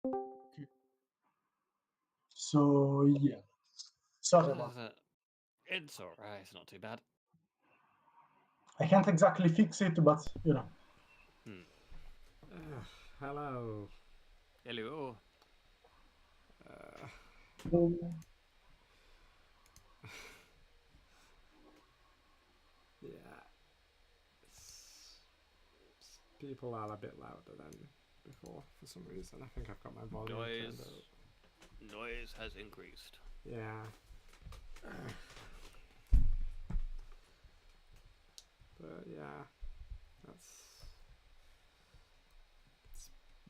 Okay. So yeah, sorry about. It's alright, it's not too bad. I can't exactly fix it, but you know. Hello. Hello. Yeah. People are a bit louder than before for some reason. I think I've got my volume turned up. Noise has increased. Yeah. But yeah, it's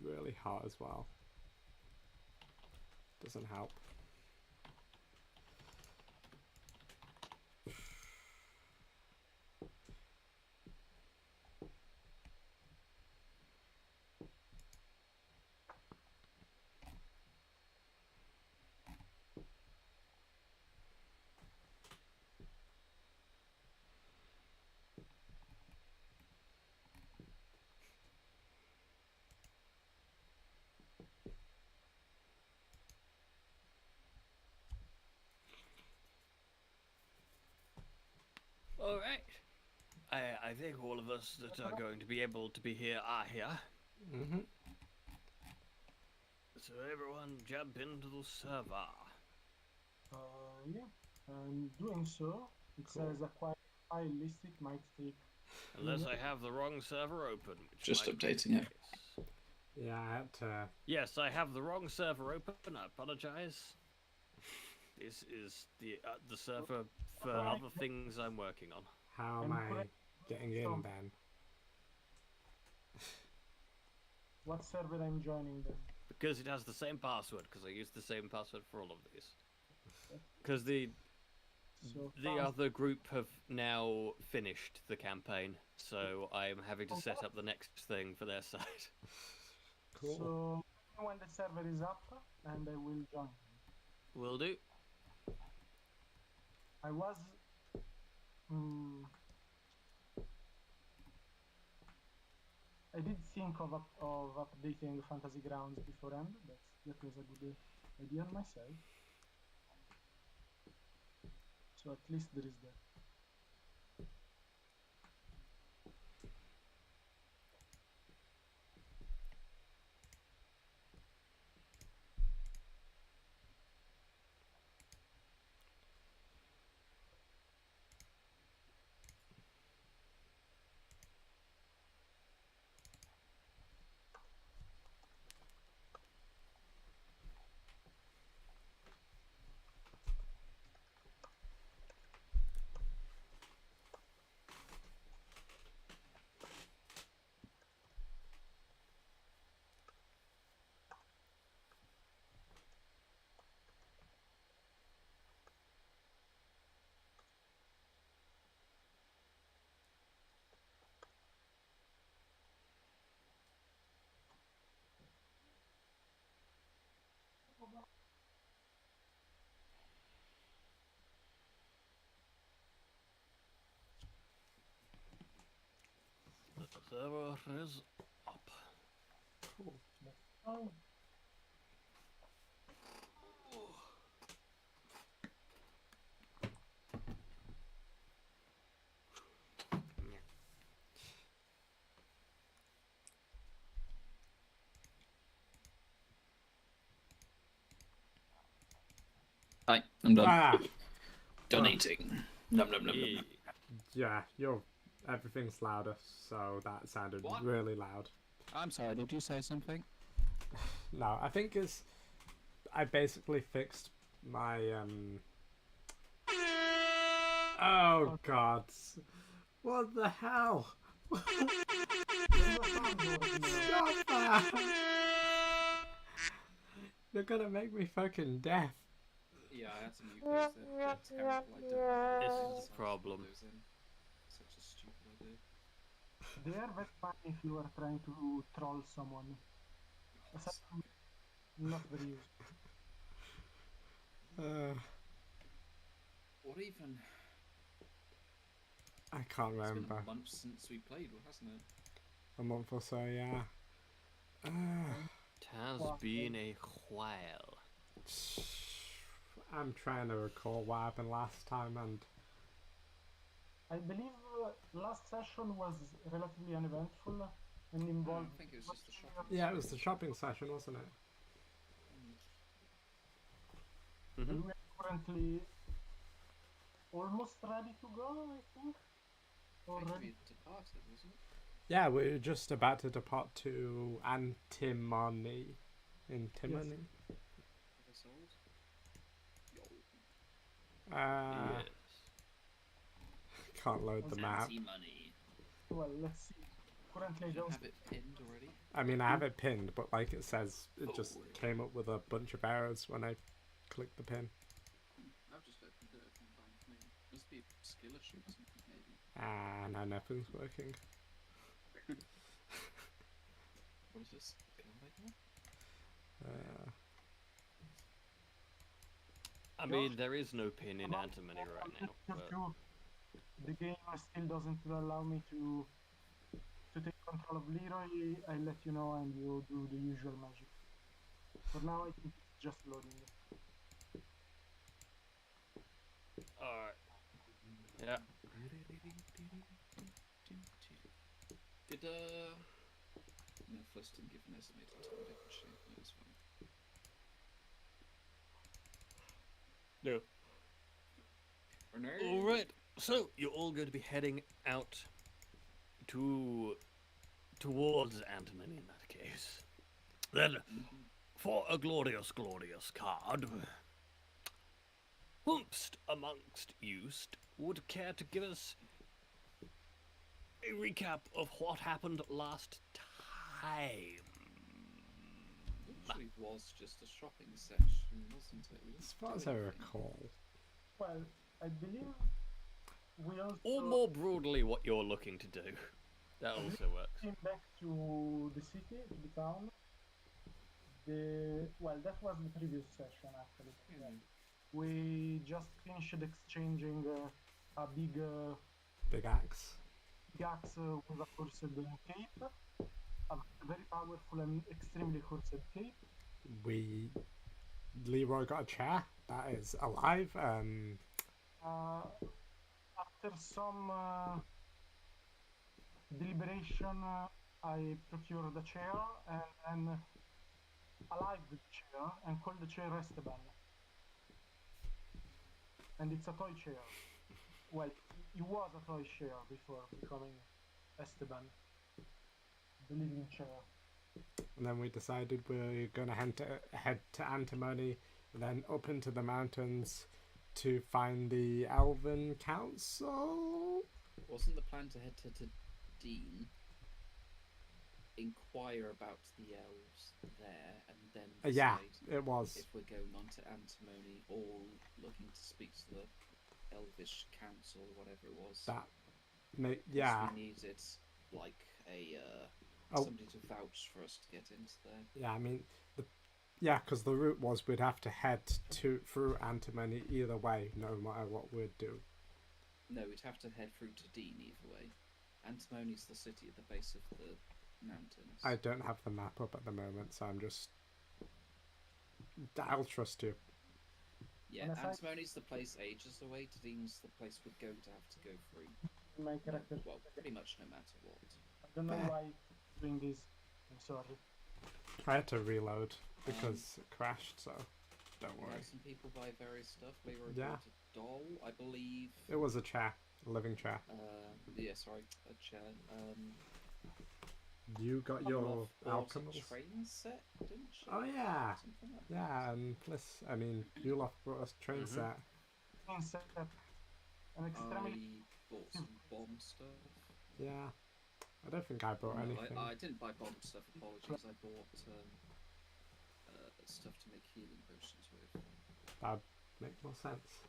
really hot as well. Doesn't help. Alright. I think all of us that are going to be able to be here are here. Mm-hmm. So everyone jump into the server. Yeah, I'm doing so. It says acquire file list. It might take. Unless I have the wrong server open. Which Just updating it. Yeah, I had to. Yes, I have the wrong server open. I apologize. This is the server for other things I'm working on. How am I getting in then? What server I'm joining then? Because it has the same password, because I use the same password for all of these. Because the other group have now finished the campaign, so I'm having to set up the next thing for their side. Cool. So when the server is up, and I will join. Will do. I was. I did think of updating Fantasy Grounds beforehand. That was a good idea on my side. So at least there is that. The server is up. Cool. Oh. Hi, I'm done. Ah! Donating. Num num num num. Yeah, everything's louder, so that sounded really loud. I'm sorry, did you say something? No, I think I basically fixed my Oh god. What the hell? Stop that! You're gonna make me fucking deaf. Yeah, I had to mute those. They're terrible. I don't know. This is the problem. Such a stupid idea. They are very funny if you are trying to troll someone. Not very useful. What even? I can't remember. It's been a month since we played, hasn't it? A month or so, yeah. It has Wow. been a while. I'm trying to recall what happened last time, and I believe last session was relatively uneventful and I involved. think it was just the shopping. yeah, it was the shopping session, wasn't it? Mhm. And we are currently almost ready to go, I think. I think Already. we departed, wasn't it? Yeah, we're just about to depart to Antimony. Antimony? This old. Yo. Yes. Can't load the map. Anti-money. Well, let's see. Currently, I Do you don't have it pinned already? I mean, I have it pinned, but like it says, it just Oh. came up with a bunch of errors when I clicked the pin. I've just opened it. It's fine for me. Must be a skill issue or something, maybe. Ah, no, nothing's working. What is this? Can I go? I mean, there is no pin in antimony right now, but The game still doesn't allow me to take control of Leroy. I let you know, and you do the usual magic. For now, I think it's just loading. alright. Yeah. Did no, Fliss didn't give an estimated time, didn't she? No, it's fine. No. Alright. So you're all going to be heading out towards antimony in that case. Then for a glorious card, whomst amongst used would care to give us a recap of what happened last time? Actually, was just a shopping session, wasn't it? We didn't As far do as I anything. recall. Well, I believe we also Or more broadly, what you're looking to do. That also works. came back to the city, to the town. Well, that was the previous session actually. Yeah. We just finished exchanging a big Big axe. axe with a cursed cape, a very powerful and extremely cursed cape. Leroy got a chair that is alive. After some deliberation, I procured a chair and alive the chair and called the chair Esteban. And it's a toy chair. Well, it was a toy chair before becoming Esteban, the living chair. And then we decided we were going to head to Antimony and then up into the mountains to find the Elven Council. Wasn't the plan to head to Dean, inquire about the elves there, and then decide Yeah, it was. if we're going on to Antimony or looking to speak to the Elvish Council or whatever it was? Yeah. We needed like a Oh. somebody to vouch for us to get into there. Yeah, I mean, because the route was we'd have to head through Antimony either way, no matter what we'd do. No, we'd have to head through to Dean either way. Antimony's the city at the base of the mountains. I don't have the map up at the moment, so I'll trust you. Yeah, And aside- Antimony's the place ages away. To Dean's the place we're going to have to go through. My character, Well, pretty much no matter what. I don't know why it's doing this. I'm sorry. I had to reload because it crashed, so don't We worry. had some people buy various stuff. We were Yeah. about a doll, I believe. It was a chair, a living chair. Yeah, sorry, a chair. You got Couple your of bought a alchemist. train set, didn't she? Oh yeah, Something like that. yeah, and plus, I mean, Yulof brought us train Mhm. set. Instead, an extremely I bought some bomb stuff. Yeah, I don't think I brought No, anything. I didn't buy bomb stuff. Apologies. I bought stuff to make healing potions with. That'd make more sense.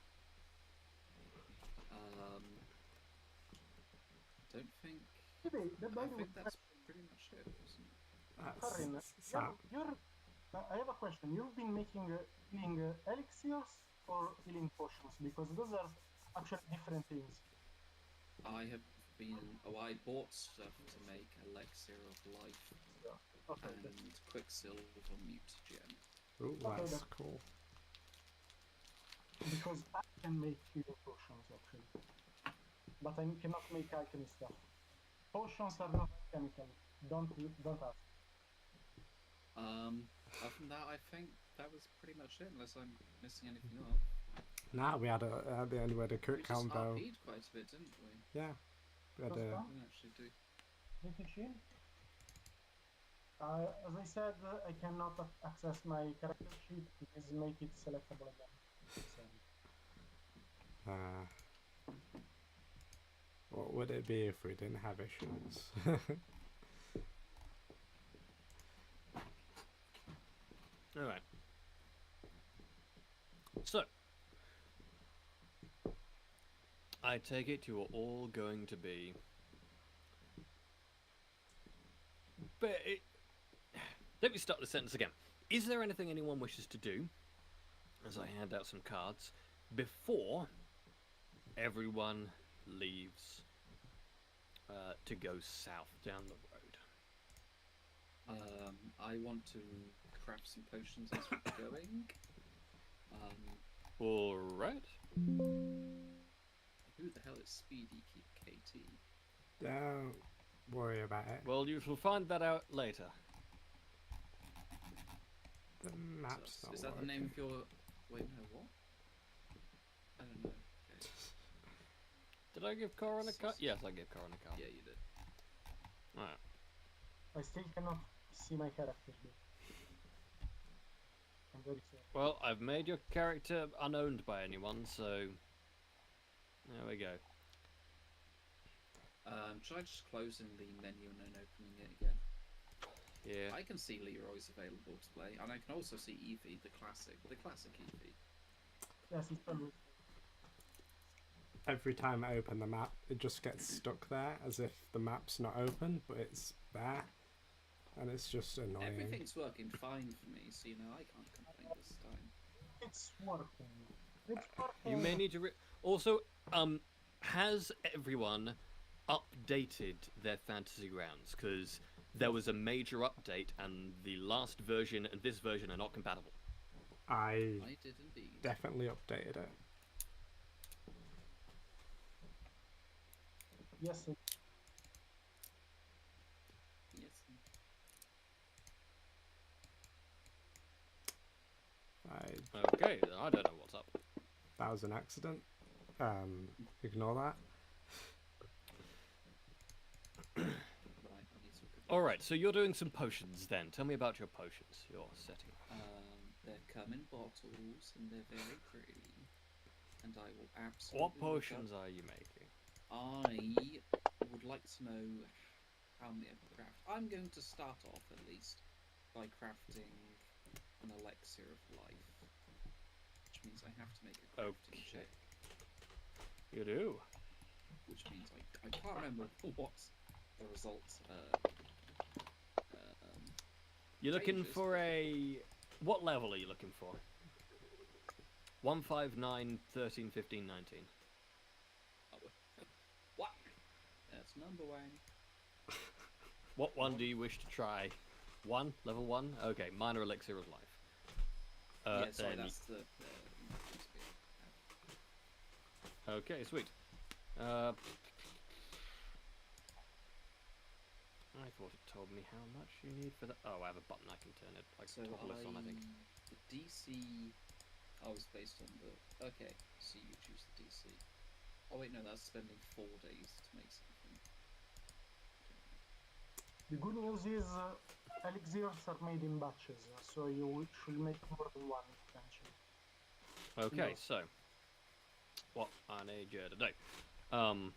Don't think. by I the way, think that's pretty much it, wasn't it? Karin, I have a question. You've been making healing elixirs or healing potions, because those are actually different things. I have I bought stuff to make Elixir of Life Okay, and Quicksilver Mutagen. Ooh, Okay, that's then. cool. because I can make healing potions actually, but I cannot make alchemy stuff. Potions are not chemical. Don't ask. Other than that, I think that was pretty much it, unless I'm missing anything off. Nah, we had the only way to We cook just combo. RP'd quite a bit, didn't we? Yeah, we had Just a. that? We didn't actually do. Pretty chill. As I said, I cannot access my character sheet. Please make it selectable again. Sorry. What would it be if we didn't have issues? Alright. So, I take it you are all going to be... Let me start the sentence again. Is there anything anyone wishes to do, as I hand out some cards, before everyone leaves to go south down the road? I want to craft some potions as we're going. Alright. Who the hell is Speedy Keep KT? Don't worry about it. Well, you shall find that out later. The map's not Is that working. the name of your... Wait, no, what? I don't know. Okay. Did I give Corin a card? Yes, I gave Corin a card. Yeah, you did. Alright. I still cannot see my character here. I'm very sorry. Well, I've made your character unowned by anyone, so... There we go. Should I just close in the menu and then opening it again? Yeah. I can see Leroy's available to play, and I can also see Eevee, the classic Eevee. Yes, it's always. Every time I open the map, it just gets stuck there, as if the map's not open, but it's there. And it's just annoying. Everything's working fine for me, so you know I can't complain this time. It's working. It's working. You may need to... Also, has everyone updated their fantasy grounds? Because there was a major update, and the last version and this version are not compatible. I I did indeed. definitely updated it. Yes, it, Yes. Okay, then I don't know what's up. That was an accident. Ignore that. Right, I need some cooking. Alright, so you're doing some potions then. Tell me about your potions, your setting. They come in bottles and they're very pretty. And I will absolutely. What look up- potions are you making? I would like to know how many I can craft. I'm going to start off at least by crafting an elixir of life, which means I have to make a crafting Okay. check. You do. Which means I can't remember what the results. You're looking changes. for a... What level are you looking for? 1, 5, 9, 13, 15, 19. What? That's number one. What one do you wish to try? 1? Level 1? Okay, minor elixir of life. Yeah, sorry, then- that's the Okay, sweet. I thought it told me how much you need for that. Oh, I have a button I can turn it like so toggle this on, I think. the DC. I was based on the. Okay, so you choose the DC. Oh wait, no, that's spending 4 days to make something. the good news is elixirs are made in batches, so you should make more than one eventually. Okay, No. so what I need you to do.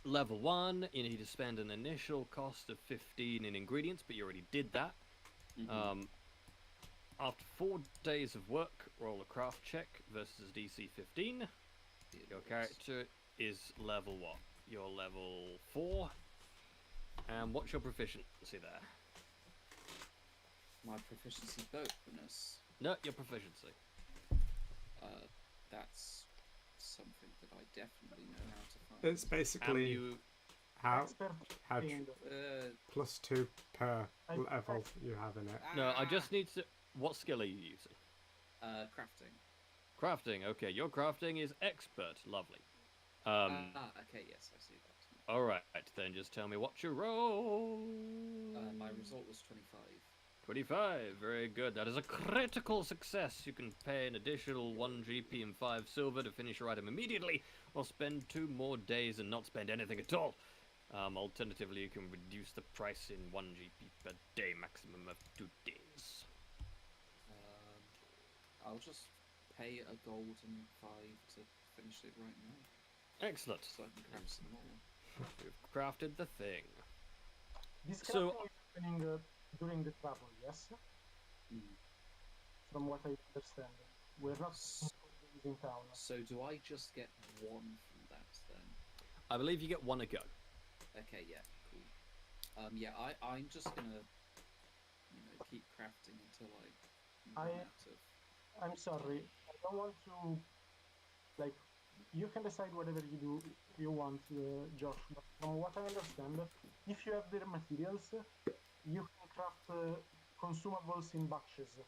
Level 1, you need to spend an initial cost of 15 in ingredients, but you already did that. After 4 days of work, roll a craft check versus DC 15. Your character is level what? You're level 4. And what's your proficiency there? My proficiency bonus. No, your proficiency. That's something that I definitely know how to find. It's And basically you how Expert how trained. +2 per I- level you have in it. no, I just need to. What skill are you using? Crafting. Crafting. Okay, your crafting is expert. Lovely. Okay, yes, I see that. All right, then just tell me what you roll. My result was 25. 25. Very good. That is a critical success. You can pay an additional 1 GP and 5 silver to finish your item immediately, or spend 2 more days and not spend anything at all. Alternatively, you can reduce the price in 1 GP per day, maximum of 2 days. I'll just pay a gold and 5 to finish it right now, Excellent. so I can craft some more. We've crafted the thing. This So- crafting is happening during the travel, yes? Mm. From what I understand. We're not S- in town. So do I just get one from that then? I believe you get 1 a go. Okay, yeah, cool. Yeah, I'm just gonna, keep crafting until I run out of. I'm sorry. I don't want to. Like, you can decide whatever you want, Josh. But from what I understand, if you have the materials, you can craft consumables in batches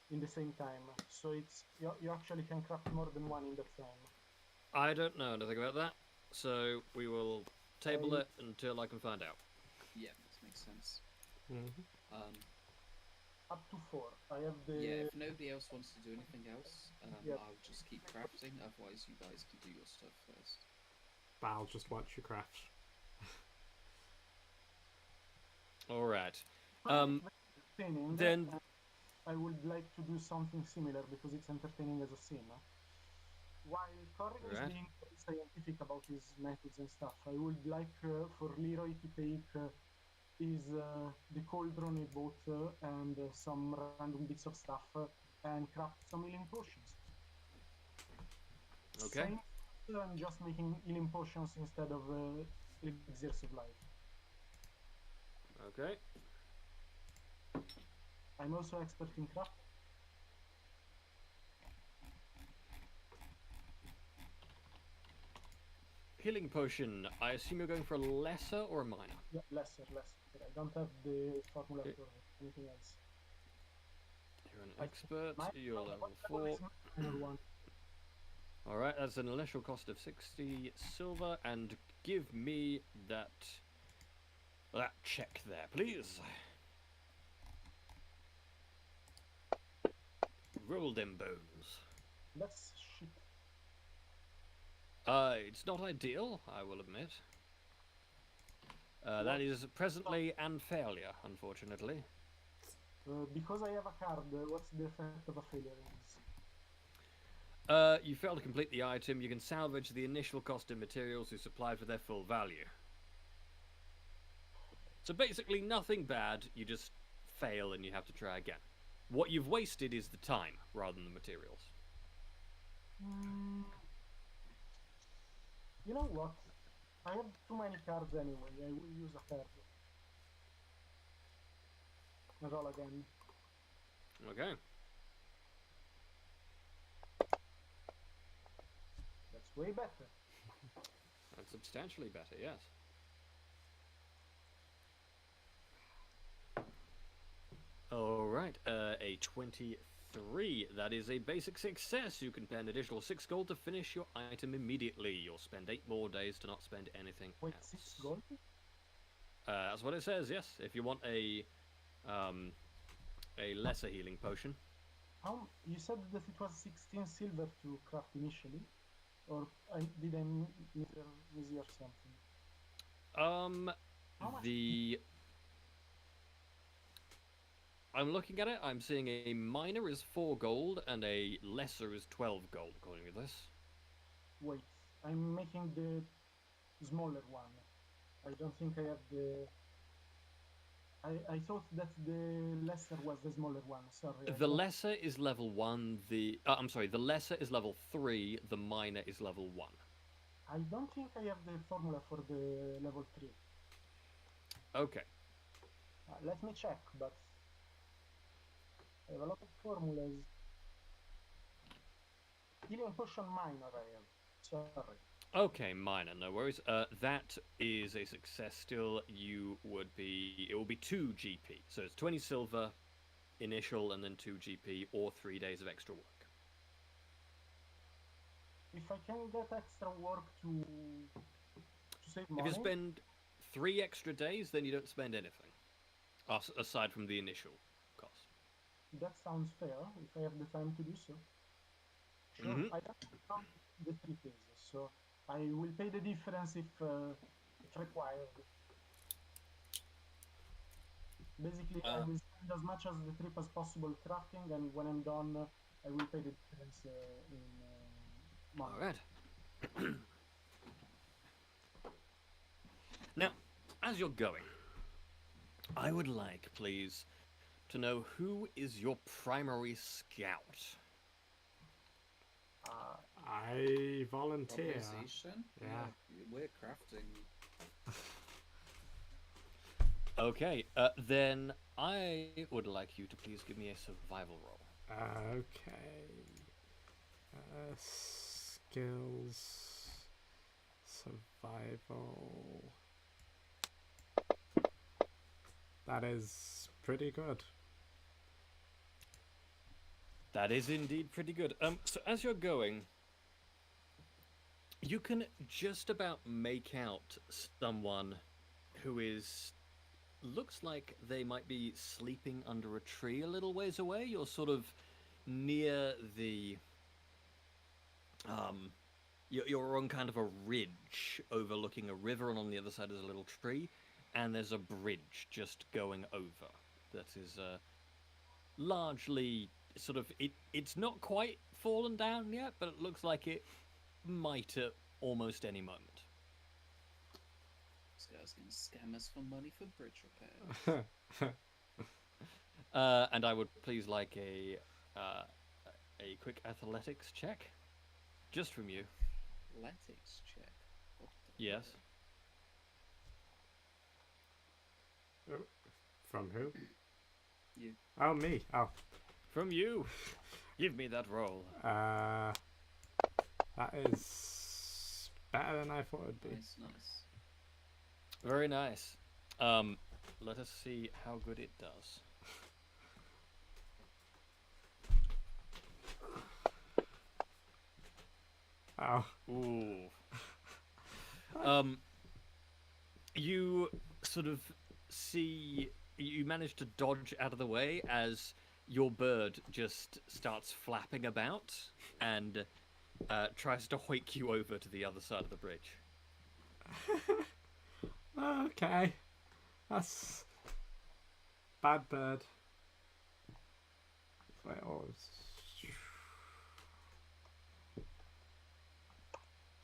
in the same time. So you actually can craft more than one in that time. I don't know anything about that, so we will table it until I can find out. Yeah, that makes sense. Mhm. Up to 4. I have the. Yeah, if nobody else wants to do anything else, Yeah. I'll just keep crafting. Otherwise, you guys can do your stuff first. But I'll just watch you craft. All right. Entertaining, then- and I would like to do something similar because it's entertaining as a scene. While Corin is Right. being very scientific about his methods and stuff, I would like for Leroy to take the cauldron he bought and some random bits of stuff and craft some healing potions. Okay. Same, I'm just making healing potions instead of elixirs of life. Okay. I'm also expert in craft. Healing potion. I assume you're going for a lesser or a minor? Yeah, lesser. I don't have the formula Okay. for anything else. You're an I- expert. My- You're what level level 4. is my minor one? All right. That's an initial cost of 60 silver, and give me that check there, please. Roll them bones. That's shit. It's not ideal, I will admit. That is presently and failure, unfortunately. Because I have a card, what's the effect of a failure in this? You fail to complete the item, you can salvage the initial cost of materials you supplied for their full value. So basically nothing bad, you just fail and you have to try again. What you've wasted is the time, rather than the materials. You know what? I have too many cards anyway. I will use a card. Roll again. Okay. That's way better. That's substantially better, yes. Alright, a 23. That is a basic success. You can pay an additional 6 gold to finish your item immediately. You'll spend 8 more days to not spend anything Wait, else. 6 gold? That's what it says, yes. If you want a lesser healing potion. You said that it was 16 silver to craft initially? Or did I mishear something? How much? I'm looking at it, I'm seeing a minor is 4 gold and a lesser is 12 gold, according to this. Wait, I'm making the smaller one. I don't think I have the... I thought that the lesser was the smaller one, sorry. The lesser is level 1, the lesser is level 3, the minor is level 1. I don't think I have the formula for the level 3. Okay. Let me check, but I have a lot of formulas. Healing potion minor I have. Sorry. Okay, minor, no worries. That is a success still. It will be 2 GP. So it's 20 silver initial and then 2 GP or 3 days of extra work. If I can get extra work to save If money, you spend 3 extra days, then you don't spend anything. Aside from the initial cost. that sounds fair. If I have the time to do so. Sure. Mhm. I don't count the 3 cases, so I will pay the difference if required. Basically, I will spend as much as the trip as possible crafting, and when I'm done, I will pay the difference in money. Alright. Now, as you're going, I would like, please, to know who is your primary scout. I volunteer. Proposition? Yeah. We're crafting. Okay, then I would like you to please give me a survival roll. Okay. Skills. Survival. That is pretty good. That is indeed pretty good. So as you're going, you can just about make out someone who looks like they might be sleeping under a tree a little ways away. You're sort of near the you're on kind of a ridge overlooking a river, and on the other side is a little tree, and there's a bridge just going over that is largely sort of it's not quite fallen down yet, but it looks like it might at almost any moment. This guy's gonna scam us for money for bridge repair. And I would please like a quick athletics check, just from you. Athletics check. What the Yes. From who? You. Oh, me. Oh. From you. Give me that roll. That is better than I thought it'd be. Nice, nice. Very nice. Let us see how good it does. Oh. Ooh. You sort of see, you manage to dodge out of the way as your bird just starts flapping about and tries to hoik you over to the other side of the bridge. Okay. That's bad bird. Wait, oh,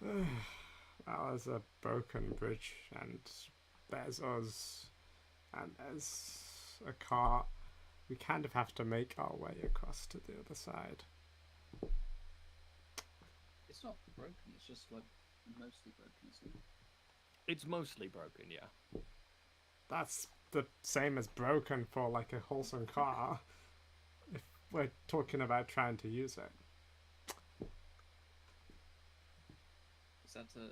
that was a broken bridge, and there's us, and there's a cart. We kind of have to make our way across to the other side. It's not broken, it's just like mostly broken, isn't it? It's mostly broken, yeah. That's the same as broken for like a wholesome car. If we're talking about trying to use it. Is that a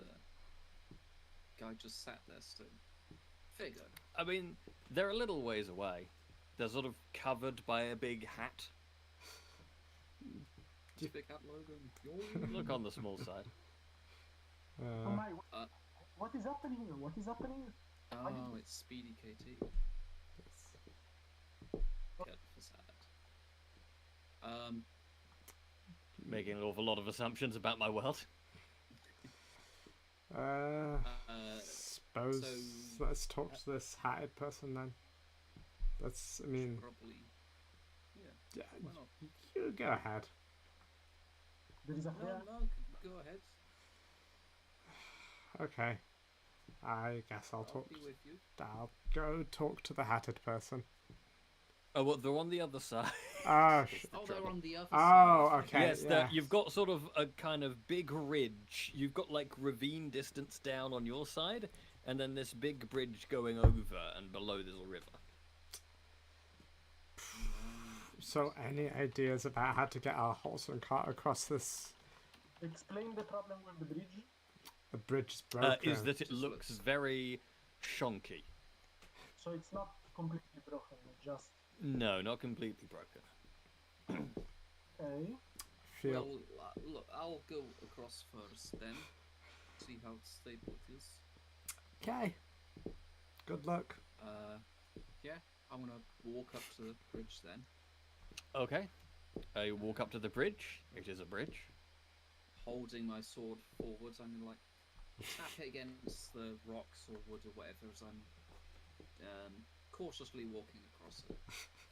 guy just sat there still? Figure. I mean, they're a little ways away. They're sort of covered by a big hat. Just big hat Logan. Look on the small side. Oh my! What is happening? What is happening? Oh, it's Speedy KT. Get facade. Making an awful lot of assumptions about my world. Suppose let's talk to this hatted person then. That's, I mean, probably. yeah, Why not? you go ahead. There is a No, go ahead. Okay, I guess I'll I'll talk. be with you. I'll go talk to the hatted person. Oh, well, they're on the other side. Oh, Oh, they're on the other oh, side. okay. Yes, yeah. you've got sort of a kind of big ridge. You've got like ravine distance down on your side, and then this big bridge going over, and below there's a river. So, any ideas about how to get our horse and cart across this Explain the problem with the bridge. The bridge is broken. Is that it Just looks looks- very shonky. So it's not completely broken. It just No, not completely broken. okay. Feel Well, look, I'll go across first then. See how stable it is. okay. Good luck. Yeah, I'm gonna walk up to the bridge then, Okay. You walk up to the bridge. It is a bridge. holding my sword forwards. I'm gonna like tap it against the rocks or wood or whatever as I'm cautiously walking across it.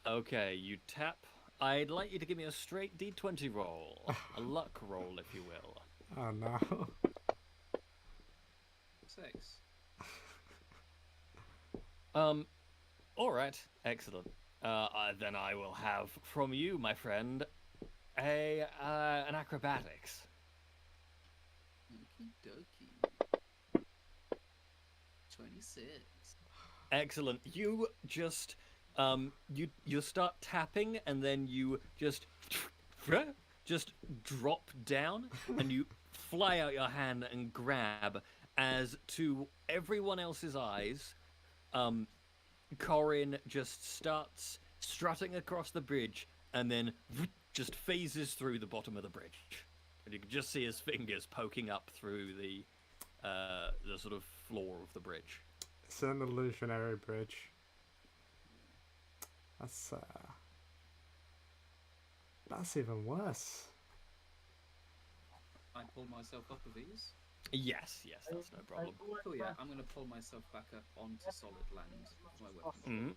Okay, you tap. I'd like you to give me a straight D20 roll. A luck roll, if you will. Oh no. 6. Alright, excellent. Then I will have from you, my friend, an acrobatics. Okie dokie. 26. Excellent. You just you start tapping and then you just drop down and you fly out your hand and grab as to everyone else's eyes, Corin just starts strutting across the bridge and then just phases through the bottom of the bridge. And you can just see his fingers poking up through the sort of floor of the bridge. It's an illusionary bridge. That's even worse. I pull myself up of ease. Yes, that's no problem. Oh yeah, I'm gonna pull myself back up onto solid land with my weapon.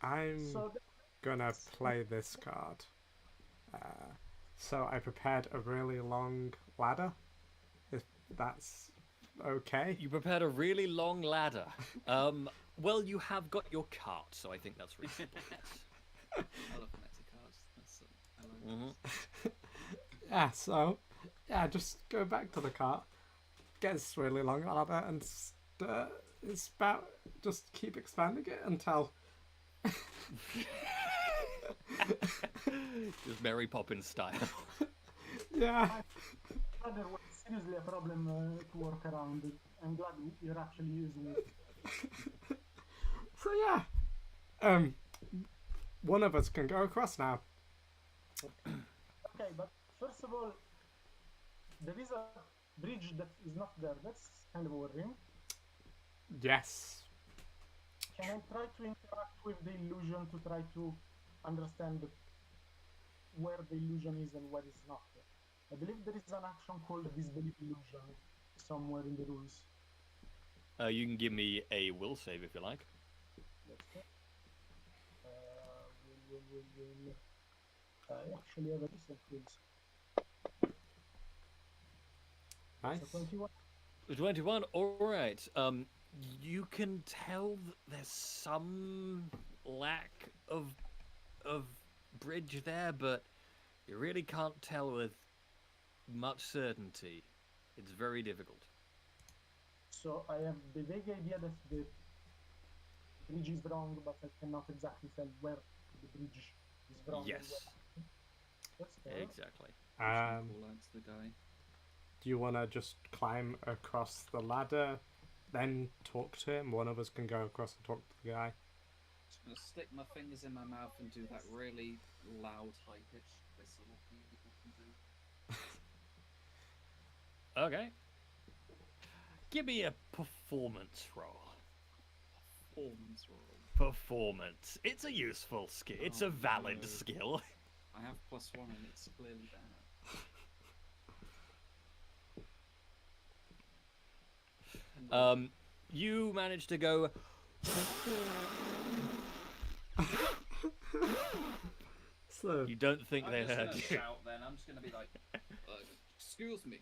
Mhm. I'm So gonna play this card. So I prepared a really long ladder. If that's okay. You prepared a really long ladder. Well, you have got your cart, so I think that's reasonable. Yes. I love meta cards. That's I like Mhm. Yeah, so just go back to the cart, get this really long ladder, and it's about just keep expanding it until Just Mary Poppins style. yeah. there was seriously a problem to work around. I'm glad you're actually using it. So yeah, one of us can go across now. Okay, but first of all, there is a bridge that is not there. That's kind of worrying. Yes. Can I try to interact with the illusion to try to understand where the illusion is and where it's not? I believe there is an action called disbelief illusion somewhere in the rules. You can give me a will save if you like. Let's go. I actually have a decent rules. Nice. So 21. 21. All right. You can tell that there's some lack of bridge there, but you really can't tell with much certainty. It's very difficult. So I have the vague idea that the bridge is wrong, but I cannot exactly tell where the bridge is wrong. and Yes, where. That's fair. exactly. Call out to the guy. Do you want to just climb across the ladder, then talk to him? One of us can go across and talk to the guy. Just gonna stick my fingers in my mouth and do that really loud, high pitched whistle people can do. Okay. Give me a performance roll. Performance roll. Performance. It's a useful skill. It's a Oh, valid no. skill. I have +1 and it's clearly bad. You managed to go. So You don't think they I'm just heard gonna you. shout then. I'm just gonna be like, excuse me.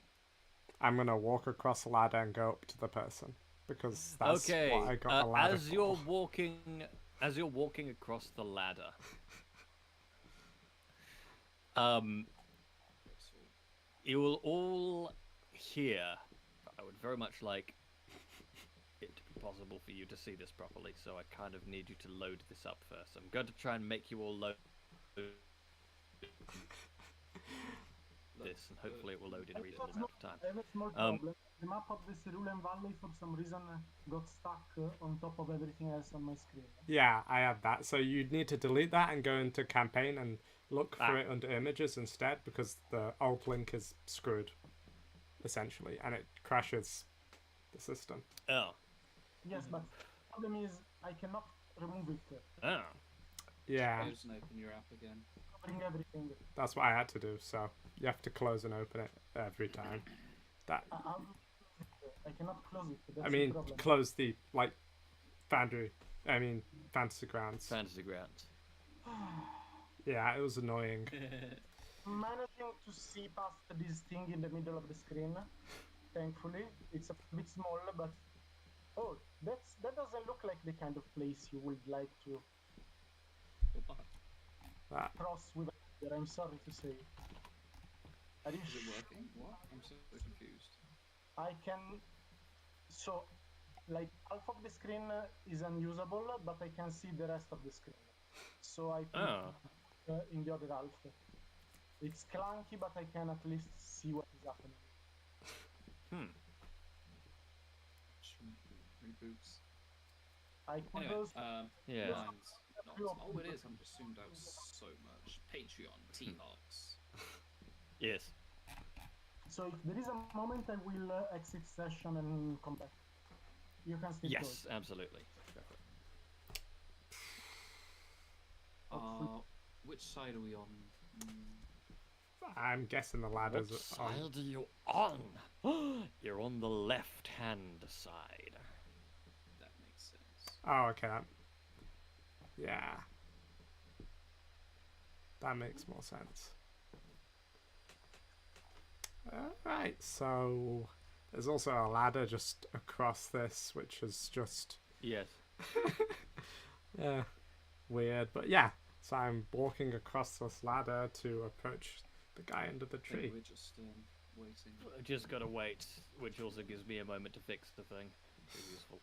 I'm gonna walk across the ladder and go up to the person because that's Okay. what I got the ladder As for. you're walking across the ladder, you will all hear. I would very much like it to be possible for you to see this properly, so I kind of need you to load this up first. I'm going to try and make you all load this, and hopefully it will load in a I reasonable have amount of time. I have a small Um, problem. The map of the Cerulean Valley, for some reason, got stuck on top of everything else on my screen. Yeah, I had that. So you'd need to delete that and go into campaign and look for Ah. it under images instead, because the alt link is screwed, essentially, and it crashes the system. Oh. Yes, but the problem is I cannot remove it. Oh. Yeah, Close and open your app again. Covering everything. that's what I had to do. So you have to close and open it every time. That I cannot close it. That's I mean, the problem. close the Fantasy Grounds. Fantasy Grounds. Yeah, it was annoying. Managing to see past this thing in the middle of the screen. Thankfully, it's a bit small, but that doesn't look like the kind of place you would like to That cross with. I'm sorry to say. Are you Is it working? What? I'm so confused. I can. So, like, half of the screen is unusable, but I can see the rest of the screen. So I put in the other half. It's clunky, but I can at least see what is happening. Reboots. I could Anyway, also. Yeah. mine's not. Oh, it is. I'm just zoomed out so much. Patreon, T-Hawks. Yes. So if there is a moment, I will exit session and come back. You can still Yes, absolutely. Go for it. Which side are we on? I'm guessing the ladders What are on. side are you on? You're on the left-hand side. That makes sense. Oh, okay. Yeah. That makes more sense. Alright, so there's also a ladder just across this, which is just Yes. weird. But yeah, so I'm walking across this ladder to approach the guy under the I think tree. we're just waiting. I just gotta wait, which also gives me a moment to fix the thing. It's useful.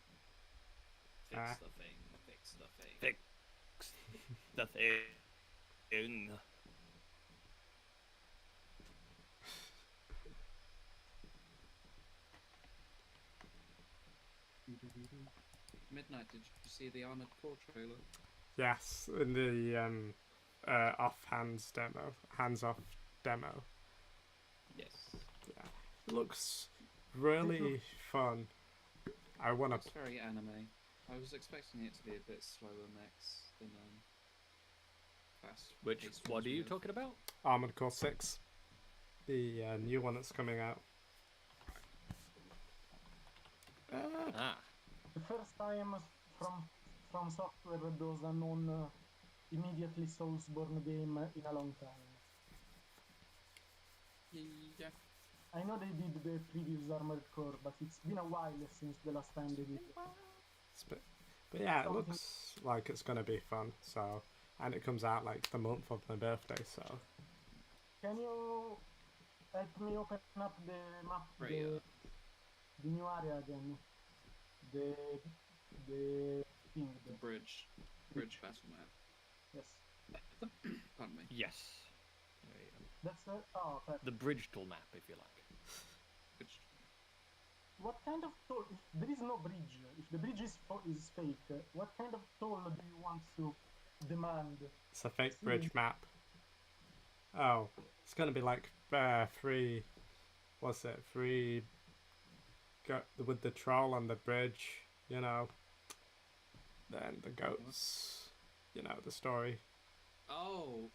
Fix the thing. Fix the thing. Fix the thing. Midnight, did you see the Armored Core trailer? Yes, in the hands-off demo. Yes. Yeah, it looks really fun. I want It's to. very anime. I was expecting it to be a bit slower mechs than fast. Which paced what ones are we you have. talking about? Armored Core 6, the new one that's coming out. Ah. The first time from software does a non immediately Soulsborne game in a long time. Yeah. I know they did the previous Armored Core, but it's been a while since the last time they did it. But yeah, it looks like it's gonna be fun. So, and it comes out like the month of my birthday. So, Can you help me open up the map, Freya. the new area again? The thing. The bridge battle map. Yes. Pardon me. Yes. There you go. That's perfect. The bridge tool map, if you like. Bridge. What kind of toll? If there is no bridge, if the bridge is fake, what kind of toll do you want to demand? it's a fake bridge map. Oh, it's gonna be like free. What's it? Free. Go with the troll on the bridge. You know. Then the goats. You know the story. Oh,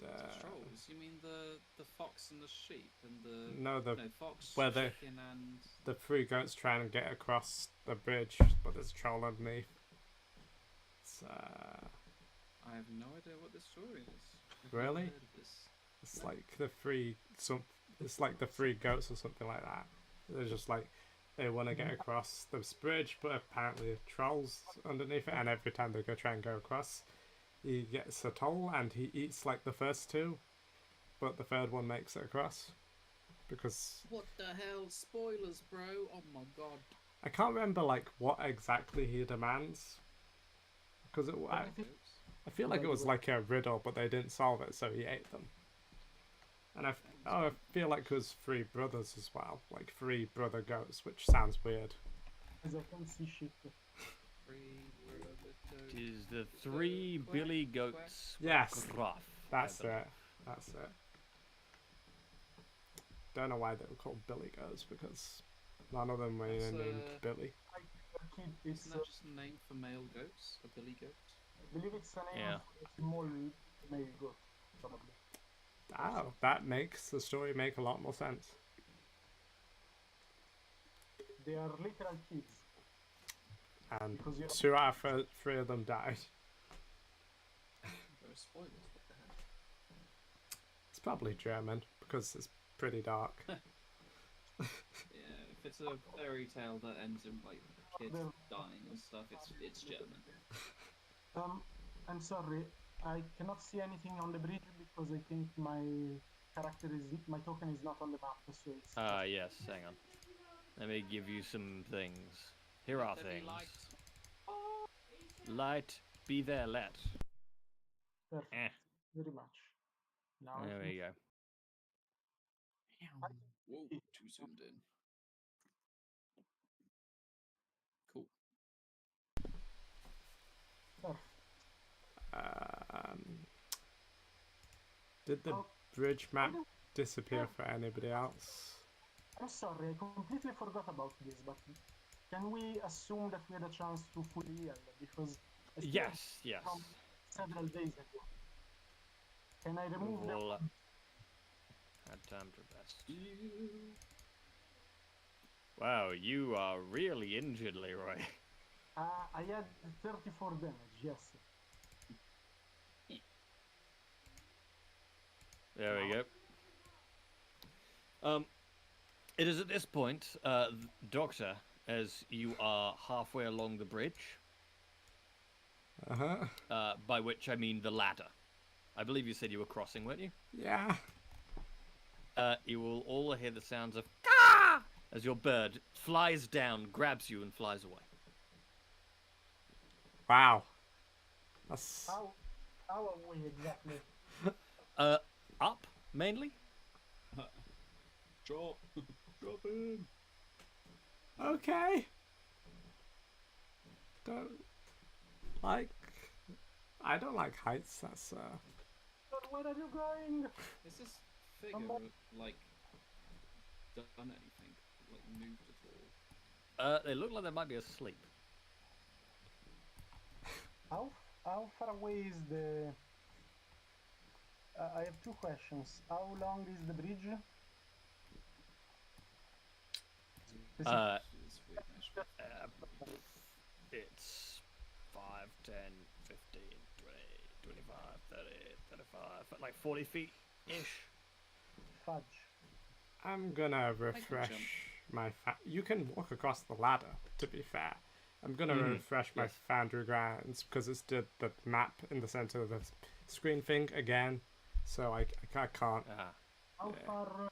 The trolls. You mean the fox and the sheep and the no fox, where the- chicken, and the three goats trying to get across the bridge, but there's a troll underneath. It's I have no idea what this story is. I've Really? never heard of this. It's like it's like the three goats or something like that. They're just like they want to get across this bridge, but apparently the trolls underneath it, and every time they try and go across, he gets a toll and he eats like the first two, but the third one makes it across because What the hell? Spoilers, bro! Oh my god. I can't remember like what exactly he demands because I feel like it was like a riddle, but they didn't solve it, so he ate them. And I feel like it was 3 brothers as well, like 3 brother goats, which sounds weird. As I can see shit. Three brother goats. It is the 3 Quack, billy quack. goats. Yes, Gruff, that's I believe. it. That's it. Don't know why they were called billy goats because none of them were That's, named Billy. Kid, it's, Isn't that just a name for male goats? A billy goat? I believe it's a name Yeah. for a small male goat, probably. Oh, that makes the story make a lot more sense. They are literal kids. And Because you're 2 out of 3 of them died. There are spoilers, what the heck? It's probably German because it's pretty dark. Yeah, if it's a fairy tale that ends in like kids dying and stuff, it's German. I'm sorry, I cannot see anything on the bridge because I think my token is not on the map, so it's Yes, hang on. Let me give you some things. Here are Let there be things. light. Light, be there, let. perfect. Eh. Very much. Now I There think we go. Whoa, too zoomed in. Cool. perfect. Did the Oh, bridge map disappear for anybody else? I'm sorry, I completely forgot about this, but can we assume that we had a chance to fully heal? Because I still have Yes. from several days ago. Can I remove We've the all had time to rest. Wow, you are really injured, Leroy. I had 34 damage, yes. There we go. It is at this point, Doctor, as you are halfway along the bridge, by which I mean the ladder. I believe you said you were crossing, weren't you? Yeah. You will all hear the sounds of "Caw!" as your bird flies down, grabs you, and flies away. Wow. That's How are we exactly? Up, mainly? Drop him. okay. I don't like heights. That's But where are you going? Is this figure like done anything? Like moved at all? They look like they might be asleep. How far away is the... I have 2 questions. How long is the bridge? It's weird measurement. It's 5, 10, 15, 20, 25, 30, 35, like 40 feet-ish. Fudge. I'm gonna refresh my. You can walk across the ladder. To be fair, I'm gonna refresh my Foundry grounds because it's did the map in the center of the screen thing again, so I can't. How far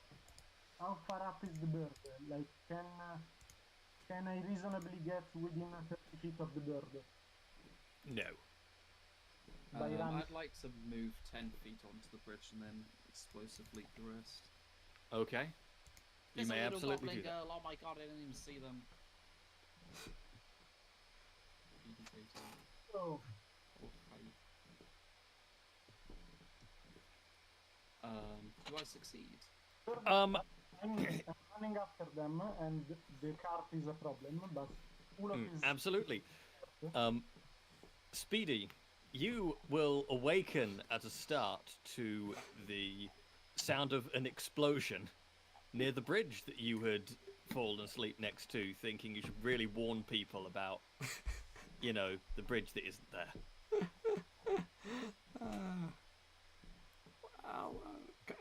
up is the bird? Like, can I reasonably get within 30 feet of the bird? No. By running? I'd like to move 10 feet onto the bridge and then explosively the rest. Okay. You There's may a little absolutely goblin do that. girl. Oh my god, I didn't even see them. Oh, Oh, hi. Do I succeed? I'm running after them, and the cart is a problem, but Ulok is... Absolutely. Speedy, you will awaken at a start to the sound of an explosion near the bridge that you had fallen asleep next to, thinking you should really warn people about, the bridge that isn't there.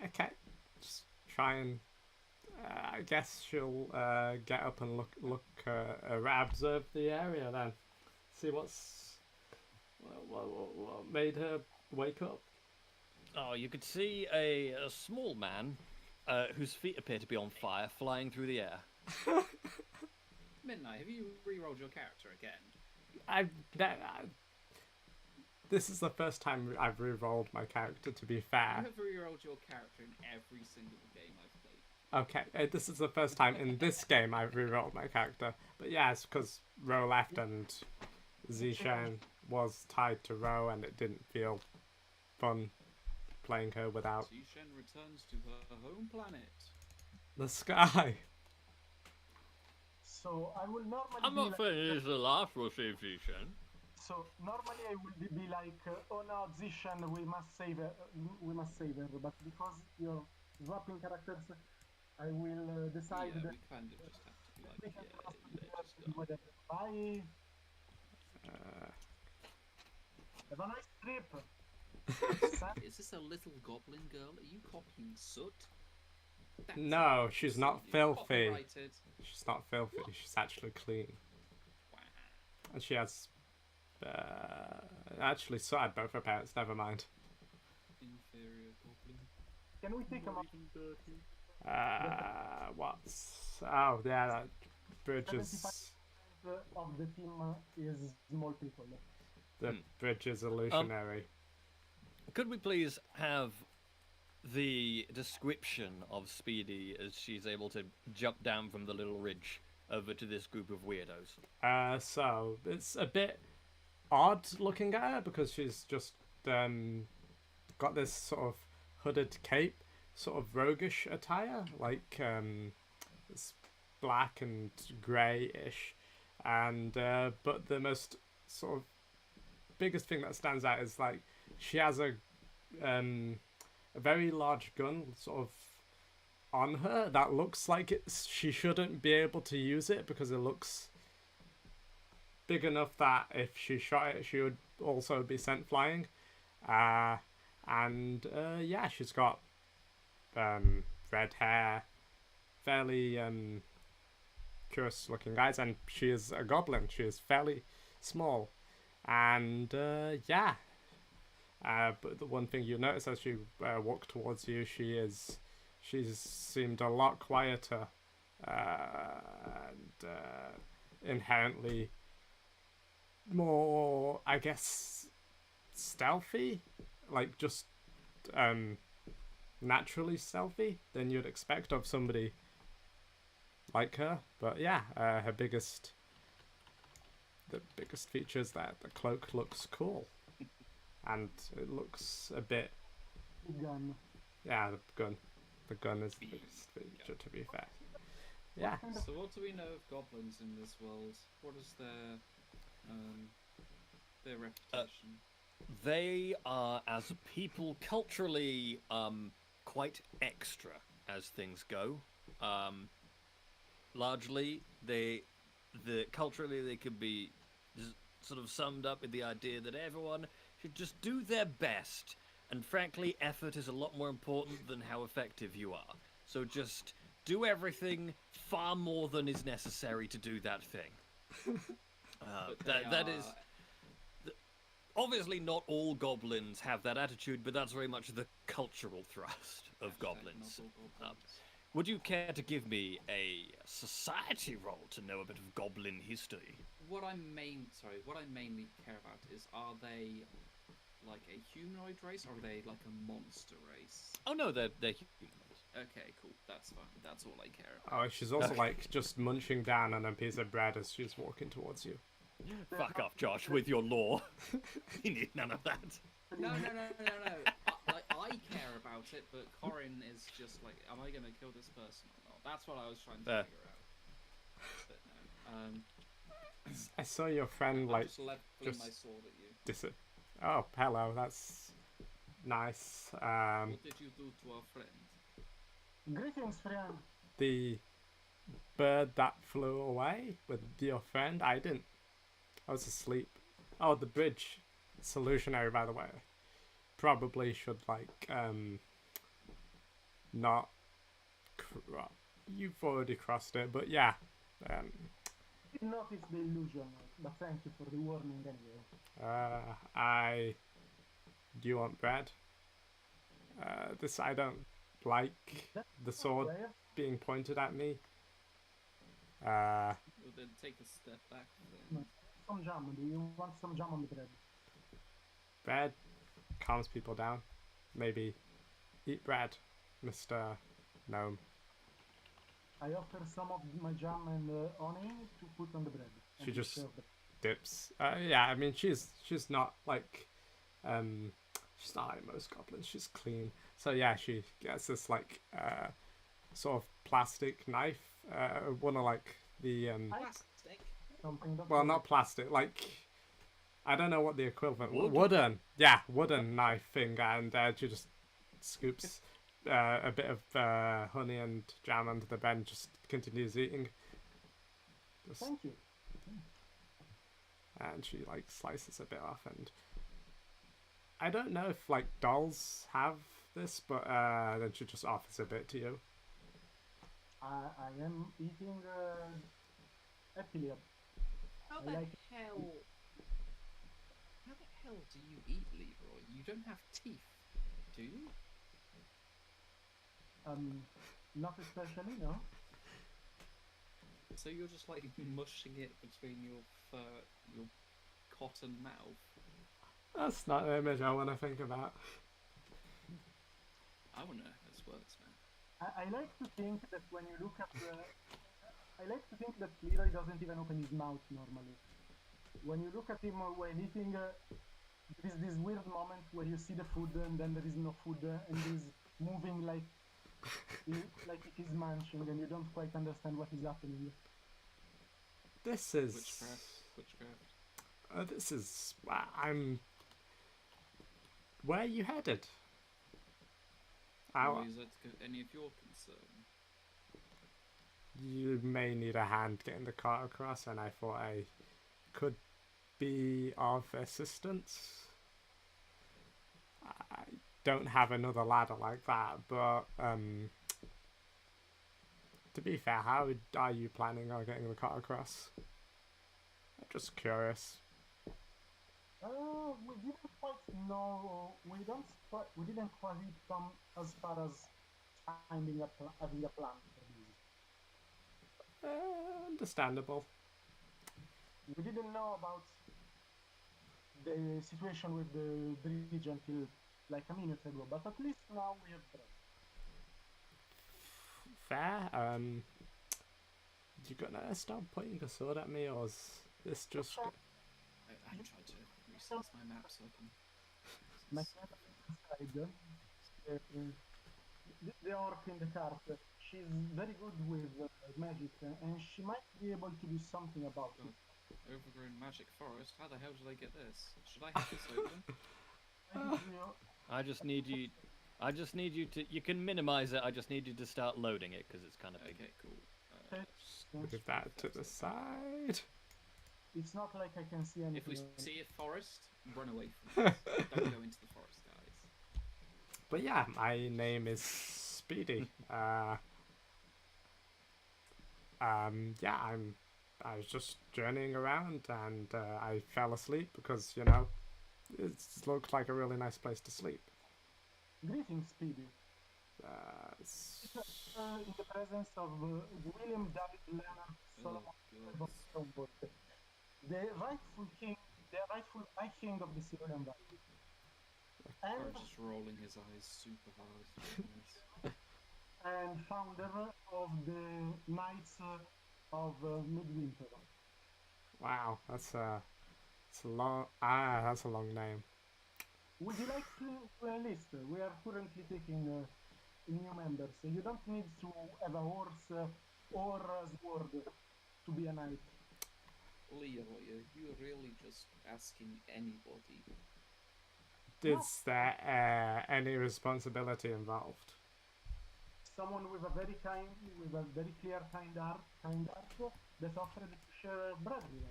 Okay, just try and. I guess she'll get up and look observe the area then, see what made her wake up. Oh, you could see a small man whose feet appear to be on fire flying through the air. Midnight, have you re-rolled your character again? this is the first time I've re-rolled my character, to be You fair. have re-rolled your character in every single game I've played. Okay, this is the first time in this game I've re-rolled my character. But yeah, it's because Ro left and Zishan was tied to Ro, and it didn't feel fun playing her without Zishan returns to her home planet. the sky. So I will normally I'm be not like, saying this is the last we'll see of Zishan. so normally I will be like, oh no, Zishan, we must save her, But because you're swapping characters, I will decide Yeah, that we kind of just have to be like, we can yeah, trust let's her just to do go. whatever. Bye. Uh, Have a nice trip. Is this a little goblin girl? Are you copying Soot? That's no, she's not absolutely filthy. copyrighted. She's not filthy. She's actually clean, Wow. and she has. Actually, so had both her parents. Never mind. Inferior goblin. Can we take a Not moment? even dirty. What's? Oh, yeah, that bridge is. 75% of the team is small people. The bridge is illusionary. Could we please have the description of Speedy as she's able to jump down from the little ridge over to this group of weirdos? So it's a bit odd looking at her because she's just got this sort of hooded cape, sort of roguish attire, like it's black and grey-ish, and but the most sort of biggest thing that stands out is like she has a very large gun sort of on her that looks like she shouldn't be able to use it because it looks big enough that if she shot it she would also be sent flying. And yeah, she's got red hair, fairly curious looking eyes, and she is a goblin. She is fairly small, and yeah. But the one thing you notice as you walk towards you, she's seemed a lot quieter and inherently more, I guess, stealthy, like just naturally stealthy than you'd expect of somebody like her. But yeah, the biggest feature is that the cloak looks cool. And it looks a bit. Gun. Yeah, the gun is the biggest feature, to be fair. Yeah. So what do we know of goblins in this world? What is their reputation? They are, as people, culturally quite extra as things go. Largely, culturally they could be sort of summed up in the idea that everyone should just do their best, and frankly, effort is a lot more important than how effective you are. So just do everything far more than is necessary to do that thing. That is. Obviously, not all goblins have that attitude, but that's very much the cultural thrust of goblins. Would you care to give me a society roll to know a bit of goblin history? What I mainly care about is, are they like a humanoid race, or are they like a monster race? Oh no, they're humanoids. Okay, cool. That's fine. That's all I care about. Oh, she's also like just munching down on a piece of bread as she's walking towards you. Fuck off, Josh, with your lore. You need none of that. No. I care about it, but Corin is just like, am I going to kill this person or not? That's what I was trying to figure out. But no. I saw your friend I'm like just leveling my sword at you. Oh, hello. That's nice. What did you do to our friend? Greetings, friend. The bird that flew away with your friend. I didn't. I was asleep. Oh, the bridge. It's illusionary, by the way. Probably should like not. You've already crossed it, but yeah. Did notice the illusion, but thank you for the warning anyway. Do you want bread? I don't like the sword being pointed at me. Well, then take a step back then. Some jam. Do you want some jam on the bread? bread calms people down. Maybe eat bread, Mr. Gnome. I offer some of my jam and honey to put on the bread. She and just serve the- dips. Yeah, I mean she's not like she's not like most goblins. She's clean. So yeah, she gets this like sort of plastic knife. One of like the Plastic. something that well, not plastic, like I don't know what the equivalent. Wood? Wooden. Yeah, wooden knife thing, and she just scoops a bit of honey and jam under the bread and just continues eating. Just, Thank you. and she like slices a bit off, and I don't know if like dolls have this, but then she just offers a bit to you. I am eating epilep. How I the like- hell? How the hell do you eat, Leroy? You don't have teeth, do you? Not especially, no. So you're just like mushing it between your cotton mouth. That's not an image I want to think about. I wanna know how this works, man. I like to think that when you look at I like to think that Leroy doesn't even open his mouth normally. When you look at him while eating, there is this weird moment where you see the food and then there is no food and he's moving like it is munching and you don't quite understand what is happening. This is Witchcraft. this is I'm. Where are you headed? Why is that any of your concern? You may need a hand getting the cart across, and I thought I could be of assistance. I don't have another ladder like that, but to be fair, how are you planning on getting the cart across? I'm just curious. We didn't quite know. We didn't quite come as far as having a plan for this. Understandable. We didn't know about the situation with the bridge until like a minute ago, but at least now we have bread. Fair. You gonna stop pointing a sword at me, or is this just? I tried to resize my map so I can. My friend inside, the orc in the cart, she's very good with magic, and she might be able to do something about it. Overgrown magic forest. How the hell did I get this? Should I have this open? I just need you. I just need you to. You can minimize it. I just need you to start loading it because it's kind of big. Okay, cool. Move that to the side. It's not like I can see anything. If we see a forest, run away from it. Don't go into the forest, guys. But yeah, my name is Speedy. Yeah, I was just journeying around and I fell asleep because it looked like a really nice place to sleep. Greetings, Speedy. S- In the presence of William David Leonard Solomon God. Stonewood, the rightful High King of the Cerulean Valley. Or And just rolling his eyes super hard. and founder of the Knights of Midwinter. wow, that's a long that's a long name. Would you like to enlist? We are currently taking new members. You don't need to have a horse or a sword to be a knight. Leroy, are you really just asking anybody? Is there any responsibility involved? Someone with a very clear, kind heart that offered to share bread with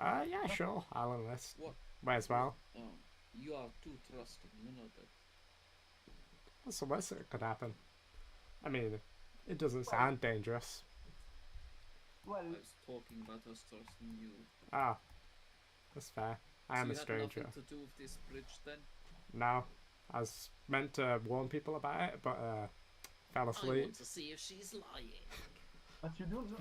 us. Yeah, sure, I'll enlist. What? May as well. Oh, you are too trusting, you know that. What's the worst that could happen? I mean, it doesn't sound dangerous. Well, I was talking about us trusting you. Ah, that's fair. I am so a you stranger. had nothing to do with this bridge then? No, I was meant to warn people about it, but fell I asleep. want to see if she's lying. but you do know.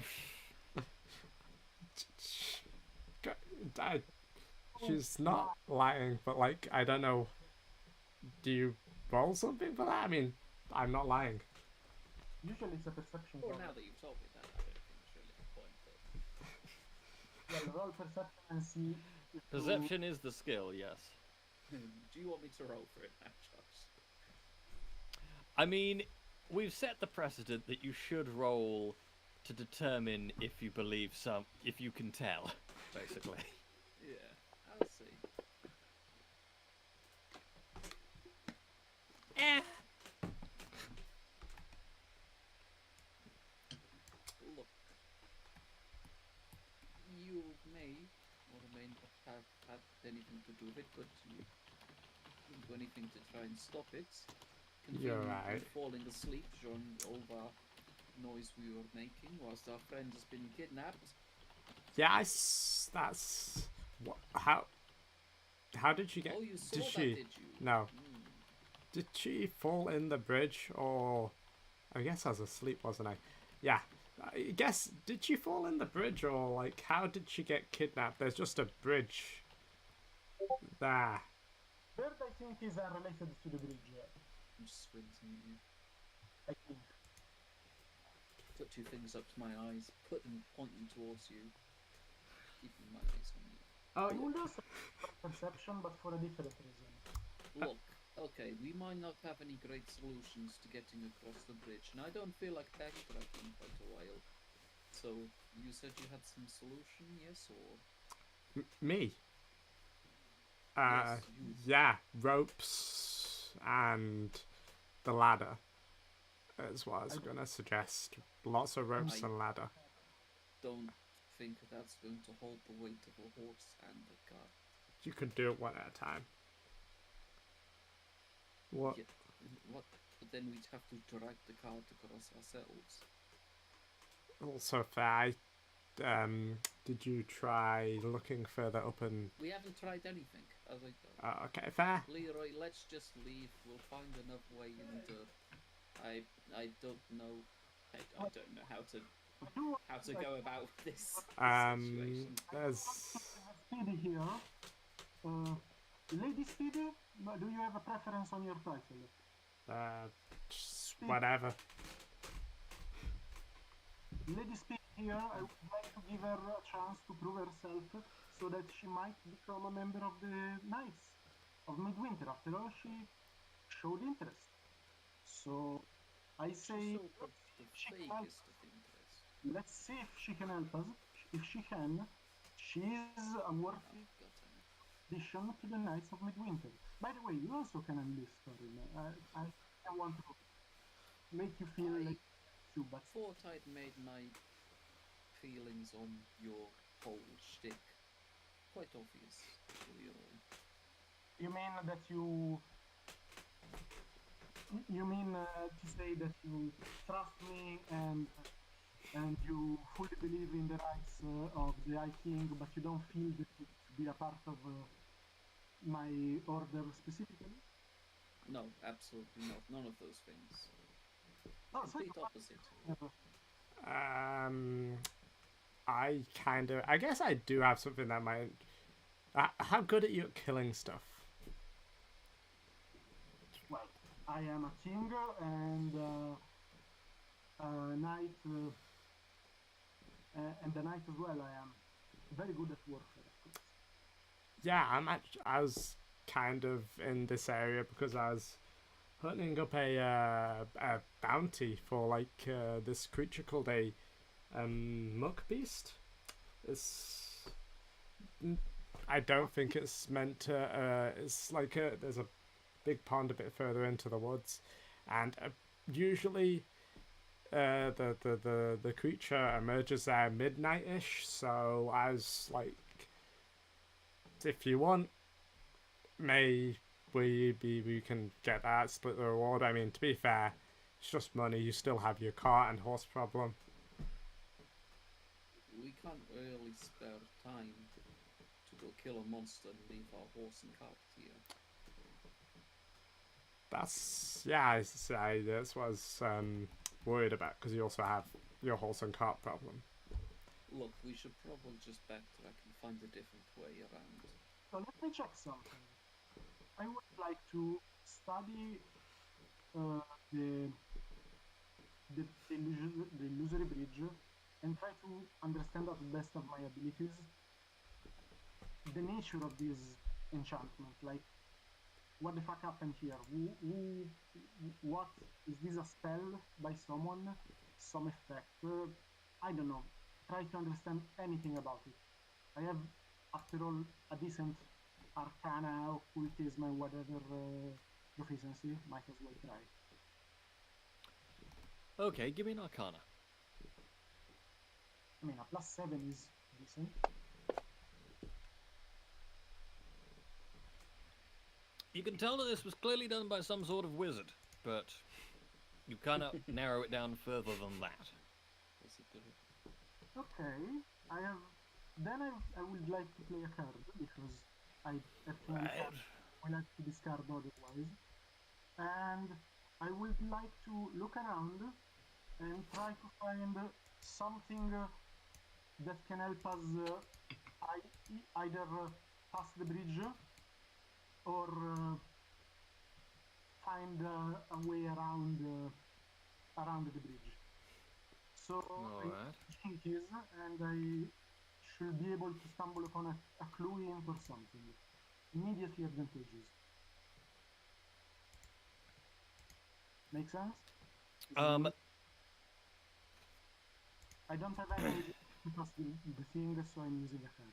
she's not lying, but like I don't know. Do you roll something for that? I mean, I'm not lying. Usually it's a perception. Well, roll. now that you've told me that, I don't think there's really a point. But Well, roll perception and see. If you- Perception is the skill, yes. do you want me to roll for it now, Josh? I mean, we've set the precedent that you should roll to determine if you believe if you can tell, basically. Yeah, I'll see. Look, you may or may not have had anything to do with it, but you didn't do anything to try and stop it. You're Conveniently right. falling asleep during all the noise we were making whilst our friend has been kidnapped. Yeah, that's how did she get? Oh, you saw did that, she? did you? No. Hmm. Did she fall in the bridge, or I guess I was asleep, wasn't I? Yeah. I guess did she fall in the bridge, or like how did she get kidnapped? There's just a bridge there. Bird, I think, is related to the bridge. I'm just squinting at you. I think. Put two fingers up to my eyes, put them pointing towards you. Keeping my eyes on you. Oh, I will also perception, but for a different reason. Look, okay, we might not have any great solutions to getting across the bridge, and I don't feel like backtracking quite a while. So, you said you had some solution, yes, or? me. Yes, you. Yeah, ropes and the ladder is what I was gonna suggest. Lots of ropes and ladder. Don't think that's going to hold the weight of a horse and a car. You can do it one at a time. What? Yeah, what? But then we'd have to drag the car to cross ourselves. Also fair. Did you try looking further up and? We haven't tried anything. As Okay, fair. Leroy, let's just leave. We'll find another way in the. I don't know. I don't know how to go about this situation. There's. Speedy here. Lady Speedy, do you have a preference on your title? Just whatever. Lady Speedy here, I would like to give her a chance to prove herself so that she might become a member of the Knights of Midwinter. After all, she showed interest. So, I say, So put the she can help. fakest of interest. Let's see if she can help us. If she can, she is a worthy I've got an addition to the Knights of Midwinter. By the way, you also can enlist, Corin. I want to make you feel like you, but thought I'd made my feelings on your whole shtick quite obvious, Leroy. you mean that you mean to say that you trust me and you fully believe in the rights of the High King, but you don't feel that you to be a part of my order specifically? No, absolutely not. None of those things. No, so Complete opposite. I guess I do have something that might. How good are you at killing stuff? well, I am a king and a knight, and a knight as well. I am very good at warfare, of course. Yeah, I was kind of in this area because I was hunting up a bounty for like this creature called a muck beast. I don't think it's meant to. It's like there's a big pond a bit further into the woods, and usually the creature emerges there midnight-ish. So I was like, if you want, we can get that, split the reward. I mean, to be fair, it's just money. You still have your cart and horse problem. We can't really spare time to go kill a monster and leave our horse and cart here. That's that's what I was worried about, because you also have your horse and cart problem. Look, we should probably just backtrack and find a different way around. So let me check something. I would like to study uh, the, the illusory bridge and try to understand at the best of my abilities the nature of this enchantment. Like, what the fuck happened here? What is this a spell by someone? Some effect? I don't know. Try to understand anything about it. I have, after all, a decent arcana, occultism, and whatever proficiency. Might as well try. Okay, give me an arcana. I mean, a +7 is decent. You can tell that this was clearly done by some sort of wizard, but you cannot narrow it down further than that. Okay, I have. Then I would like to play a card because I have too many cards. I like to discard otherwise, and I would like to look around and try to find something that can help us either pass the bridge or find a way around the bridge. So Alright. I think it is, and I should be able to stumble upon a clue hint or something. Immediately advantageous. Make sense? I don't have any to pass the thing, so I'm using a card.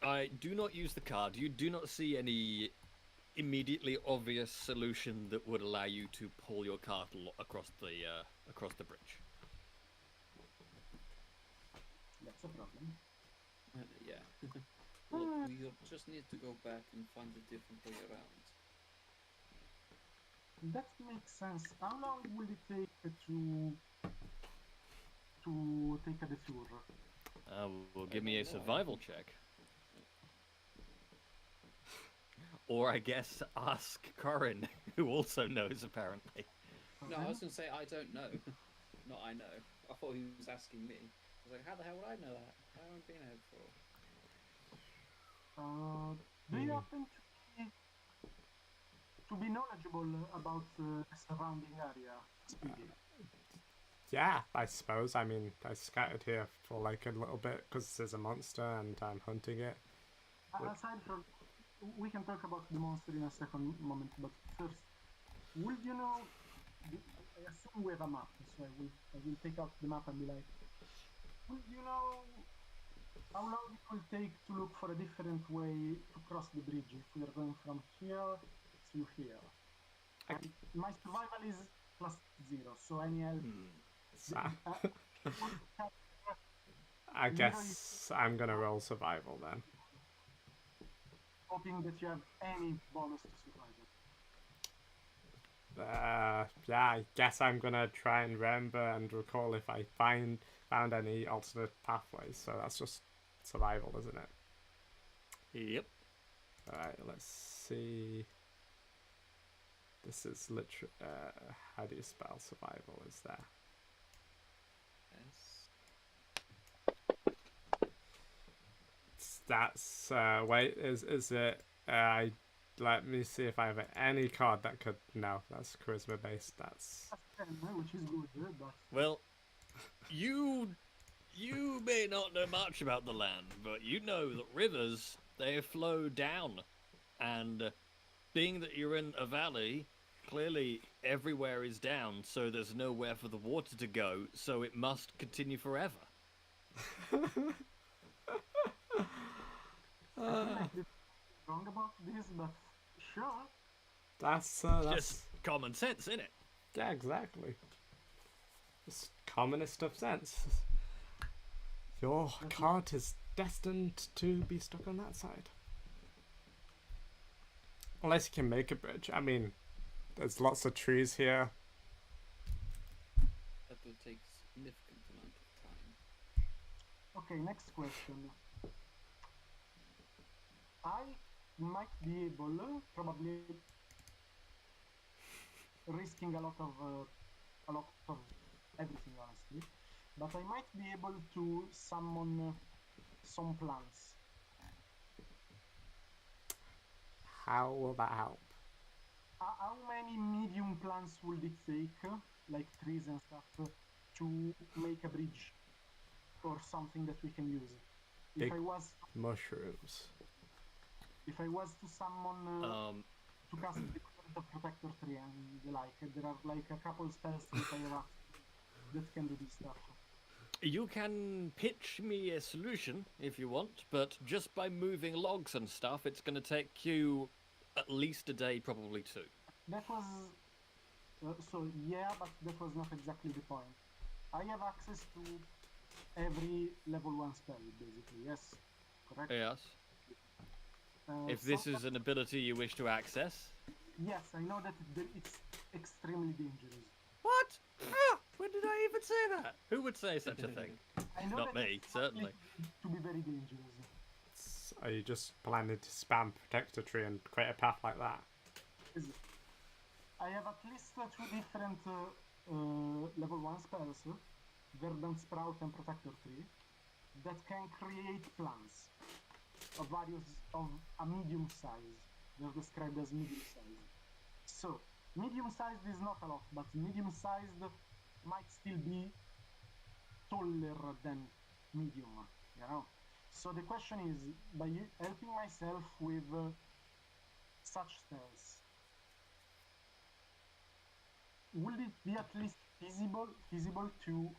I do not use the card. You do not see any immediately obvious solution that would allow you to pull your cart across the bridge. That's a problem. Yeah. Look, we just need to go back and find a different way around. That makes sense. How long will it take to take a detour? Well, give me a survival check. Or I guess ask Corin, who also knows apparently. No, I was going to say I don't know. Not I know. I thought he was asking me. I was like, how the hell would I know that? I haven't been here before. Do you happen to be knowledgeable about the surrounding area, Speedy? Yeah, I suppose. I mean, I scattered here for like a little bit because there's a monster and I'm hunting it. Aside from, we can talk about the monster in a second moment, but first, would you know? I assume we have a map, so I will take out the map and be like, would you know how long it will take to look for a different way to cross the bridge if we are going from here to here? And my survival is +0, so any help. I guess I'm gonna roll survival then. Hoping that you have any bonus to survival. Yeah, I guess I'm gonna try and remember and recall if I found any alternate pathways. So that's just survival, isn't it? Yep. Alright, let's see. This is literally. How do you spell survival? Is there? That's wait, is it? Let me see if I have any card that could. No, that's charisma based. That's 10, which is good, but Well, you may not know much about the land, but you know that rivers, they flow down, and being that you're in a valley, clearly everywhere is down, so there's nowhere for the water to go, so it must continue forever. I feel like they're wrong about this, but sure. that's Just common sense, innit? yeah, exactly. It's commonest of sense. Your cart is destined to be stuck on that side. Unless you can make a bridge. I mean, there's lots of trees here. That will take a significant amount of time. Okay, next question. I might be able, probably risking a lot of everything, honestly, but I might be able to summon some plants. How will that help? How many medium plants would it take, like trees and stuff, to make a bridge or something that we can use? Big If I was mushrooms. to summon to cast the protector tree and the like, there are like a couple spells that I have that can do this stuff. You can pitch me a solution if you want, but just by moving logs and stuff, it's going to take you at least a day, probably two. That was so yeah, but that was not exactly the point. I have access to every level 1 spell, basically. Yes, correct. Yes. If this is an ability you wish to access. Yes, I know that it's extremely dangerous. What? Ah, when did I even say that? Who would say such a thing? I know Not that me, it's certainly. to be very dangerous. Are you just planning to spam protector tree and create a path like that? I have at least 2 different level 1 spells, Verdant Sprout and Protector Tree, that can create plants of a medium size. They're described as medium size. So, medium sized is not a lot, but medium sized might still be taller than medium, you know? So the question is, by helping myself with such spells, would it be at least feasible to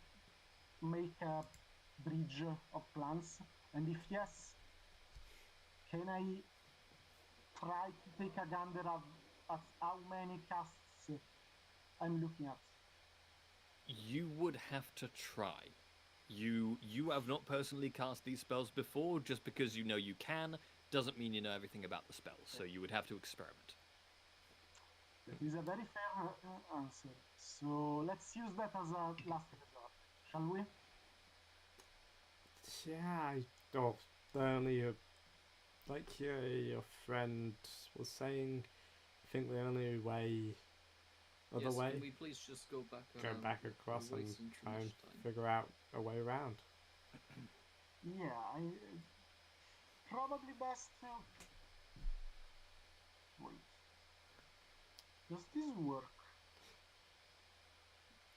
make a bridge of plants? And if yes, can I try to take a gander at how many casts I'm looking at? You would have to try. You have not personally cast these spells before. Just because you know you can doesn't mean you know everything about the spells. So you would have to experiment. That is a very fair answer. So let's use that as a last resort, shall we? Yeah, or only like your friend was saying, I think the only way, other Yes, way, can we please just go back go around back across and wasting too try and much time? figure out a way around. Yeah, probably best to... Wait. Does this work?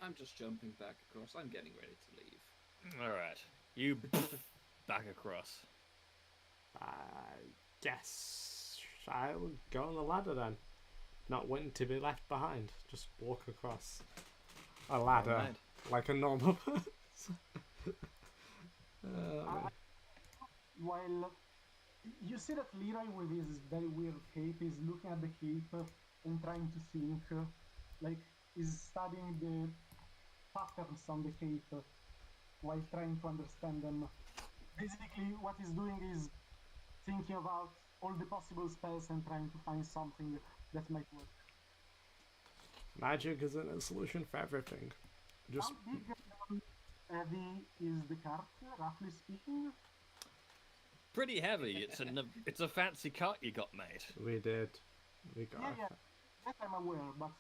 I'm just jumping back across. I'm getting ready to leave. All right, you back across. I guess I'll go on the ladder then. Not waiting to be left behind. Just walk across a ladder Alright. like a normal person. Oh, While you see that Leroy with his very weird cape is looking at the cape and trying to think, like is studying the patterns on the cape while trying to understand them. Basically, what he's doing is thinking about all the possible spells and trying to find something that might work. magic isn't a solution for everything. Just How big and heavy is the cart, roughly speaking? Pretty heavy. It's a fancy cart you got made. we did. We got Yeah, that I'm aware, but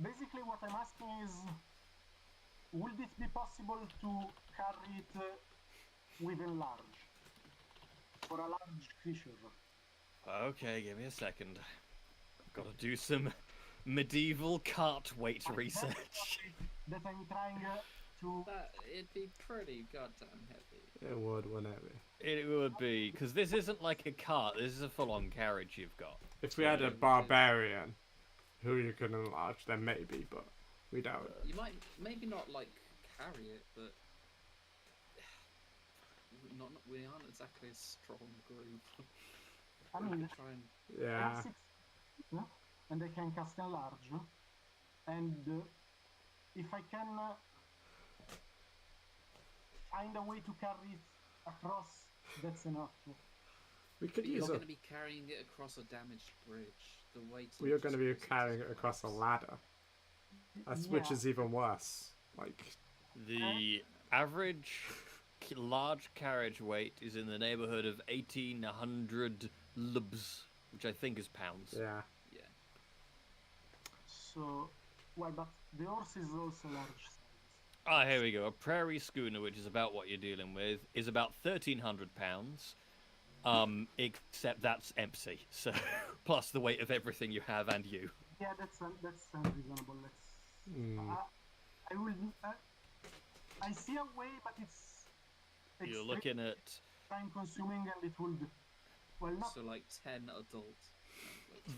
basically what I'm asking is, would it be possible to carry it within large? For a large creature? Okay, give me a second. Got to do some medieval cart weight research. That I'm trying to... It'd be pretty goddamn heavy. it wouldn't it? It would be, because this isn't like a cart. This is a full-on carriage you've got. If we had a barbarian who you can enlarge, then maybe, but we don't. You might maybe not like carry it, but we aren't exactly a strong group. I We mean, could try and Yeah. 6 and I can cast enlarge. And if I can find a way to carry it across, that's enough. We could But you're use going a. to be carrying it across a damaged bridge. The weight. We are going to be carrying it across a ladder, which is even worse. Like, The average large carriage weight is in the neighborhood of 1,800 lubs, which I think is pounds. yeah. Yeah. So, well, but the horse is also large size. Ah, here we go. A prairie schooner, which is about what you're dealing with, is about 1,300 pounds. Except that's empty. So plus the weight of everything you have and you. Yeah, that's reasonable. I will. I see a way, but it's You're looking at time consuming, and it will. Well, not So like 10 adults.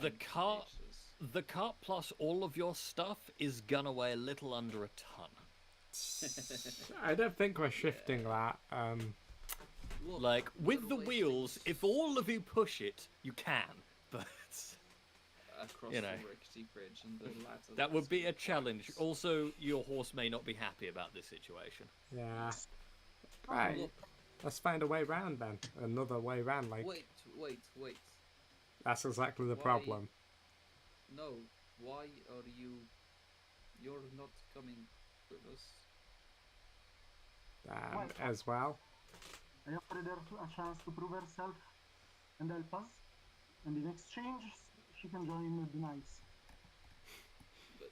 the cart. The cart plus all of your stuff is gonna weigh a little under a ton. I don't think we're shifting that. Look, Like with the way wheels, things if all of you push it, you can. But across you know, the rickety bridge and the ladder. that would that's be a what challenge. works. Also, your horse may not be happy about this situation. Yeah. Right. Look, Let's find a way round then. Another way round. Like wait. that's exactly the Why- problem. No, why are you? You're not coming with us. As well. I offered her a chance to prove herself and help us, and in exchange, she can join the Knights. But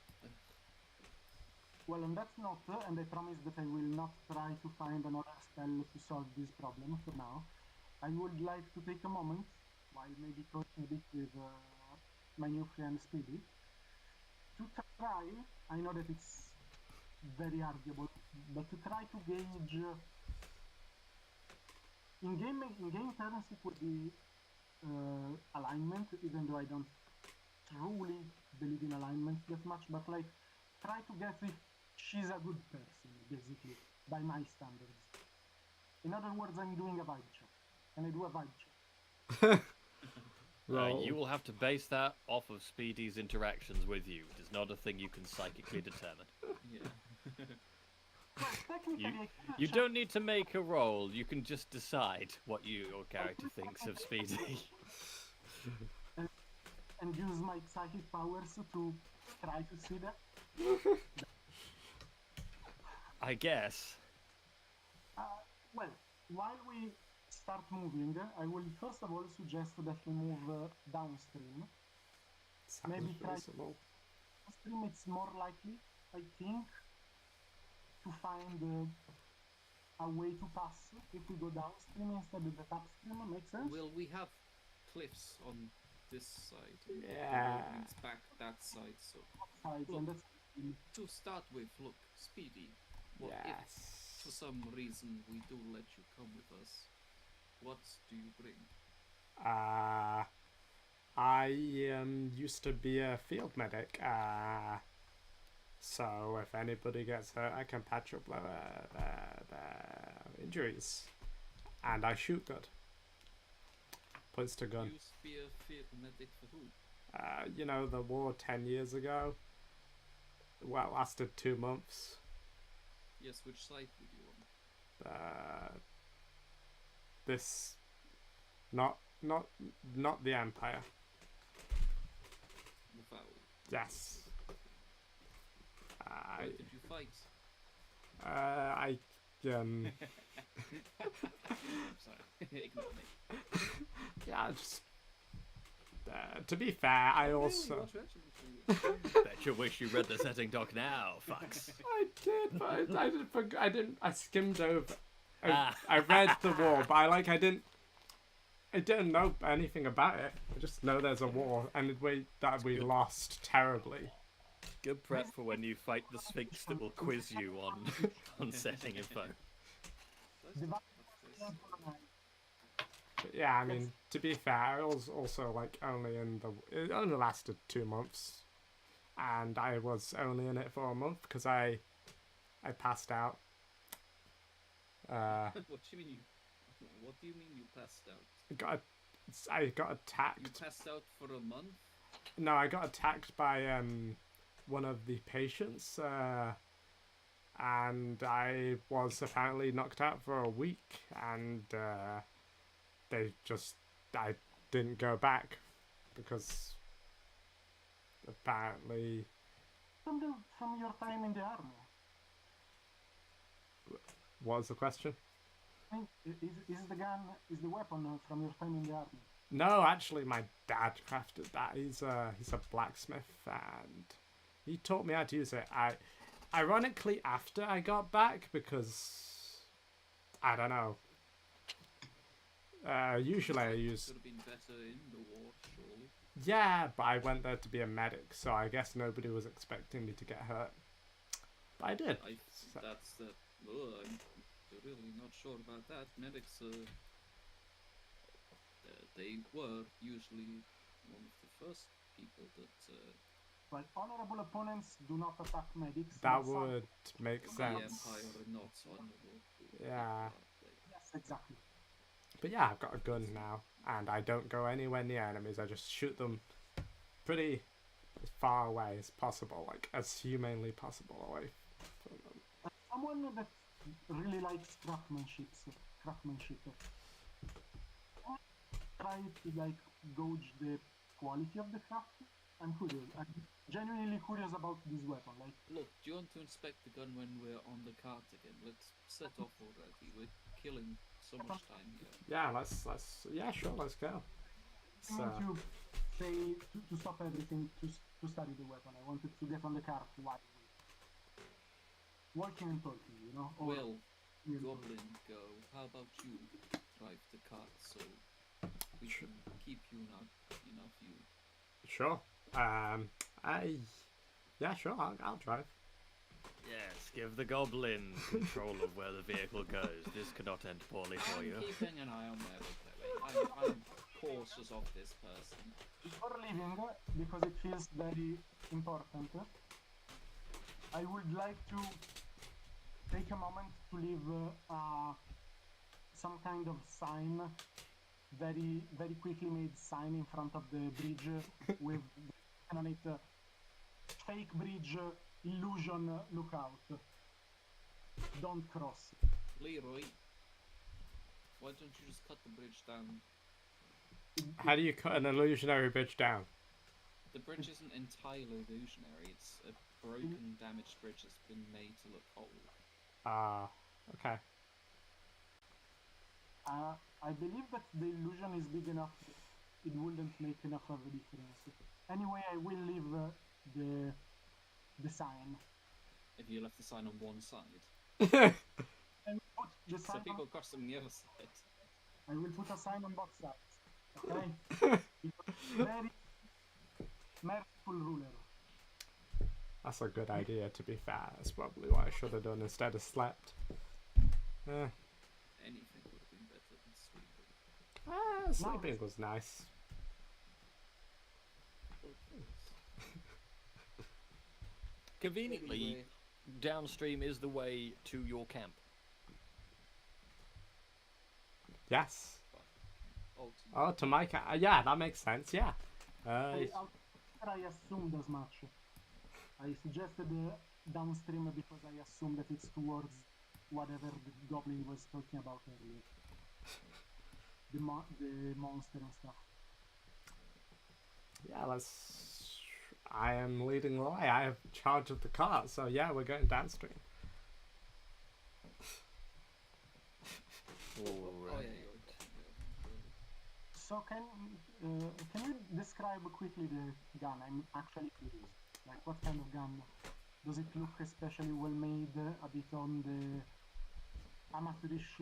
Well, on that note, and I promise that I will not try to find another spell to solve this problem for now, I would like to take a moment, while maybe talking a bit with my new friend Speedy, to try, I know that it's very arguable, but to try to gauge, in game terms it would be alignment, even though I don't truly believe in alignment that much, but like, try to guess if she's a good person, basically, by my standards. In other words, I'm doing a vibe check. Can I do a vibe check? Roll. You will have to base that off of Speedy's interactions with you. It is not a thing you can psychically determine. yeah. Well, technically, I can You check- don't need to make a roll. You can just decide what your character thinks of Speedy. and use my psychic powers to try to see that. I guess. Well, while we start moving, I will first of all suggest that we move downstream. Sounds maybe try- reasonable. Upstream, it's more likely, I think, to find a way to pass if we go downstream instead of the upstream. Makes sense? Well, we have cliffs on this side. And Yeah. It's back that side. So Sides, and that's to start with, look, Speedy. What if for Yes. some reason we do let you come with us? What do you bring? I used to be a field medic. So if anybody gets hurt, I can patch up their injuries, and I shoot good. Points to gun. You spear field medic for who? You know, the war 10 years ago. Well, it lasted 2 months. Yes, which side would you on? This, not the Empire. The foul. Yes. Where did you fight? I Sorry, ignore me. yeah, just to be fair, I also Bet you wish you read the setting doc now, fucks. I did, but I didn't. I skimmed over. Ah. I read the war, but I didn't know anything about it. I just know there's a war, and we lost terribly. Good prep for when you fight the Sphinx that will quiz you on setting info. Divide- But yeah, I mean, to be fair, it was also like it only lasted 2 months, and I was only in it for a month because I passed out. What do you mean What do you mean you passed out? I got You attacked. passed out for a month? No, I got attacked by one of the patients, and I was apparently knocked out for a week, and I didn't go back because apparently from your time in the army. what was the question? I mean, is the weapon from your time in the army? No, actually, my dad crafted that. He's a blacksmith, and he taught me how to use it. Ironically, after I got back, because I don't know. Usually I use... Could have been better in the war, surely. Yeah, but I went there to be a medic, so I guess nobody was expecting me to get hurt. But I did. So- That's the. Oh, I'm really not sure about that. Medics, they were usually one of the first people that. Well, honorable opponents do not attack medics. That but some- would make The sense. Empire are not honorable. Yeah. Yes, exactly. But yeah, I've got a gun now, and I don't go anywhere near enemies. I just shoot them pretty as far away as possible, like as humanely possible away from them. Someone that really likes craftsmanship, try to like gauge the quality of the craft. I'm curious. I'm genuinely curious about this weapon. Like, Look, do you want to inspect the gun when we're on the cart again? Let's set off already. We're killing so much time here. Yeah, yeah, sure, let's go. I want to say to stop everything to study the weapon. I wanted to get on the cart while walking and talking, you know. Or Well, you know. Goblin, go. How about you drive the cart so we can keep you in our view? Sure. Yeah, sure, I'll drive. Yes, give the goblin control of where the vehicle goes. This cannot end poorly for you. I'm keeping an eye on Elderglesm. I'm cautious of this person. Before leaving, because it feels very important, I would like to take a moment to leave some kind of sign, very quickly made sign in front of the bridge with on it, fake bridge, illusion, look out. Don't cross. Leroy, why don't you just cut the bridge down? How do you cut an illusionary bridge down? The bridge isn't entirely illusionary. It's a broken, damaged bridge that's been made to look whole. Ah, okay. I believe that the illusion is big enough, it wouldn't make enough of a difference. Anyway, I will leave the sign. If you left the sign on one side, And put the so sign people cross on the other side. I will put a sign on both sides. Okay? Very merciful ruler. That's a good idea, to be fair. That's probably what I should have done instead of slept. Anything would have been better than sleeping. Sleeping was nice. Conveniently, Anyway, downstream is the way to your camp. Yes. oh, Oh, to my cat. Yeah, that makes sense, yeah. I assumed as much. I suggested downstream because I assumed that it's towards whatever the goblin was talking about earlier. The monster and stuff. Yeah, I am leading the way. I have charge of the cart, so yeah, we're going downstream. oh yeah, you're So can you describe quickly the gun? I'm actually curious. Like, what kind of gun? Does it look especially well made? A bit on the amateurish?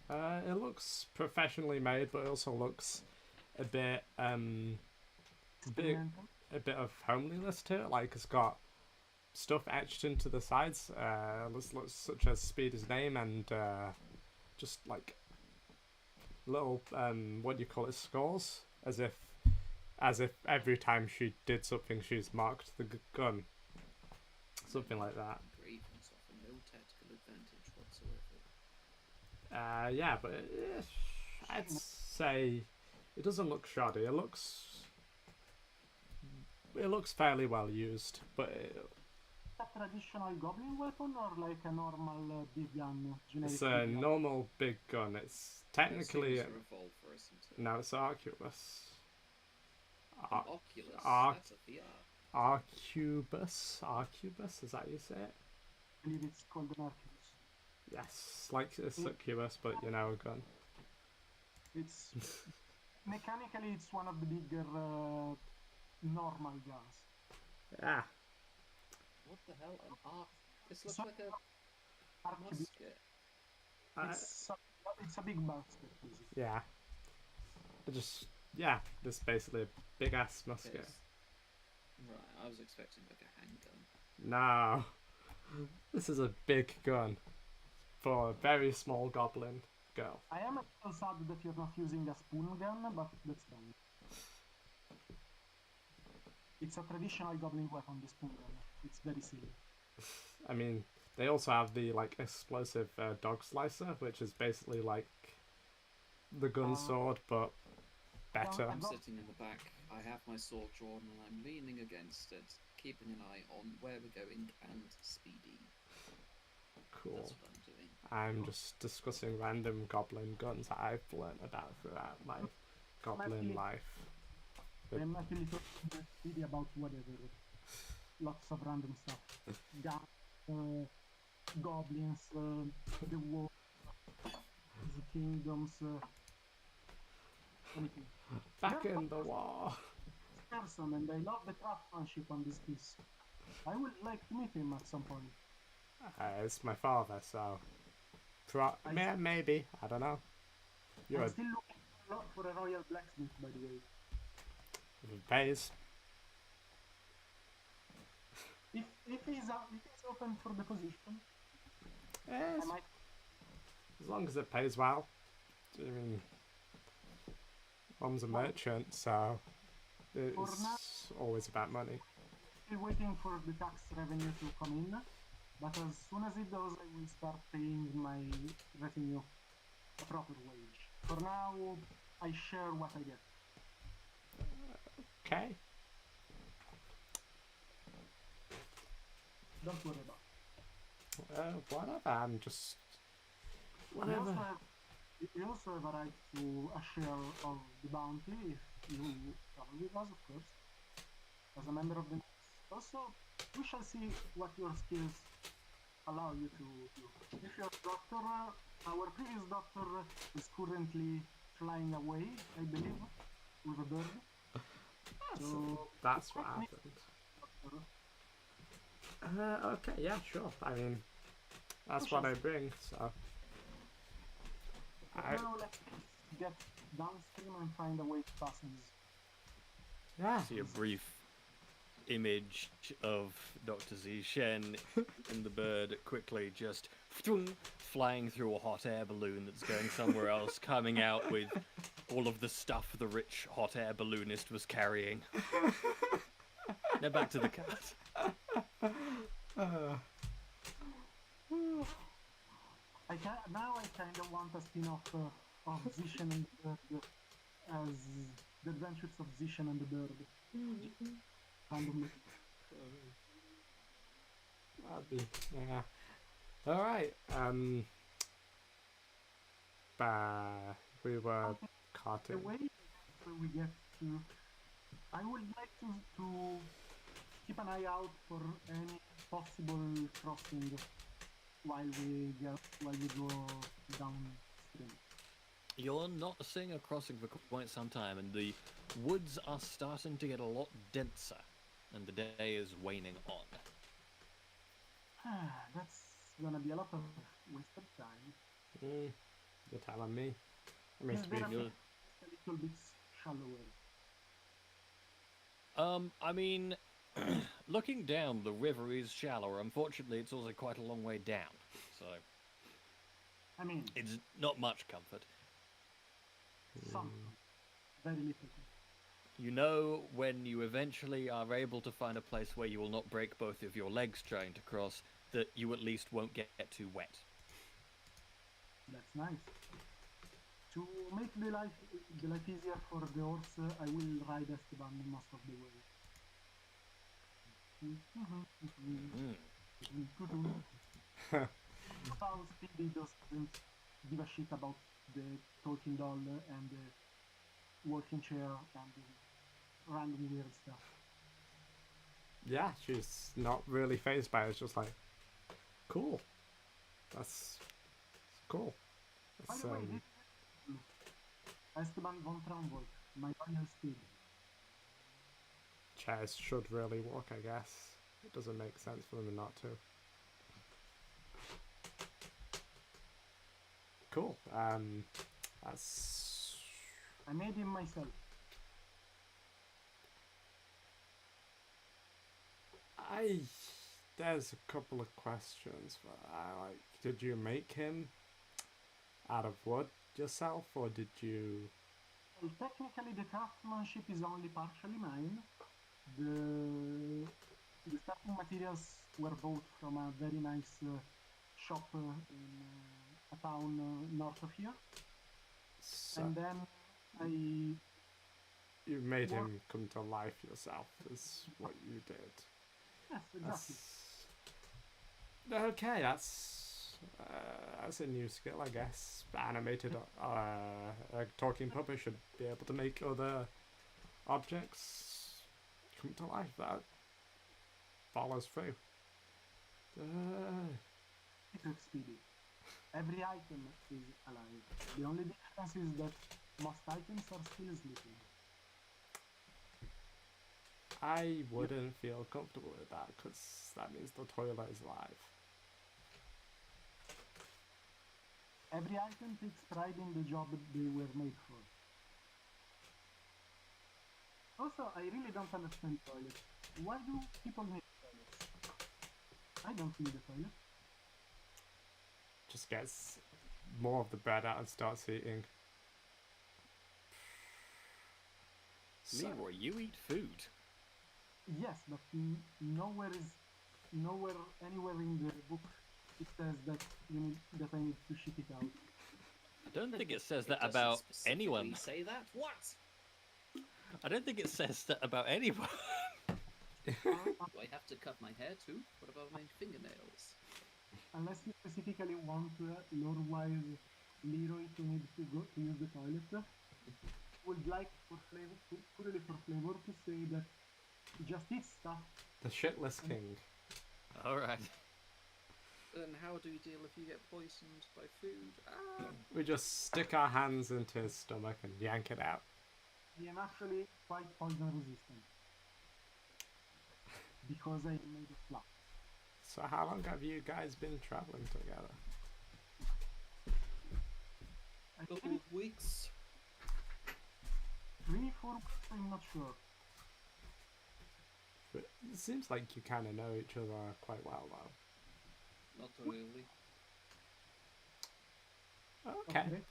It looks professionally made, but it also looks a bit Experimental? a bit of homeliness to it. Like it's got stuff etched into the sides, such as Speeder's name and just like little what do you call it, scores, as if every time she did something she's marked the gun, something like that. engravings offer no tactical advantage whatsoever. Yeah, but I'd say it doesn't look shoddy. It looks fairly well used, but A traditional goblin weapon or like a normal big gun? Generic it's a big gun? normal big gun. It's technically It's a revolver, isn't it? no, it's Arquebus. An Oculus. Arc- That's a VR. Arquebus, is that how you say it? I believe it's called an Arcus. Yes, like a succubus, but you know, a gun. It's mechanically it's one of the bigger normal guns. Yeah, What the hell? An arc? This looks So- like a Archibus. musket. I- It's a big basket, basically. yeah. Yeah, this is basically a big ass musket. Yes. Right, I was expecting like a handgun. No, this is a big gun for a very small goblin girl. I am a little sad that you're not using a spoon gun, but that's fine. It's a traditional goblin weapon, the spoon gun. It's very silly. I mean, they also have the like explosive dog slicer, which is basically like the gun sword, but better. I'm sitting in the back. I have my sword drawn and I'm leaning against it, keeping an eye on where we're going and speedy. Cool. That's what I'm doing. I'm just discussing random goblin guns that I've learned about throughout my goblin life. I'm actually talking really about whatever. Lots of random stuff. Goblins, the war, the kingdoms, anything. Back in the war. Person, and I love the craftsmanship on this piece. I would like to meet him at some point. It's my father, so maybe, I don't know. I'm still looking for a royal blacksmith, by the way. If it pays. If he's open for the position, Yes. I might. As long as it pays well. I mean, Mom's a merchant, so it's always about money. Still waiting for the tax revenue to come in, but as soon as it does, I will start paying my revenue a proper wage. For now, I share what I get. Okay. Don't worry about it. Whatever. I'm just whatever. You also have a right to a share of the bounty if you travel with us, of course, as a member of the. Also, we shall see what your skills allow you to do. If your doctor, our previous doctor, is currently flying away, I believe, with a bird. That's what happened. Okay, yeah, sure. I mean, that's what I bring, so. Now let's get downstream and find a way to pass these. Yeah. See a brief image of Dr. Zishen and the bird quickly just flying through a hot air balloon that's going somewhere else, coming out with all of the stuff the rich hot air balloonist was carrying. Now back to the cat. Now I kind of want a spin-off of Zishen and the bird as the adventures of Zishen and the bird. Randomly. That'd be, yeah. Alright, we were The carting. way we get to, I would like to keep an eye out for any possible crossing while we go downstream. You're not seeing a crossing for quite some time, and the woods are starting to get a lot denser, and the day is waning on. That's gonna be a lot of wasted time. You're telling me. I mean, Is there a you're- little bit shallower? I mean, looking down, the river is shallower. Unfortunately, it's also quite a long way down, so I mean, it's not much comfort. some, very little. You know, when you eventually are able to find a place where you will not break both of your legs trying to cross, that you at least won't get too wet. That's nice. To make the life easier for the horse, I will ride Esteban most of the way. How Speedy doesn't give a shit about the talking doll and the working chair and the random weird stuff. yeah, she's not really phased by it. It's just like, cool. That's cool. By That's, the way, Esteban von Traumvold, my royal steed. chairs should really work, I guess. It doesn't make sense for them not to. Cool. That's I made him myself. There's a couple of questions. Did you make him out of wood yourself, or did you? Well, technically, the craftsmanship is only partially mine. The starting materials were bought from a very nice shop in a town north of here, So and then I you made him come to life yourself. Is what you did. yes, exactly. Okay, that's a new skill, I guess. Animated, a talking puppet should be able to make other objects come to life. That follows through. It took Speedy. Every item is alive. The only difference is that most items are still sleeping. I wouldn't feel comfortable with that because that means the toilet is live. Every item takes pride in the job they were made for. Also, I really don't understand toilets. Why do people need toilets? I don't need a toilet. Just gets more of the bread out and starts eating. So, Leroy, you eat food. Yes, but nowhere anywhere in the book it says that I need to shit it out. I don't think it says It that doesn't about specifically anyone. Say that? What? I don't think it says that about anyone. Do I have to cut my hair too? What about my fingernails? Unless you specifically want lore-wise Leroy to need to go to use the toilet, would like for flavor, purely for flavor, to say that he just eats stuff. the shitless king. All right. Then how do you deal if you get poisoned by food? We just stick our hands into his stomach and yank it out. I am actually quite poison resistant because I made of fluff. So how long have you guys been traveling together? I Couple think of weeks. 3-4 weeks, I'm not sure. But it seems like you kind of know each other quite well, though. Not really. Okay.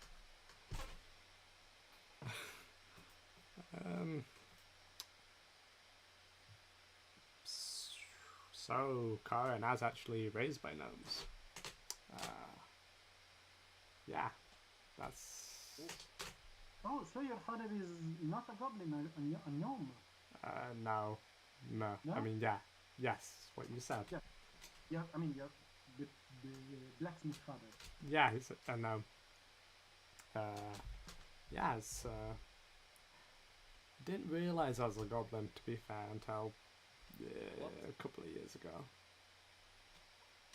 So Karen has actually raised by gnomes. Yeah, that's Oh, so your father is not a goblin, a gnome. no. No? I mean, yeah, yes, what you said. Yeah. Yeah, I mean, you're the blacksmith father. Yeah, he's a gnome. Yeah, it's didn't realize I was a goblin, to be fair, until a couple of years ago.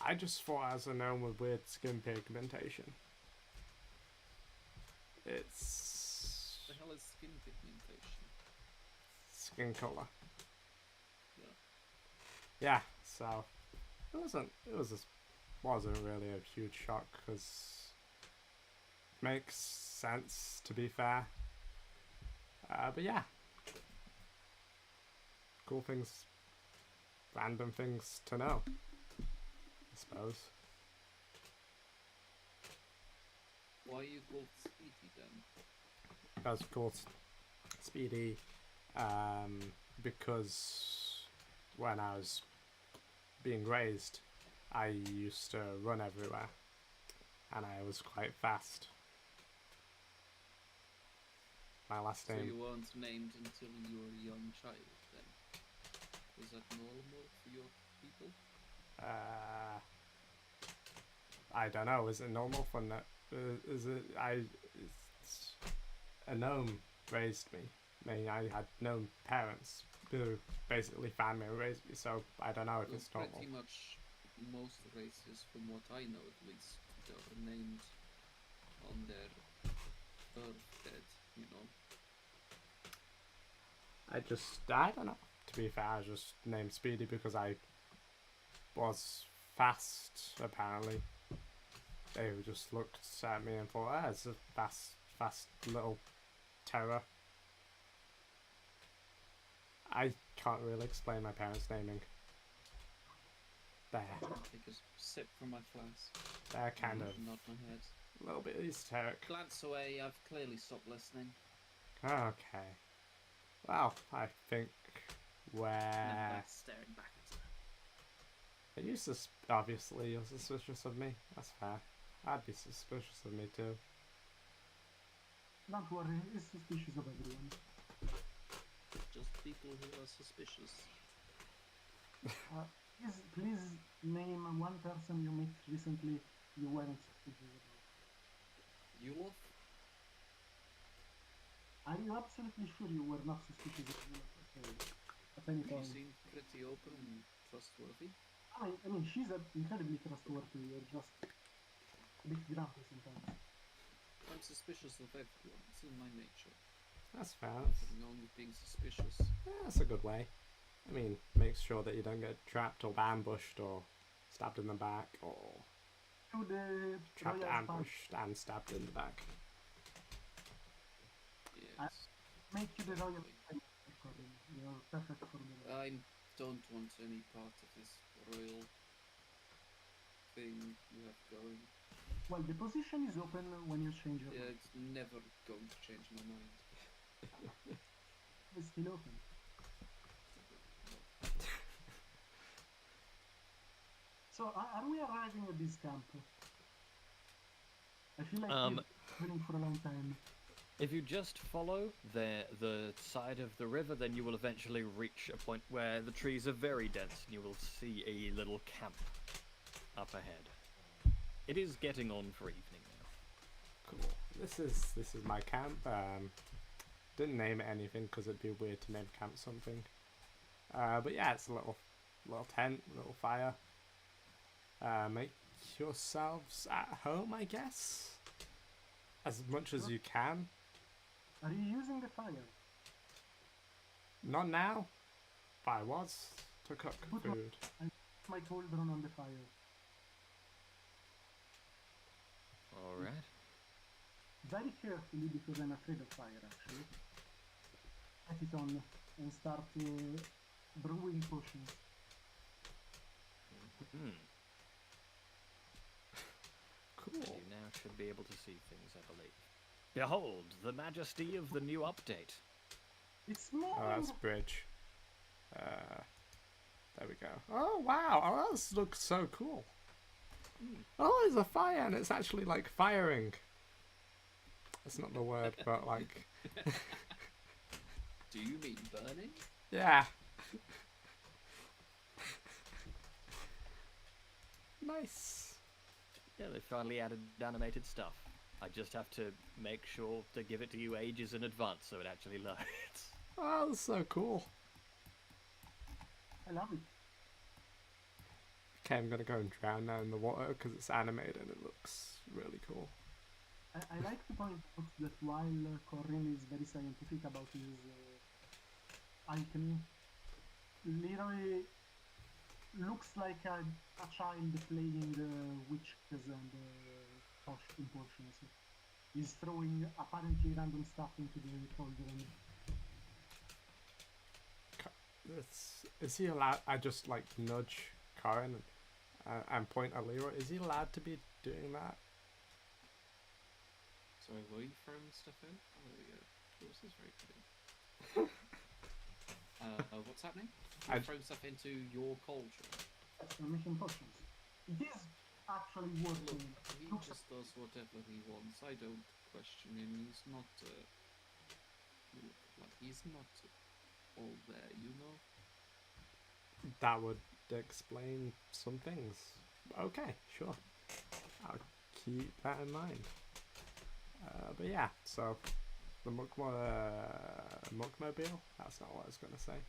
I just thought I was a gnome with weird skin pigmentation. It's What the hell is skin pigmentation? skin color. Yeah. Yeah, so wasn't really a huge shock because it makes sense, to be fair. But yeah, cool things, random things to know, I suppose. Why are you called Speedy then? I was called Speedy because when I was being raised, I used to run everywhere, and I was quite fast. My last So name. you weren't named until you were a young child then? Is that normal for your people? I don't know. Is it normal for is it? It's a gnome raised me. I mean, I had gnome parents who basically found me and raised me. So I don't know if Well, it's normal. pretty much most races, from what I know at least, they are named on their birth bed, you know. I don't know. To be fair, I just named Speedy because I was fast, apparently. They just looked at me and thought, it's a fast little terror. I can't really explain my parents' naming. There. Take a sip from my flask. They're kind of Nod my head. a little bit esoteric. Glance away. I've clearly stopped listening. Okay. Well, I think And where... like staring back at her. Are you obviously you're suspicious of me? That's fair. I'd be suspicious of me too. Don't worry, he's suspicious of everyone. Just people who are suspicious. Please name one person you met recently you weren't suspicious about. You love? Are you absolutely sure you were not suspicious of Yulov at any You point? seem pretty open and trustworthy. I mean, she's incredibly trustworthy. You're just a bit grumpy sometimes. I'm suspicious of everyone. It's in my nature. That's fair. Nothing wrong with being suspicious. Yeah, that's a good way. I mean, makes sure that you don't get trapped or ambushed or stabbed in the back or To the trapped, royal spy, ambushed, and stabbed in the back. Yes. make you the royal spy recording. You're perfect for the role. I don't want any part of this royal thing you have going. Well, the position is open when you change your mind. It's never going to change my mind. It's still open. So, are we arriving at this camp? I feel like we've been traveling for a long time. If you just follow the side of the river, then you will eventually reach a point where the trees are very dense and you will see a little camp up ahead. It is getting on for evening now. Cool. This is my camp. Didn't name it anything because it'd be weird to name camp something. But yeah, it's a little tent, little fire. Make yourselves at home, I guess, as much as you can. Are you using the fire? Not now, but I was to cook food. My cauldron on the fire. Alright. Very carefully because I'm afraid of fire actually. Set it on and start brewing potions. Cool. You now should be able to see things, I believe. Behold, the majesty of the new update. It's moving! Oh, that's bridge. There we go. Oh wow! Oh, that looks so cool. Oh, there's a fire and it's actually like firing. That's not the word, but like. Do you mean burning? Yeah. Nice. Yeah, they finally added animated stuff. I just have to make sure to give it to you ages in advance so it actually loads. Oh, that's so cool. I love it. Okay, I'm gonna go and drown now in the water because it's animated and it looks really cool. I like to point out that while Corin is very scientific about his alchemy, Leroy looks like a child playing witches and potions. He's throwing apparently random stuff into the cauldron. Is he allowed? I just like nudge Karen and point at Leroy. Is he allowed to be doing that? Sorry, were you throwing stuff in? Oh, there we go. Oh, this is very pretty. What's happening? You're throwing stuff into your cauldron. I'm making potions. It is actually working. Look, he just does whatever he wants. I don't question him. He's not, he's not all there, you know? That would explain some things. Okay, sure. I'll keep that in mind. But yeah, so the Monkmobile, that's not what I was going to say.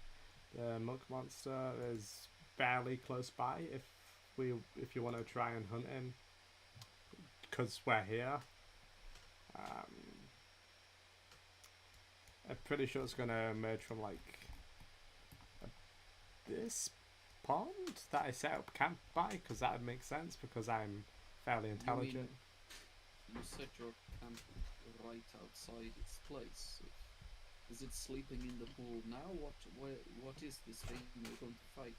The Monk Monster is barely close by if you want to try and hunt him, because we're here. I'm pretty sure it's going to emerge from like this pond that I set up camp by, because that would make sense because I'm fairly intelligent. you said your camp right outside its place. Is it sleeping in the pool now? What is this thing we're going to fight?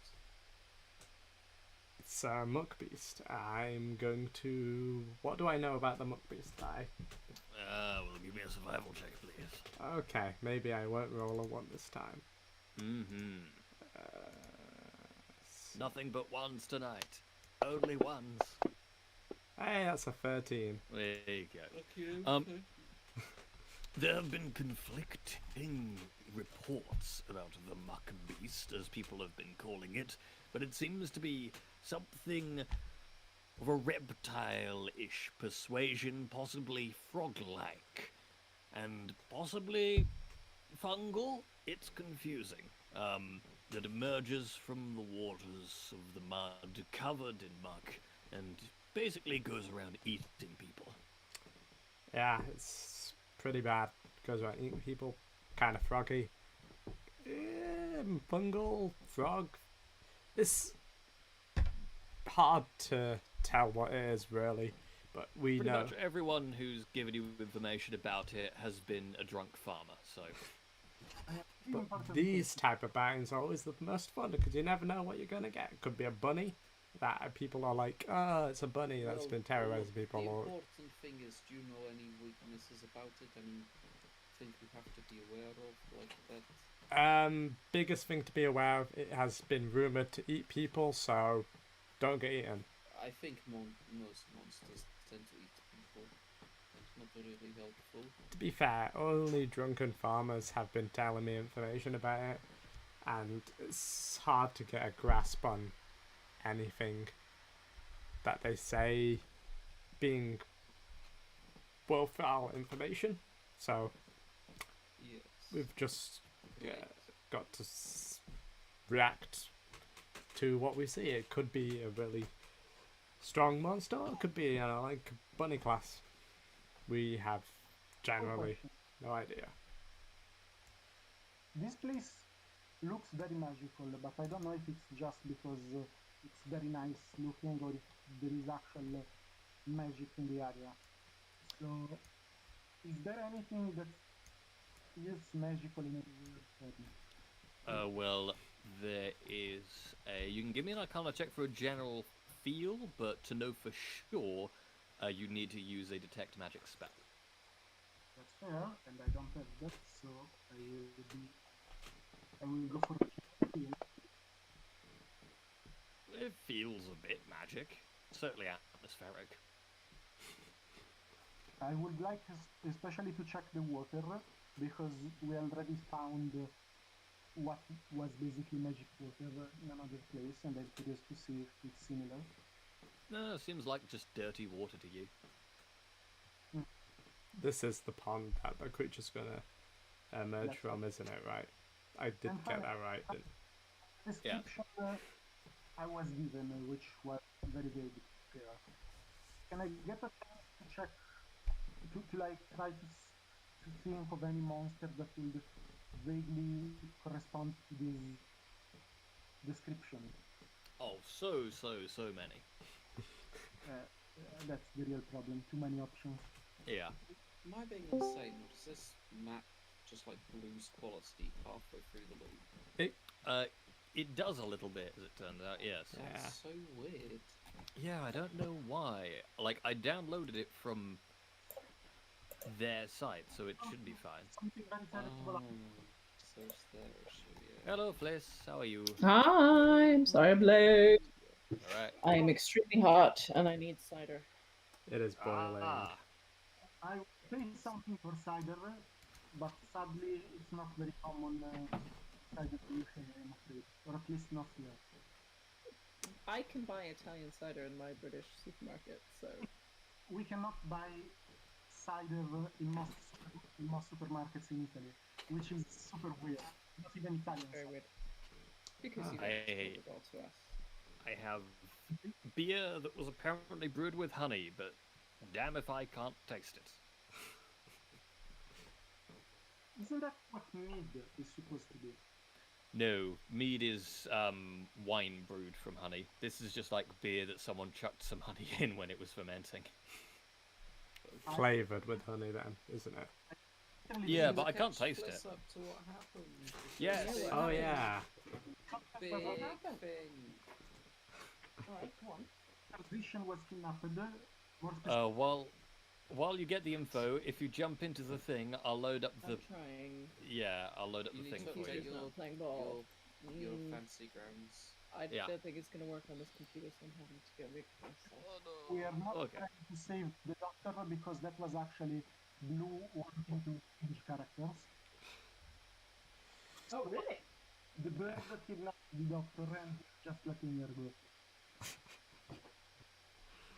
It's a muck beast. I'm going to. What do I know about the muck beast? Well, give me a survival check, please. Okay, maybe I won't roll a 1 this time. Mm-hmm. Uh, Nothing but ones tonight. Only ones. Hey, that's a 13. There you go. Okay. Okay. There have been conflicting reports about the muck beast, as people have been calling it, but it seems to be something of a reptile-ish persuasion, possibly frog-like, and possibly fungal. It's confusing. That emerges from the waters of the mud, covered in muck, and basically goes around eating people. Yeah, it's pretty bad. Goes around eating people. Kind of froggy. Fungal, frog. It's hard to tell what it is, really. But we Pretty know. much everyone who's given you information about it has been a drunk farmer, so... But these type of battles are always the most fun because you never know what you're going to get. It could be a bunny that people are like, oh, it's a bunny that's been terrorizing people. The Or important thing is, do you know any weaknesses about it? Any thing we have to be aware of, like that? biggest thing to be aware of, it has been rumored to eat people, so don't get eaten. I think most monsters tend to eat people. It's not really helpful. To be fair, only drunken farmers have been telling me information about it, and it's hard to get a grasp on anything that they say being worthwhile information. So Yes. we've just Right. got to react to what we see. It could be a really strong monster, or it could be, like bunny class. We have generally no idea. This place looks very magical, but I don't know if it's just because it's very nice looking or if there is actual magic in the area. So, is there anything that is magical in any way or form? Well, there is a... You can give me an Arcana check for a general feel, but to know for sure, you need to use a Detect Magic spell. That's fair, and I don't have that, so I will go for a feel. It feels a bit magic. Certainly atmospheric. I would like especially to check the water, because we already found what was basically magic water in another place, and I'm curious to see if it's similar. No, seems like just dirty water to you. This is the pond that the creature's gonna emerge That's from, isn't it? Right? I did And get finally, that right. Didn't Description I was given, which was very vague. Yeah. Can I get a chance to check, to like try to think of any monster that would vaguely correspond to this description? Oh, so many. That's the real problem. Too many options. Yeah. Am I being insane, or does this map just like lose quality halfway through the loop? It does a little bit, as it turns out, yes. That's so weird. Yeah, I don't know why. Like, I downloaded it from their site, so it should be fine. Something very terrible. So it's their issue, yeah. Hello, Fliss. How are you? Hi, I'm sorry I'm late. Alright. I am extremely hot and I need cider. it is boiling. I would say something for cider, but sadly it's not very common cider solution, I'm afraid. Or at least not here. I can buy Italian cider in my British supermarket, so We cannot buy cider in most supermarkets in Italy, which is super weird. Not even Italian very cider. weird. Because you I- don't it all to us. I have beer that was apparently brewed with honey, but damn if I can't taste it. Isn't that what mead is supposed to be? No, mead is wine brewed from honey. This is just like beer that someone chucked some honey in when it was fermenting. flavored with honey, then, isn't it? Yeah, Can but you I can't catch taste Bliss it. up to what happened? Yes. Because Yeah, Oh what yeah. big What happened? thing. Alright, come on. Tradition was kidnapped. More While you get the info, if you jump into the thing, I'll load up the I'm trying. I'll load up You the need thing to for update you. Computer's not playing ball. your Mm, fancy grounds. I Yeah. don't think it's gonna work on this computer, so I'm having to go make it myself. We are not Okay. trying to save the doctor because that was actually Blue wanting to change characters. Oh, really? The bird kidnapped the doctor and just letting her go.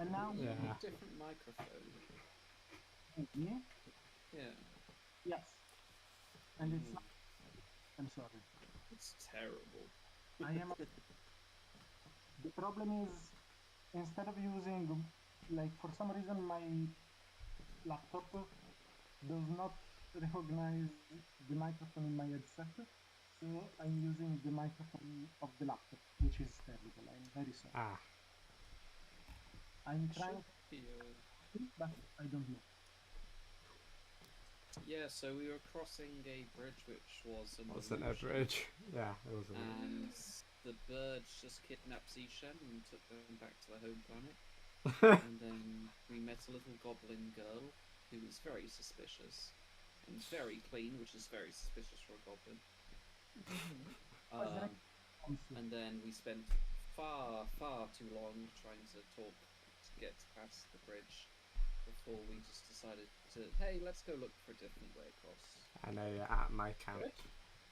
And now You have Yeah. a different microphone. me? Yeah. Yes. And it's Mm, not. I'm sorry. it's terrible. I am. The problem is, instead of using, like, for some reason, my laptop does not recognize the microphone in my headset, so I'm using the microphone of the laptop, which is terrible. I'm very sorry. Ah. I'm trying Should be, to, but I don't know. yeah, so we were crossing a bridge which was an Wasn't a illusion, bridge. Yeah, it was a and the birds just kidnapped Zishan and took them back to their home planet. And then we met a little goblin girl who was very suspicious and very clean, which is very suspicious for a goblin. Mm-hmm. Also, And then we spent far too long trying to talk to get past the bridge before we just decided to, hey, let's go look for a different way across. I know you're at my camp.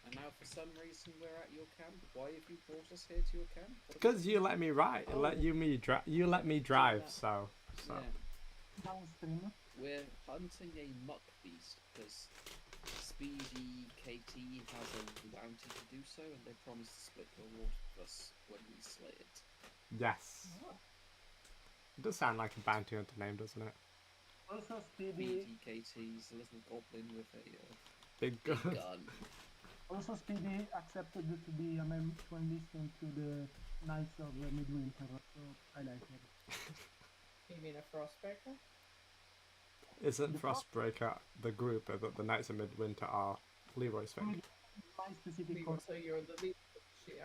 And now for some reason we're at your camp. Why have you brought us here to your camp? What have Because you let me ride. Oh. You let me drive. that. So. Yeah, downstream. we're hunting a muck beast because Speedy KT has a bounty to do so, and they promised to split the reward with us when we slay it. Yes. Oh. It does sound like a bounty hunter name, doesn't it? Also, Speedy. Speedy KT's a little goblin with a Big big gun. gun. Also, Speedy accepted to be a member to enlist into the Knights of Midwinter, so I like her. You mean a frostbreaker? Isn't Frostbreaker the group that the Knights of Midwinter are Leroy's thing? My specific Leroy, course. so you're the lead. Okay.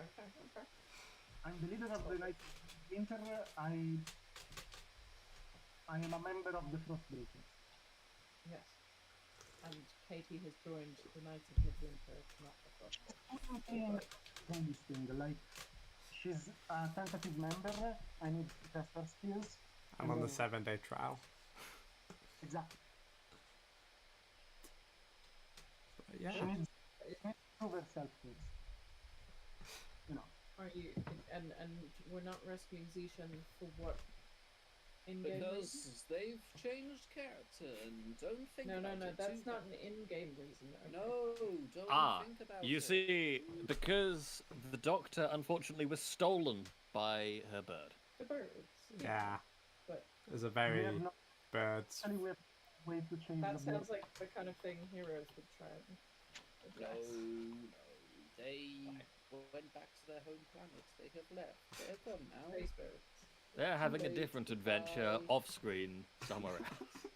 I'm the leader of the Knights of Midwinter. I am a member of the Frostbreakers. Yes. And Katie has joined the Knights of Midwinter, not the frostbreaker. Enlisting, like, she's a tentative member. I need to test her skills. I'm on the 7-day trial. Exactly. But yeah. She needs to prove herself first. You know. Are you and we're not rescuing Zishan for what? In-game reason? Because they've changed character and don't think No, about it that's too not an in-game reason. Okay. No, don't Ah, think about you it. see, because the doctor unfortunately was stolen by her bird. The birds. Yeah. But There's a We very have no, birds. actually, we have no way to change that the sounds like the kind of thing heroes would try and address. No. They went back to their home planet. They have left. They're gone now. Space birds. They're having a Wave different adventure goodbye. off screen somewhere else. You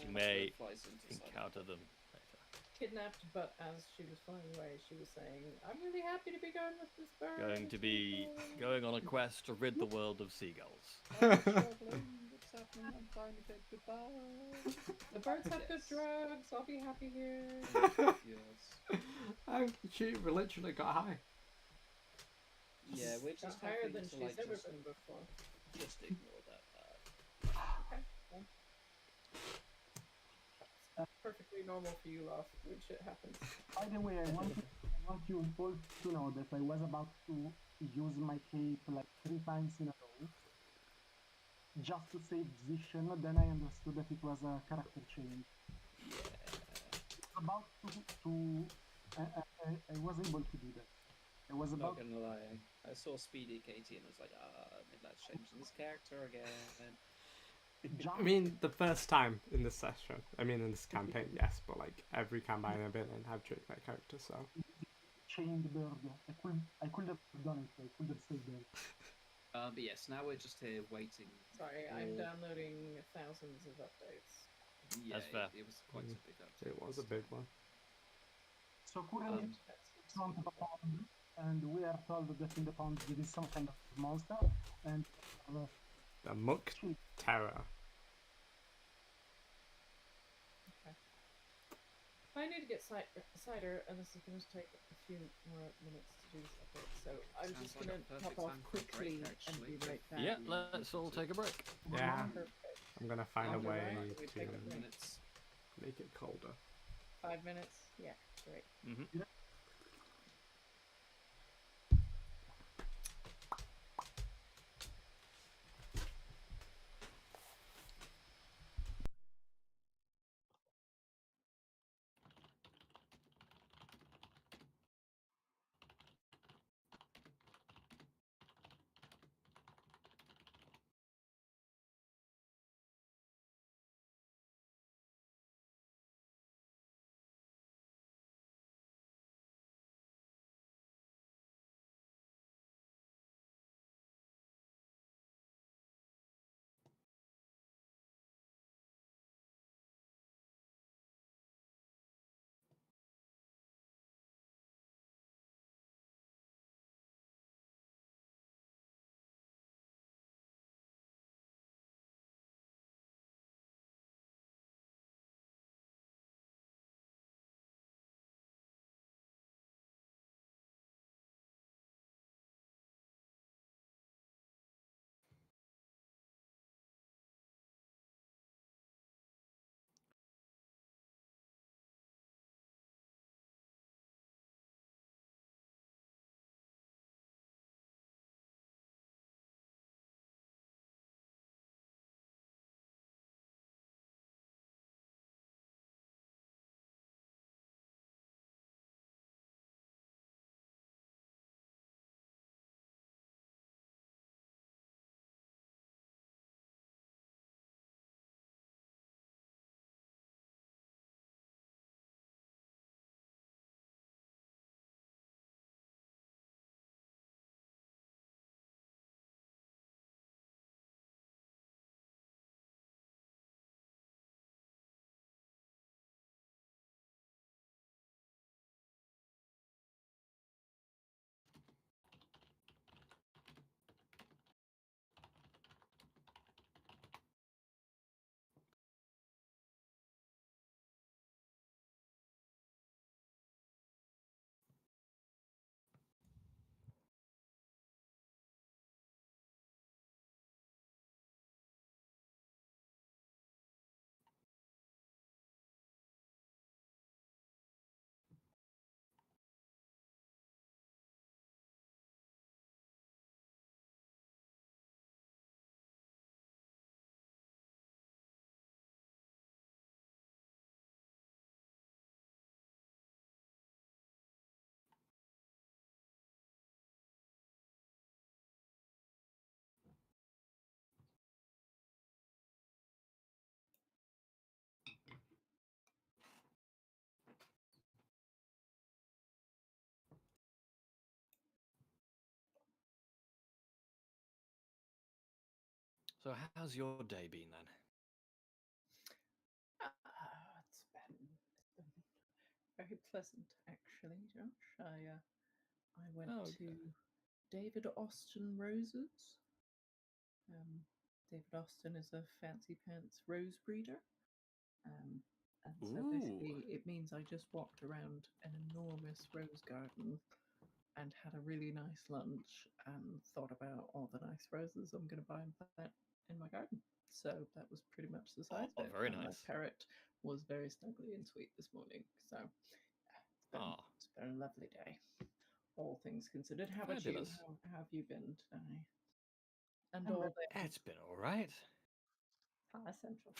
And may it flies into sight. Encounter them later. Kidnapped, but as she was flying away, she was saying, "I'm really happy to be going with this bird." Going to be people." going on a quest to rid the world of seagulls. I'm struggling. What's happening? I'm trying to say goodbye. The birds have good Yes. drugs. I'll be happy here. Yes. She literally got high. Yeah, we're Got just higher happy than to she's like ever just, been before. just ignore that part. Okay. Well, perfectly normal for you, love, when shit happens. By the way, I want you all to know that I was about to use my cape like 3 times in a row just to save Zishan. Then I understood that it was a character change. About to I was able to do that. I was Not about gonna lie, I saw Speedy KT and was like, maybe let's change this character again. jump. I mean, the first time in this session, in this campaign, yes, but like every campaign I've been in, I've changed that character, so. Chained bird. I could have done it. I could have saved her. But yes, now we're just here waiting. Sorry, I'm for- downloading thousands of updates. Yeah, That's fair. it was quite a big update. It was a big one. So currently Um, it's front of a pond, and we are told that in the pond there is some kind of monster, and The Muck she Terror. I need to get cider, and this is going to take a few more minutes to do this epic, so I'm Sounds just like going a to perfect pop off time for a quickly break, and be actually. right back. Yeah, let's all take a break. Yeah, Perfect. I'm gonna find a Alright, way we to take a break. Minutes. make it colder. 5 minutes? Yeah, great. Mm-hmm. So how's your day been then? It's been very pleasant, actually, Josh. I went Oh, to okay. David Austin Roses. David Austin is a fancy pants rose breeder. Um, and so Ooh. basically, it means I just walked around an enormous rose garden and had a really nice lunch and thought about all the nice roses I'm going to buy and plant in my garden. So that was pretty much the size Oh, of it. very And my nice. parrot was very snuggly and sweet this morning. So Ah, it's been a lovely day, all things considered. How about you? fabulous. How have you been today? And I'm all It's things been all right. essential.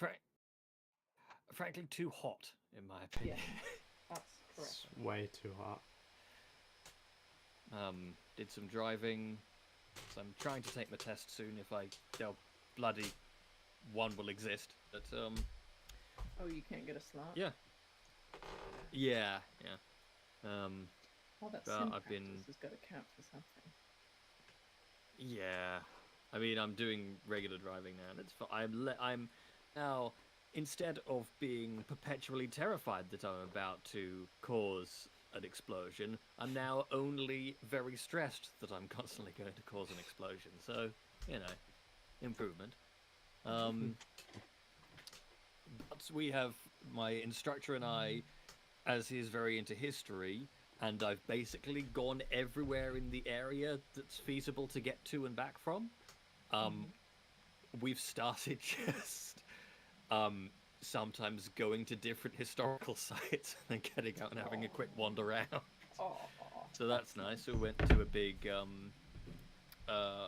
Frankly, too hot, in my opinion. Yes, that's correct. It's way too hot. Did some driving. So I'm trying to take my test soon. If I, they'll bloody one will exist. But Oh, you can't get a slot? yeah, yeah. Oh, that But sim I've been, practice has got to count for something. yeah. I mean, I'm doing regular driving now, and it's. I'm now instead of being perpetually terrified that I'm about to cause an explosion, I'm now only very stressed that I'm constantly going to cause an explosion. So, improvement. But we have my instructor and I, as he's very into history, and I've basically gone everywhere in the area that's feasible to get to and back from. We've started just sometimes going to different historical sites and then getting out and having a quick wander around. Oh, So that's nice. We went to a big a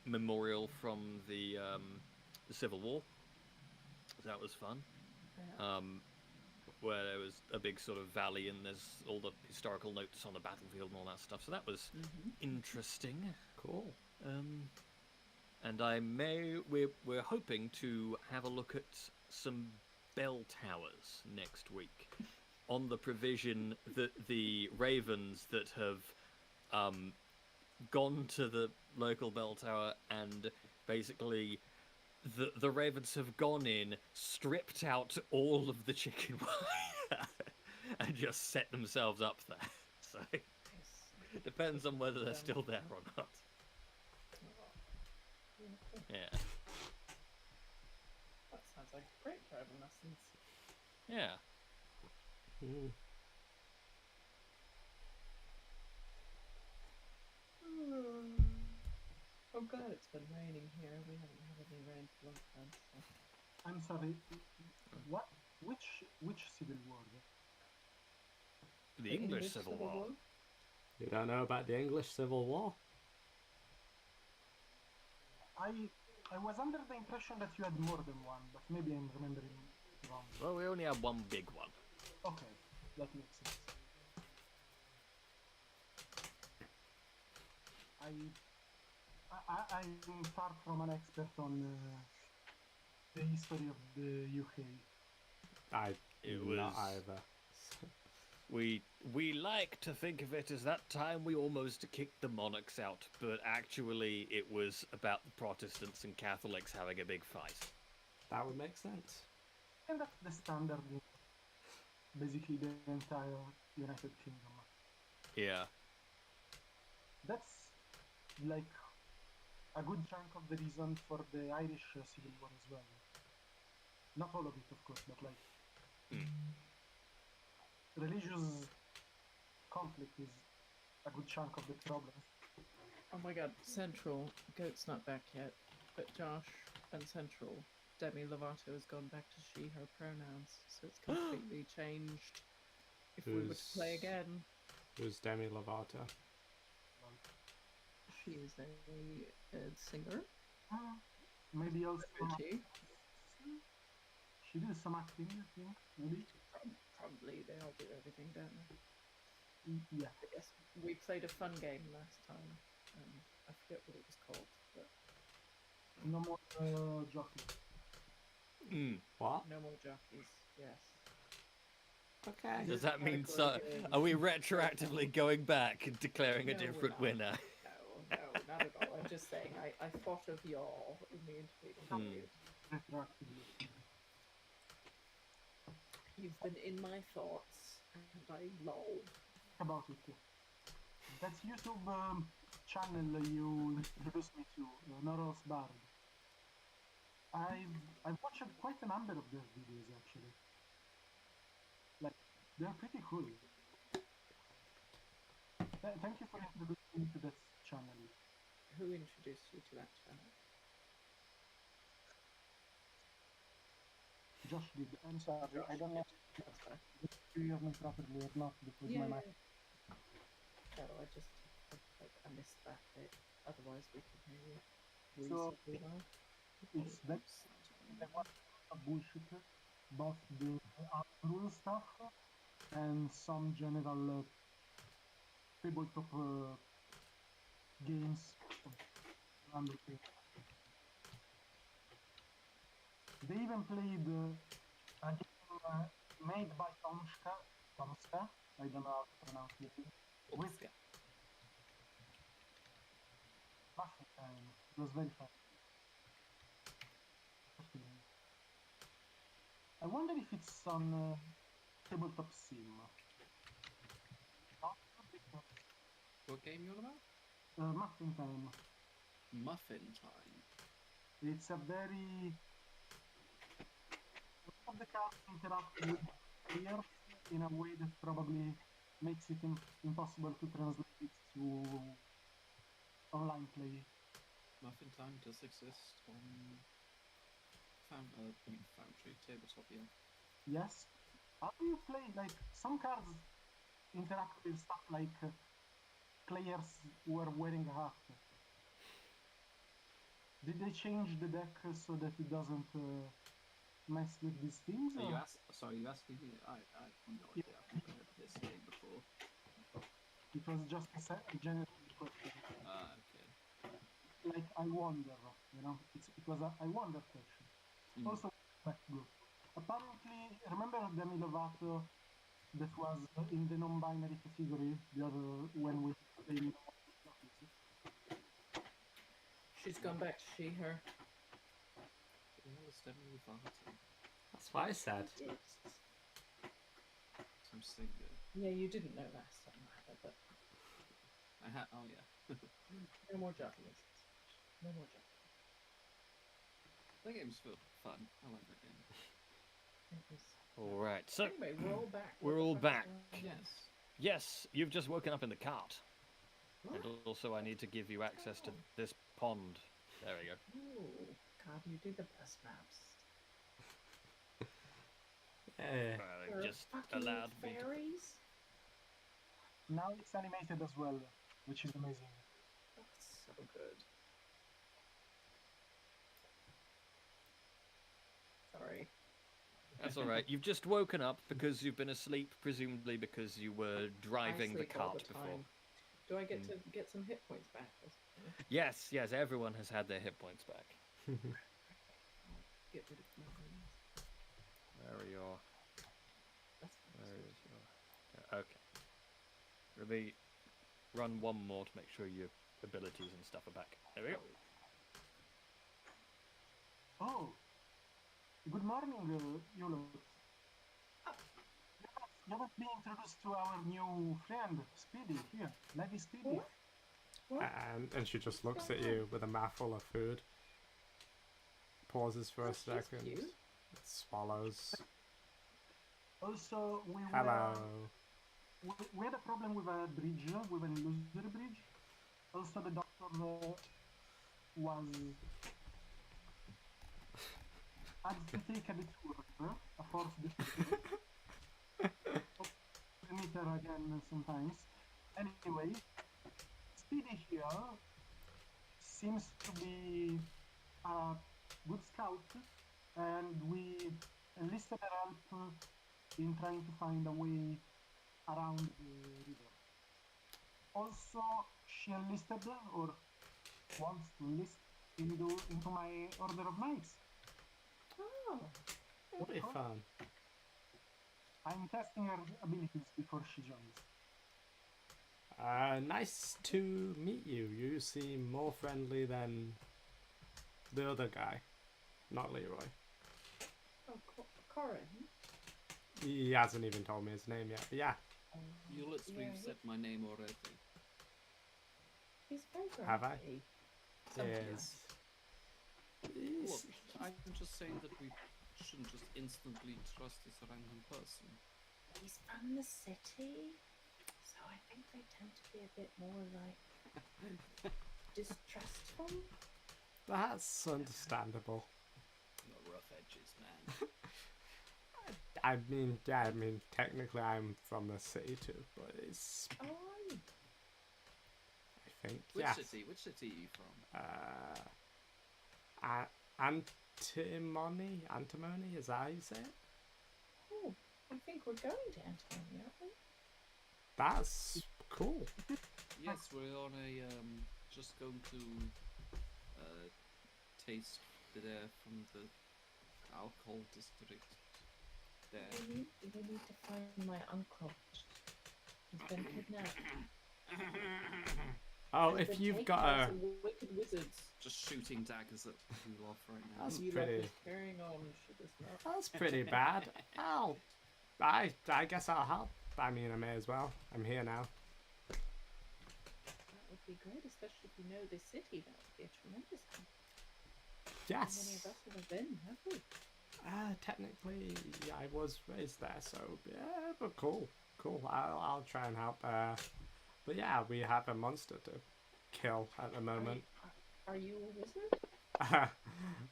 memorial from the Civil War. That was fun. yeah. Where there was a big sort of valley and there's all the historical notes on the battlefield and all that stuff. So that was interesting. Cool. And we're hoping to have a look at some bell towers next week, on the provision that the ravens that have gone to the local bell tower and basically the ravens have gone in, stripped out all of the chicken wire, and just set themselves up there. So it depends on whether they're still there or not. Yeah. That sounds like great driving lessons. Yeah. Mm. I'm glad it's been raining here. We haven't had any rain for a long time. So. I'm sorry. What? Which civil war? The English Civil War. You don't know about the English Civil War? I was under the impression that you had more than one, but maybe I'm remembering wrong. Well, we only have one big one. Okay, that makes sense. I'm far from an expert on the history of the UK. It Not was- either. We like to think of it as that time we almost kicked the monarchs out, but actually it was about the Protestants and Catholics having a big fight. That would make sense. And that's the standard in basically the entire United Kingdom. Yeah. That's like a good chunk of the reason for the Irish Civil War as well. Not all of it, of course, but like religious conflict is a good chunk of the problem. Oh my god, Central, Goat's not back yet, but Josh and Central, Demi Lovato has gone back to she, her pronouns, so it's completely changed. If we were to play again, Who's Demi Lovato? she is a singer, Maybe also Richie. she did some acting, I think, maybe. Probably they all do everything, don't they? Yeah. I guess we played a fun game last time. I forget what it was called, but No more jockey. What? no more jockeys. Yes. Okay. Does that mean Category so? game. Are we retroactively going back and declaring a No, we're different not. winner? No, not at all. I'm just saying, I thought of y'all in the intervening period. Retroactively. You've been in my thoughts, and I lol. About it. That YouTube channel you introduced me to, Noros Bard. I've watched quite a number of their videos actually. Like, they're pretty cool. Thank you for introducing me to that channel. Who introduced you to that channel? Josh did. I'm sorry, I don't know That's fine. if you hear me properly or not because my mic. No, I missed that bit. Otherwise, we can hear you So, reasonably well. It's that there was a bullshit, both the rule stuff and some general tabletop games around the table. They even played a game made by Tomska, I don't know how to pronounce it, with Mushroom Time. It was very fun. I wonder if it's on Tabletop Sim. Not because, What game you on about? Muffin Time. Muffin Time. It's a very... All of the cards interact with players in a way that probably makes it impossible to translate it to online play. Muffin Time does exist on Foundry tabletop, yeah. Yes. How do you play? Like, some cards interact with stuff like players who are wearing a hat. Did they change the deck so that it doesn't mess with these things? Are you or- sorry, you asking me? I have no idea. I've never heard of this game before. It was just a general question. Ah, okay. Like, I wonder, you know? It was a I wonder question. Mm. Also, back to go. Apparently, remember Demi Lovato that was in the non-binary category the other when we played? She's gone back to she, her. What the hell is Demi Lovato? That's what I said. Some singer. Yeah, you didn't know last time either, but Oh yeah. no more journalists. No more journalists. That game's fun. I like that game. It was... All right, so Anyway, we're all back. we're What the all fuck is back. going on? Yes. yes, you've just woken up in the cart. What? And also, I need to give you access to this pond. There we go. Ooh, God, you do the best maps. Yeah. There are Just fucking allowed me to. fairies? Now it's animated as well, which is amazing. That's so good. Sorry. That's all right. You've just woken up because you've been asleep, presumably because you were driving the I sleep all cart the before. time. Do I get to get some hit points back? Yes, yes, everyone has had their hit points back. I'll get rid of my wounds. Where are your? That's fine. Where is your? Okay. Let me run one more to make sure your abilities and stuff are back. There we go. Oh, good morning, Yolo. You haven't been introduced to our new friend, Speedy, here. Lady Speedy. What? What? And she just looks at you with a mouthful of food. Pauses for a Oh, she's second. cute. Swallows. Also, Hello. we had a problem with a bridge, with an illusory bridge. Also, the doctor was had to take a detour, a forced detour. We meet her again sometimes. Anyway, Speedy here seems to be a good scout, and we enlisted her help in trying to find a way around the river. Also, she enlisted, or wants to enlist, into my order of knights. Oh. That'll be fun. I'm testing her abilities before she joins. Nice to meet you. You seem more friendly than the other guy, not Leroy. Oh, Corin. He hasn't even told me his name yet, but yeah. You literally Yeah, said my name already. He's very grumpy. Have I? Sometimes. Look, I'm just saying that we shouldn't just instantly trust this random person. He's from the city, so I think they tend to be a bit more like distrustful. That's understandable. No rough edges, man. I mean, technically I'm from the city too, but it's, Oh, are you? I think, Which yeah. city? Which city are you from? Antimony, is that how you say it? Oh, I think we're going to Antimony, aren't we? That's cool. Yes, we're on a just going to taste the air from the alcohol district there. We need to find my uncle. He's been kidnapped. Oh, has if been you've taken got by a... some wicked wizards. Just shooting daggers at Ruloff right now. That's You pretty- is carrying on, should this not? That's pretty bad. I guess I'll help. I mean, I may as well. I'm here now. That would be great, especially if you know this city. That would be a tremendous help. How many of Yes. us have been, have we? Technically, I was raised there, so yeah, but cool. I'll try and help. But yeah, we have a monster to kill at the moment. Are you a wizard?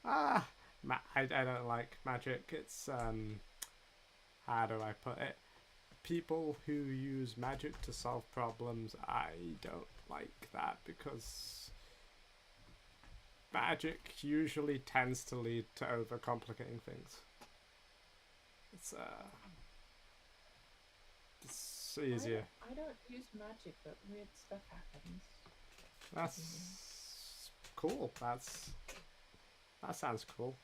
I don't like magic. It's how do I put it? People who use magic to solve problems, I don't like that because magic usually tends to lead to overcomplicating things. It's easier. I don't use magic, but weird stuff happens. That's cool. That sounds cool.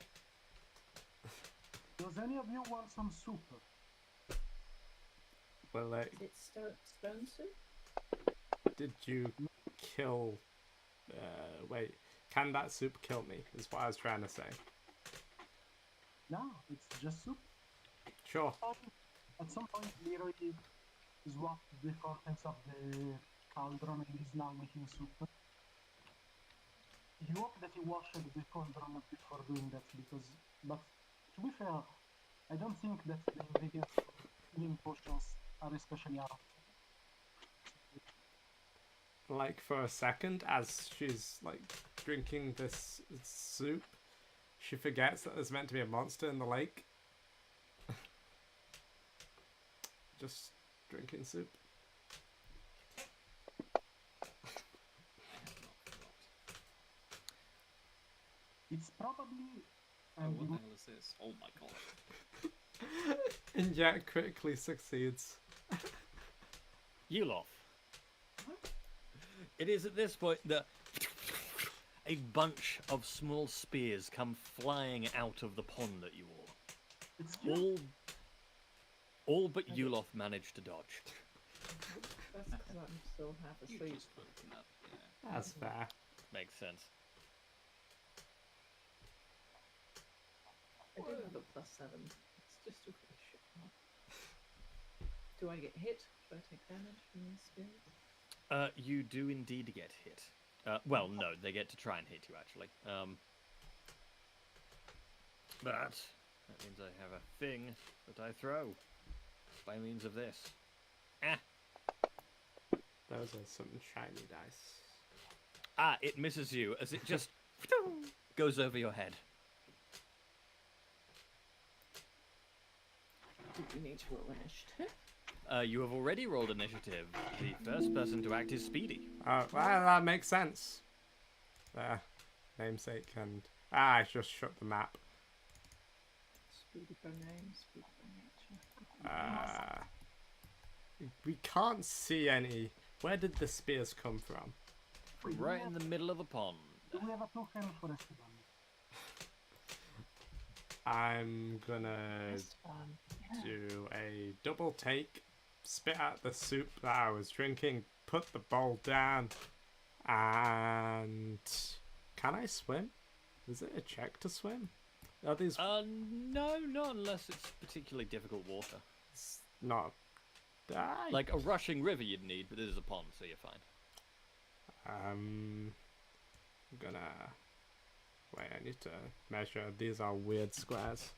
Does any of you want some soup? Well, Is it stone soup? did you kill? Wait, can that soup kill me? Is what I was trying to say. No, it's just soup. Sure. At some point, Leroy swapped the contents of the cauldron and is now making soup. You hope that he washed the cauldron before doing that, but to be fair, I don't think that the ingredients for healing potions are especially out. Like for a second, as she's like drinking this soup, she forgets that there's meant to be a monster in the lake. Just drinking soup. I have not forgot. It's probably... Oh, what the hell is this? Oh my god. And yet quickly succeeds. Yulof. It is at this point that a bunch of small spears come flying out of the pond at you all. It's cute. All but Yulof managed to dodge. That's because I'm still half You asleep. just woken up, yeah. That's fair. Makes sense. I do have a +7. It's just a shit roll. Do I get hit? Do I take damage from these spears? You do indeed get hit. Well, no, they get to try and hit you, actually. But that means I have a thing that I throw by means of this. Ah! Those are some shiny dice. Ah, it misses you as it just goes over your head. Do we need to roll initiative? You have already rolled initiative. The first person to act is Speedy. Oh, well, that makes sense. There. Namesake and... I just shut the map. Speedy by name, speedy by nature. We can't see any... Where did the spears come from? Right in the middle of the pond. Do we have a token for Esteban? I'm gonna That's fun. do a double take, spit out the soup that I was drinking, put the bowl down, and... Can I swim? Is it a check to swim? Are these... No, not unless it's particularly difficult water. It's not... Like a rushing river you'd need, but this is a pond, so you're fine. I'm gonna... Wait, I need to measure. These are weird squares.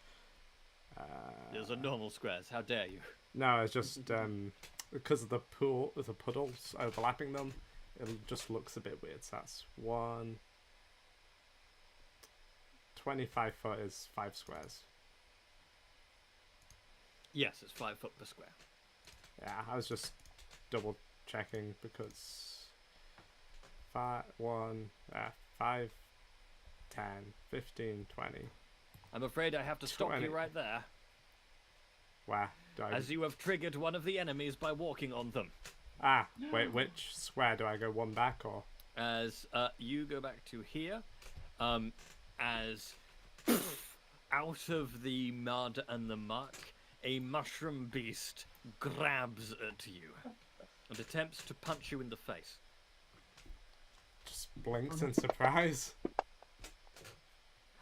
Those are normal squares, how dare you? No, it's just because of the pool, the puddles overlapping them, it just looks a bit weird. So that's 25 foot is 5 squares. Yes, it's 5 foot per square. Yeah, I was just double checking because 5, 10, 15, 20. I'm afraid I have to stop 20. you right there, Where do I... as you have triggered one of the enemies by walking on them. Ah, wait, which square do I go one back or? As you go back to here, as out of the mud and the muck, a mushroom beast grabs at you and attempts to punch you in the face. blinks in surprise.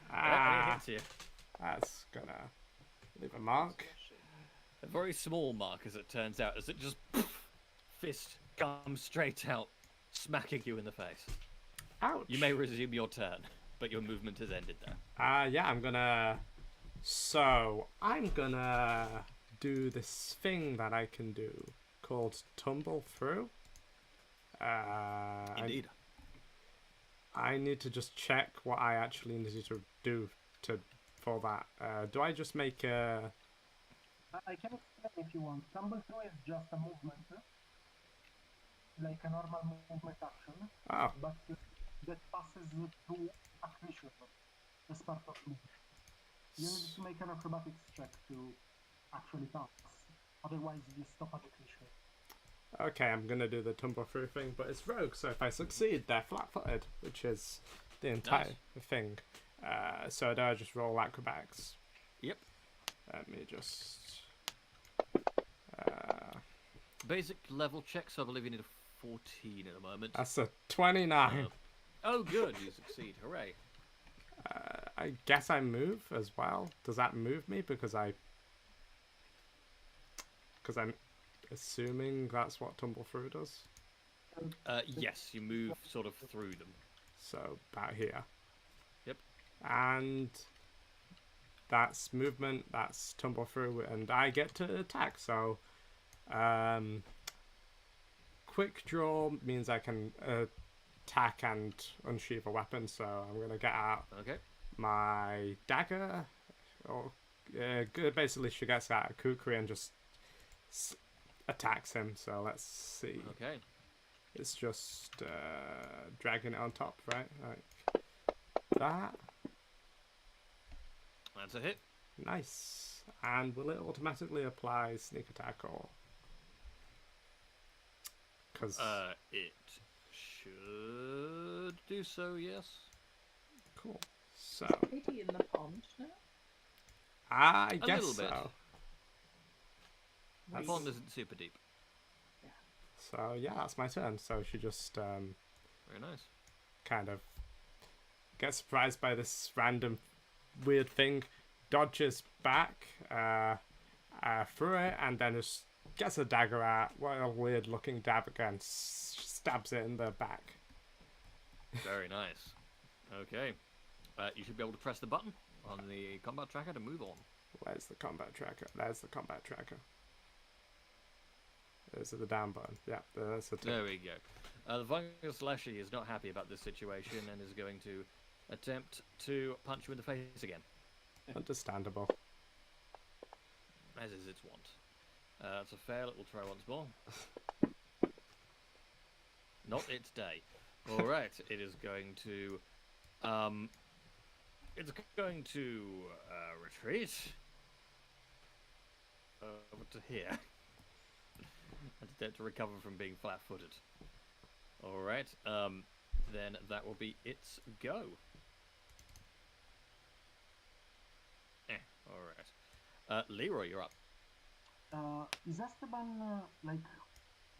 And it Ah, hits you. that's gonna leave a mark. A very small mark, as it turns out, as it just fist comes straight out, smacking you in the face. Ouch. You may resume your turn, but your movement has ended there. Yeah, I'm gonna. So I'm gonna do this thing that I can do called tumble through. Indeed. I need to just check what I actually need to do for that. Do I just make a? I can explain if you want. Tumble through is just a movement, like a normal movement action, Oh, but that passes through a creature as part of the movement. You need to make an acrobatics check to actually pass. Otherwise, you stop at the creature. okay. I'm gonna do the tumble through thing, but it's rogue, so if I succeed, they're flat-footed, which is the entire thing. So do I just roll acrobatics? Yep. Let me just. Basic level check, so I believe you need a 14 at the moment. That's a 29. Oh, good. You succeed. Hooray. I guess I move as well. Does that move me? Because I'm assuming that's what tumble through does. Yes, you move sort of through them. So about here. Yep. And that's movement. That's tumble through, and I get to attack. So, quick draw means I can attack and unsheath a weapon. So I'm gonna get out Okay. my dagger, or basically she gets out of kukri and just attacks him. So let's see. Okay. It's just dragging it on top, right? Like that. That's a hit. Nice. And will it automatically apply sneak attack or? Because It should do so, yes. cool. So Katie in the pond now? I A guess little bit. so. The pond isn't super deep. So yeah, that's my turn. So she just Very nice. kind of gets surprised by this random weird thing, dodges back through it, and then just gets a dagger out. What a weird looking dagger, and stabs it in the back. Very nice. Okay. You should be able to press the button on the combat tracker to move on. Where's the combat tracker? There's the combat tracker. There's the down button. Yeah, there's the There we go. The Fungus Lashy is not happy about this situation and is going to attempt to punch you in the face again, Understandable. as is its wont. It's a fail. It will try once more. Not its day. All right. It is going to. It's going to retreat over to here. And attempt to recover from being flat-footed. All right. Then that will be its go. All right. Leroy, you're up. Is Esteban like?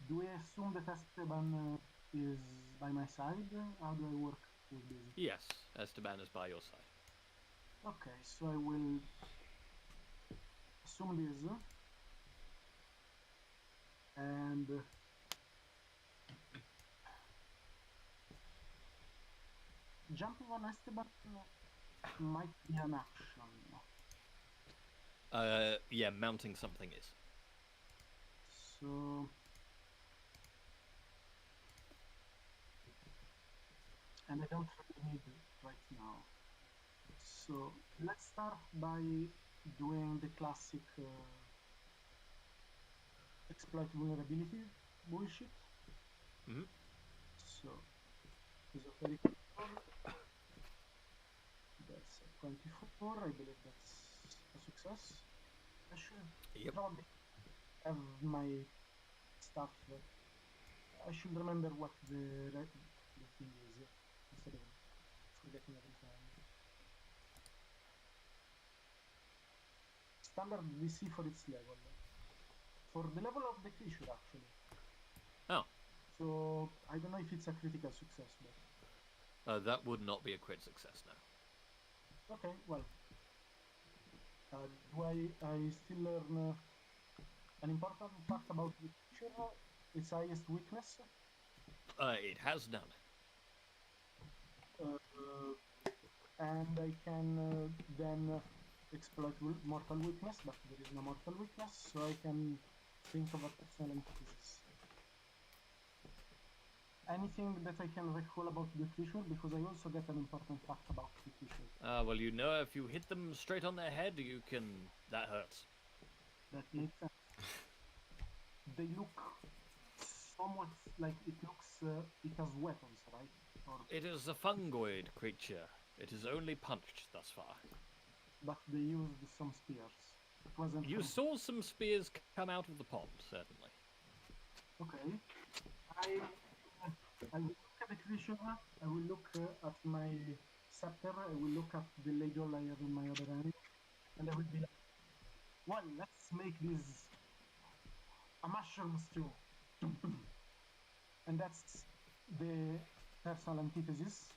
Do we assume that Esteban is by my side? How do I work with this? Yes, Esteban is by your side. Okay, so I will assume this and jumping on Esteban might be an action. Yeah, mounting something is. So and I don't really need it right now. So let's start by doing the classic exploit vulnerability bullshit. Mhm. So esotéric. That's a 24. I believe that's a success. I should Yep. probably have my stuff. I should remember what the thing is instead of forgetting every time. Standard DC for its level. For the level of the creature, actually. Oh. So I don't know if it's a critical success, but That would not be a crit success now. Okay, well. Do I still learn an important fact about the creature? Its highest weakness? It has none. And I can then exploit mortal weakness, but there is no mortal weakness, so I can think of a personal antithesis. Anything that I can recall about the creature, because I also get an important fact about the creature. Well, you know, if you hit them straight on their head, you can. That hurts. That makes sense. They look somewhat like it looks. It has weapons, right? Or, It is a fungoid creature. It is only punched thus far. but they used some spears. It wasn't. You saw some spears come out of the pond, certainly. Okay. I will look at the creature. I will look at my scepter. I will look at the ladle I have in my other hand, and I will be like, "Well, let's make this a mushroom stew." And that's the personal antithesis,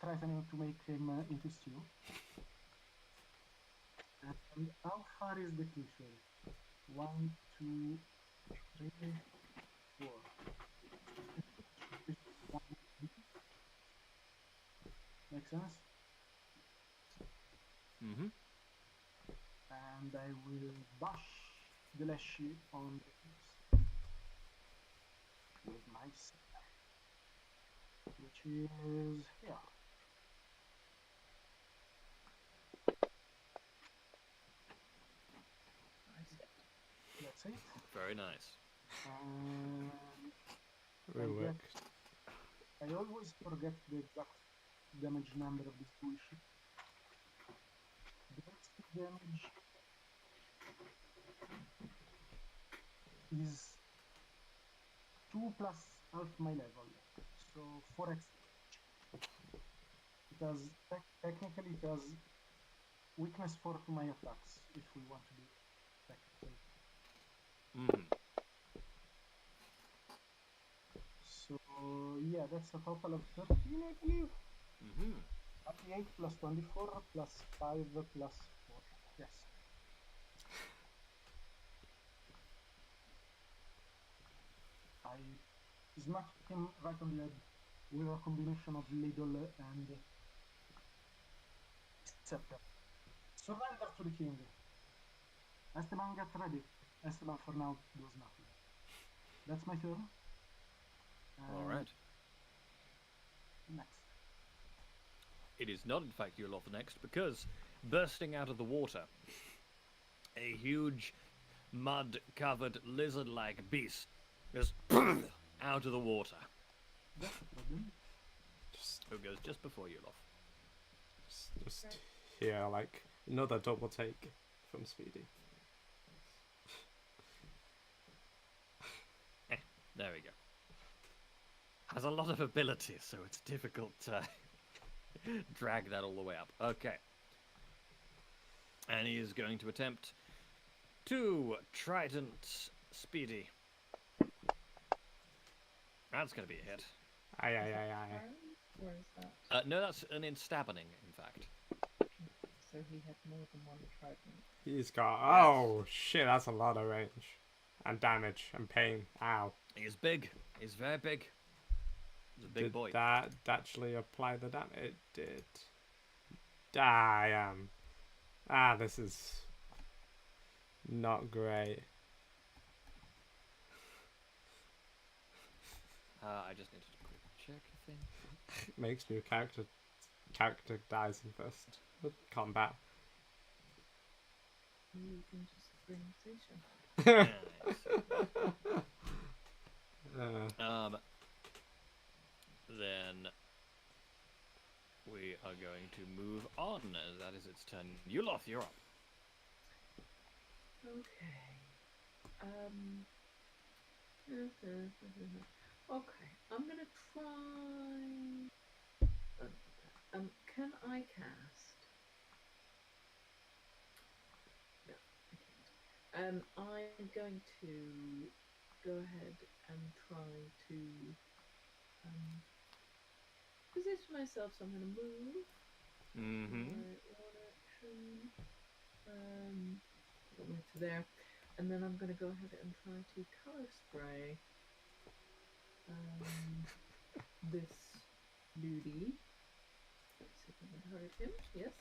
threatening to make him into stew. And how far is the creature? 1, 2, 3, 4. Make sense? Mm-hmm. And I will bash the leshy on the face with my scepter, which is here. That's it. Very nice. And Will work. I always forget the exact damage number of this bullshit. The basic damage is 2 plus half my level, so 4x. It has technically it has weakness 4 to my attacks if we want to be technical. Mm. So yeah, that's a total of 13, I believe. Mm-hmm. 38 plus 24 plus 5 plus 4. Yes. I smacked him right on the head with a combination of ladle and scepter. Surrender to the king. Esteban, get ready. Esteban for now does nothing. That's my turn. All right. Next. It is not, in fact, your love next, because bursting out of the water, a huge mud-covered lizard-like beast is out of the water. That's a problem. Who goes just before you, love. Just here, like another double take from Speedy. There we go. Has a lot of ability, so it's difficult to drag that all the way up. Okay. And he is going to attempt to Trident Speedy. That's going to be a hit. Aye. Where is that? No, that's an instabbing, in fact. So he had more than one trident. He's got. Oh shit! That's a lot of range, and damage and pain. Ow. He's big. He's very big. He's a big Did boy. that actually apply the damage? It did. I am. This is not great. I just need to quick check, I think. Makes new character dies in first combat. You can just bring station. Then we are going to move on, as that is its turn. Yuloth, you're up. Okay. Okay, I'm gonna try. Can I cast? No, I can't. I'm going to go ahead and try to. Because this myself, so I'm going to move. Mm-hmm. My one action. I'll move to there. And then I'm going to go ahead and try to color spray this duty. Let's see if I can hurt him. Yes.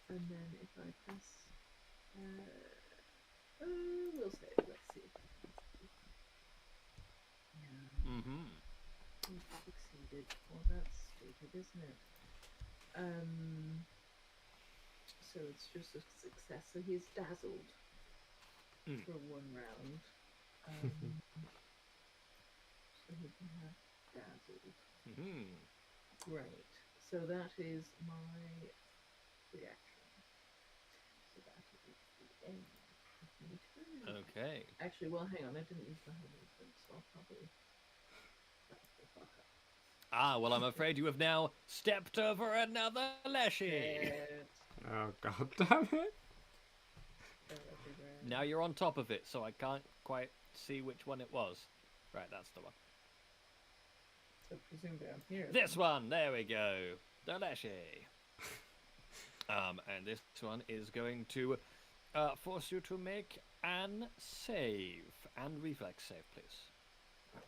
And then if I press, we'll save. Let's see. Yeah. Mm-hmm. He succeeded. Well, that's stupid, isn't it? So it's just a success. So he's dazzled for 1 round. So he can have dazzled. Mm-hmm. Great. So that is my reaction. So that is the end of my turn. Okay. Actually, well, hang on. I didn't use my whole movement, so I'll probably back the fuck up. Ah, well, I'm afraid you have now stepped over another Leshy. Oh, god damn it. Now you're on top of it, so I can't quite see which one it was. Right, that's the one. So presumably I'm here. This one, there we go. The Leshy. And this one is going to force you to make an save. And reflex save, please.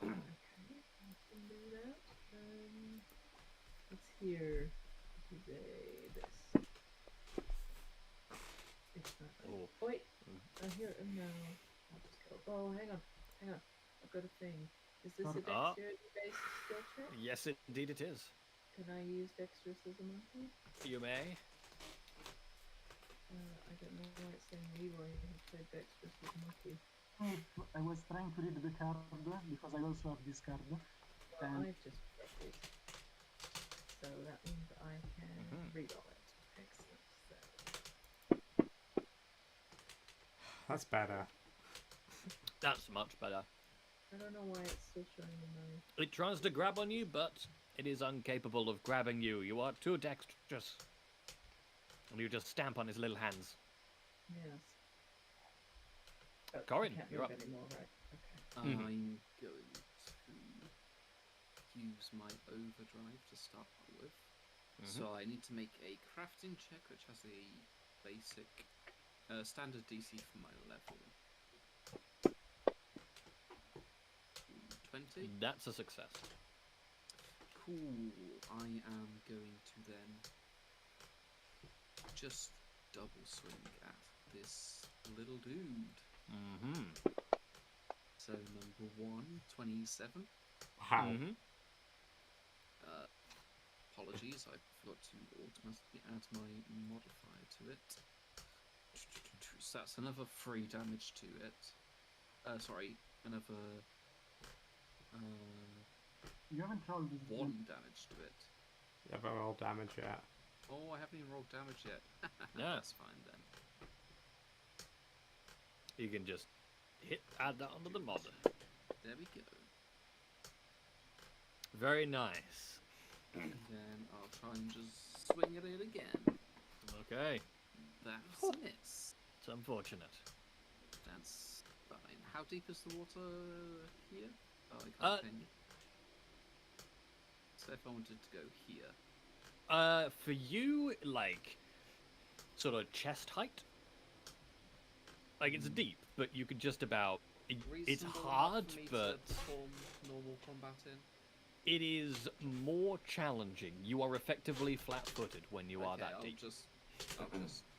Okay, I can do that. Let's hear this. It's not right. Oh. Oh, wait. I hear it now. I'll just go. Oh, hang on. I've got a thing. Is this a dexterity-based skill check? Yes, indeed it is. Can I use dexterous as a monkey? You may. I don't know why it's saying Leroy has played dexterous as a monkey. I was trying to read the card because I also have this card. Well, I've just checked it. So that means I can read all it. Excellent. So. That's better. That's much better. I don't know why it's still showing in my... It tries to grab on you, but it is incapable of grabbing you. You are too dexterous. And you just stamp on his little hands. Yes. Oh, Corin, I can't you're move up. anymore, right? Okay. I'm going to use my overdrive to start with. So I need to make a crafting check, which has a basic standard DC for my level. 20. That's a success. Cool. I am going to then just double swing at this little dude. Mm-hmm. So number 1, 27. Wow. Mm-hmm. Apologies, I forgot to automatically add my modifier to it. So that's another 3 damage to it. Sorry, another You haven't rolled this 1 damage to it. You haven't rolled damage yet. Oh, I haven't even rolled damage yet. Yeah. That's fine then. You can just add that onto the mod. There we go. Very nice. And then I'll try and just swing at it again. Okay. That's a miss. It's unfortunate. That's fine. How deep is the water here? Oh, I can't think. So if I wanted to go here. For you, like, sort of chest height. Like, it's deep, but you could just about... It's Reasonable hard, enough for me but to perform normal combat in. it is more challenging. You are effectively flat-footed when you are Okay, that I'll deep. just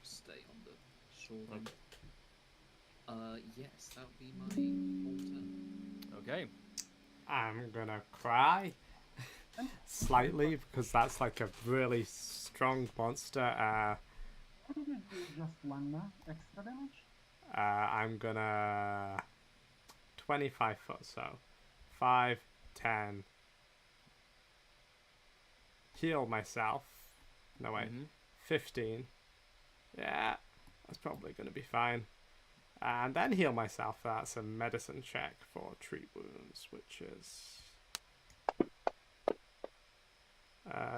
stay on the shore then. Yes, that would be my whole turn. Okay. I'm gonna cry slightly because that's like a really strong monster. How did you do just 1 extra damage? I'm gonna 25 foot, so 5, 10. Heal myself. No wait, 15. Yeah, that's probably gonna be fine. And then heal myself. That's a medicine check for treat wounds, which is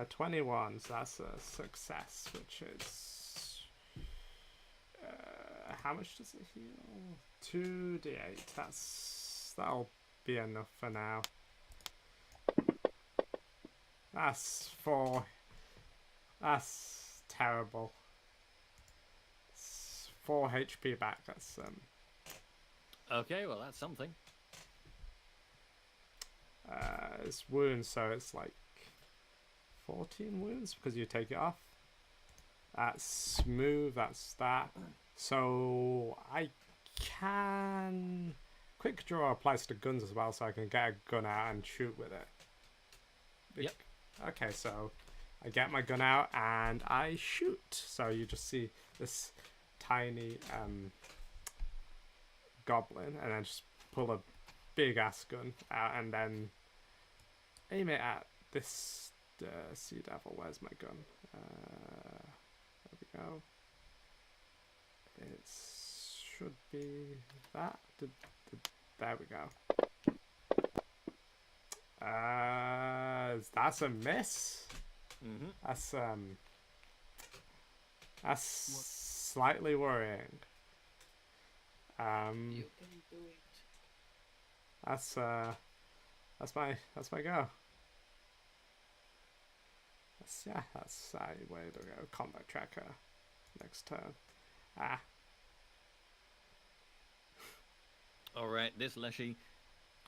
21. So that's a success, which is how much does it heal? 2d8. That'll be enough for now. That's 4 That's terrible. It's 4 HP back. That's Okay, well that's something. it's wounds, so it's like 14 wounds because you take it off. That's smooth. That's that. So I can quick draw applies to guns as well, so I can get a gun out and shoot with it. Yep. Okay, so I get my gun out and I shoot. So you just see this tiny goblin, and then just pull a big ass gun out and then aim it at this sea devil. Where's my gun? There we go. It should be that. There we go. That's a miss. Mm-hmm. That's slightly worrying. You can do it. That's my go. That's a way to go. Combat tracker. Next turn. Ah. Alright, this Leshy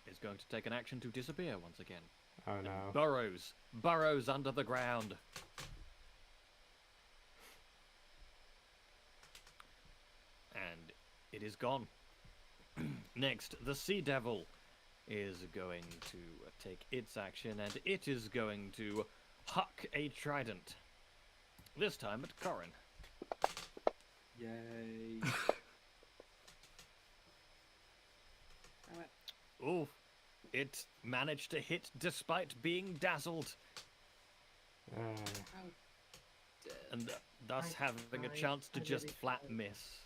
is going to take an action to disappear once again. Oh And no. burrows under the ground. And it is gone. Next, the Sea Devil is going to take its action, and it is going to huck a trident. This time at Corin. Yay. Damn it. Ooh, it managed to hit despite being dazzled, How dare and thus having a chance to I just really flat tried. miss.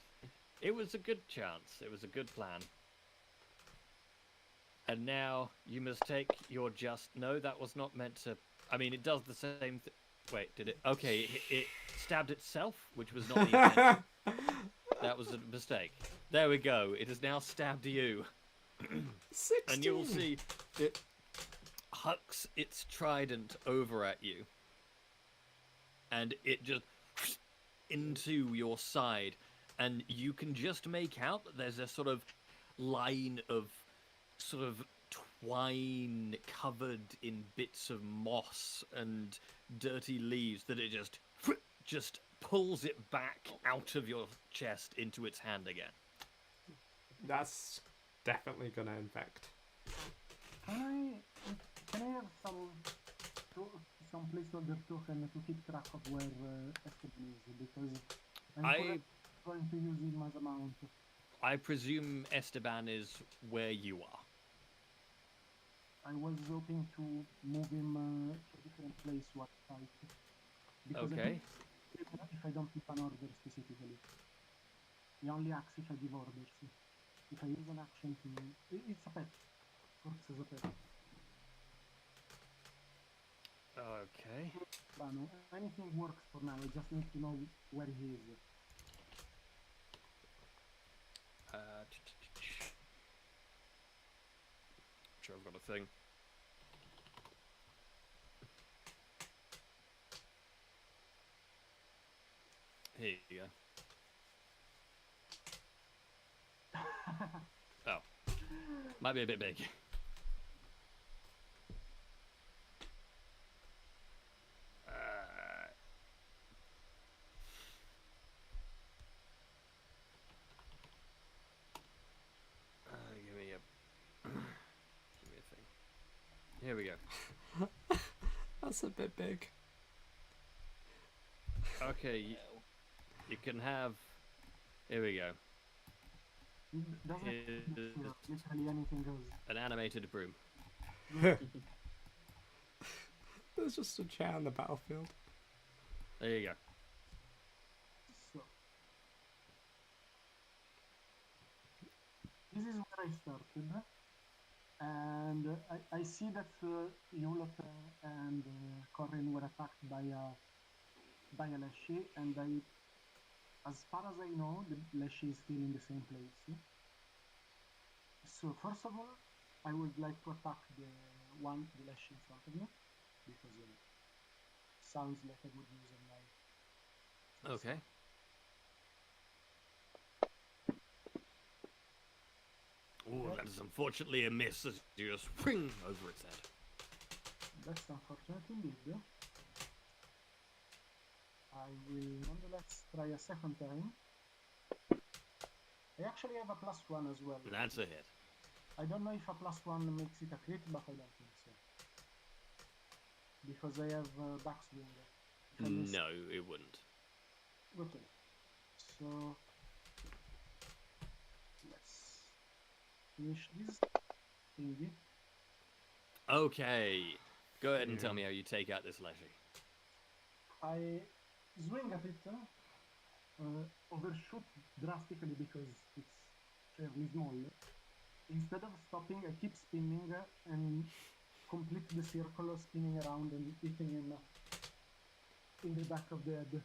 It was a good chance. It was a good plan. And now you must take your just... No, that was not meant to... I mean, it does the same thing. Wait, did it? Okay, it stabbed itself, which was not the intention. That was a mistake. There we go. It has now stabbed you. 16. And you will see it hucks its trident over at you. And it just into your side. And you can just make out that there's a sort of line of sort of twine covered in bits of moss and dirty leaves that it just pulls it back out of your chest into its hand again. That's definitely gonna infect. Can I have some placeholder token to keep track of where Esteban is, because I'm I going to use him as a mount. I presume Esteban is where you are. I was hoping to move him to a different place what fight. Because I Okay. think if I don't keep an order specifically. He only acts if I give orders. If I use an action to... It's a pet. Works as a pet. Okay. Bano, anything works for now. I just need to know where he is. Sure, I've got a thing. Here you go. Oh. Might be a bit big. Give me a thing. Here we go. That's a bit big. Okay, you can have. Here we go. Doesn't Here's literally anything goes. an animated broom. There's just a chair on the battlefield. There you go. So this is where I started, and I see that Yulot and Corin were attacked by a Leshy, and as far as I know, the Leshy is still in the same place. So first of all, I would like to attack the Leshy in front of me, because sounds like I would use a knife. Okay. Oh, Okay. that is unfortunately a miss as you just swing over its head. That's unfortunate indeed. I will nonetheless try a second time. I actually have a +1 as well. That's a hit. I don't know if a +1 makes it a crit, but I don't think so. Because I have backswing. If I miss- No, it wouldn't. Okay. So let's finish this thingy. Okay. Go ahead and tell Yeah. me how you take out this Leshy. I swing at it, overshoot drastically because it's fairly small. Instead of stopping, I keep spinning and complete the circle, spinning around and hitting him in the back of the head.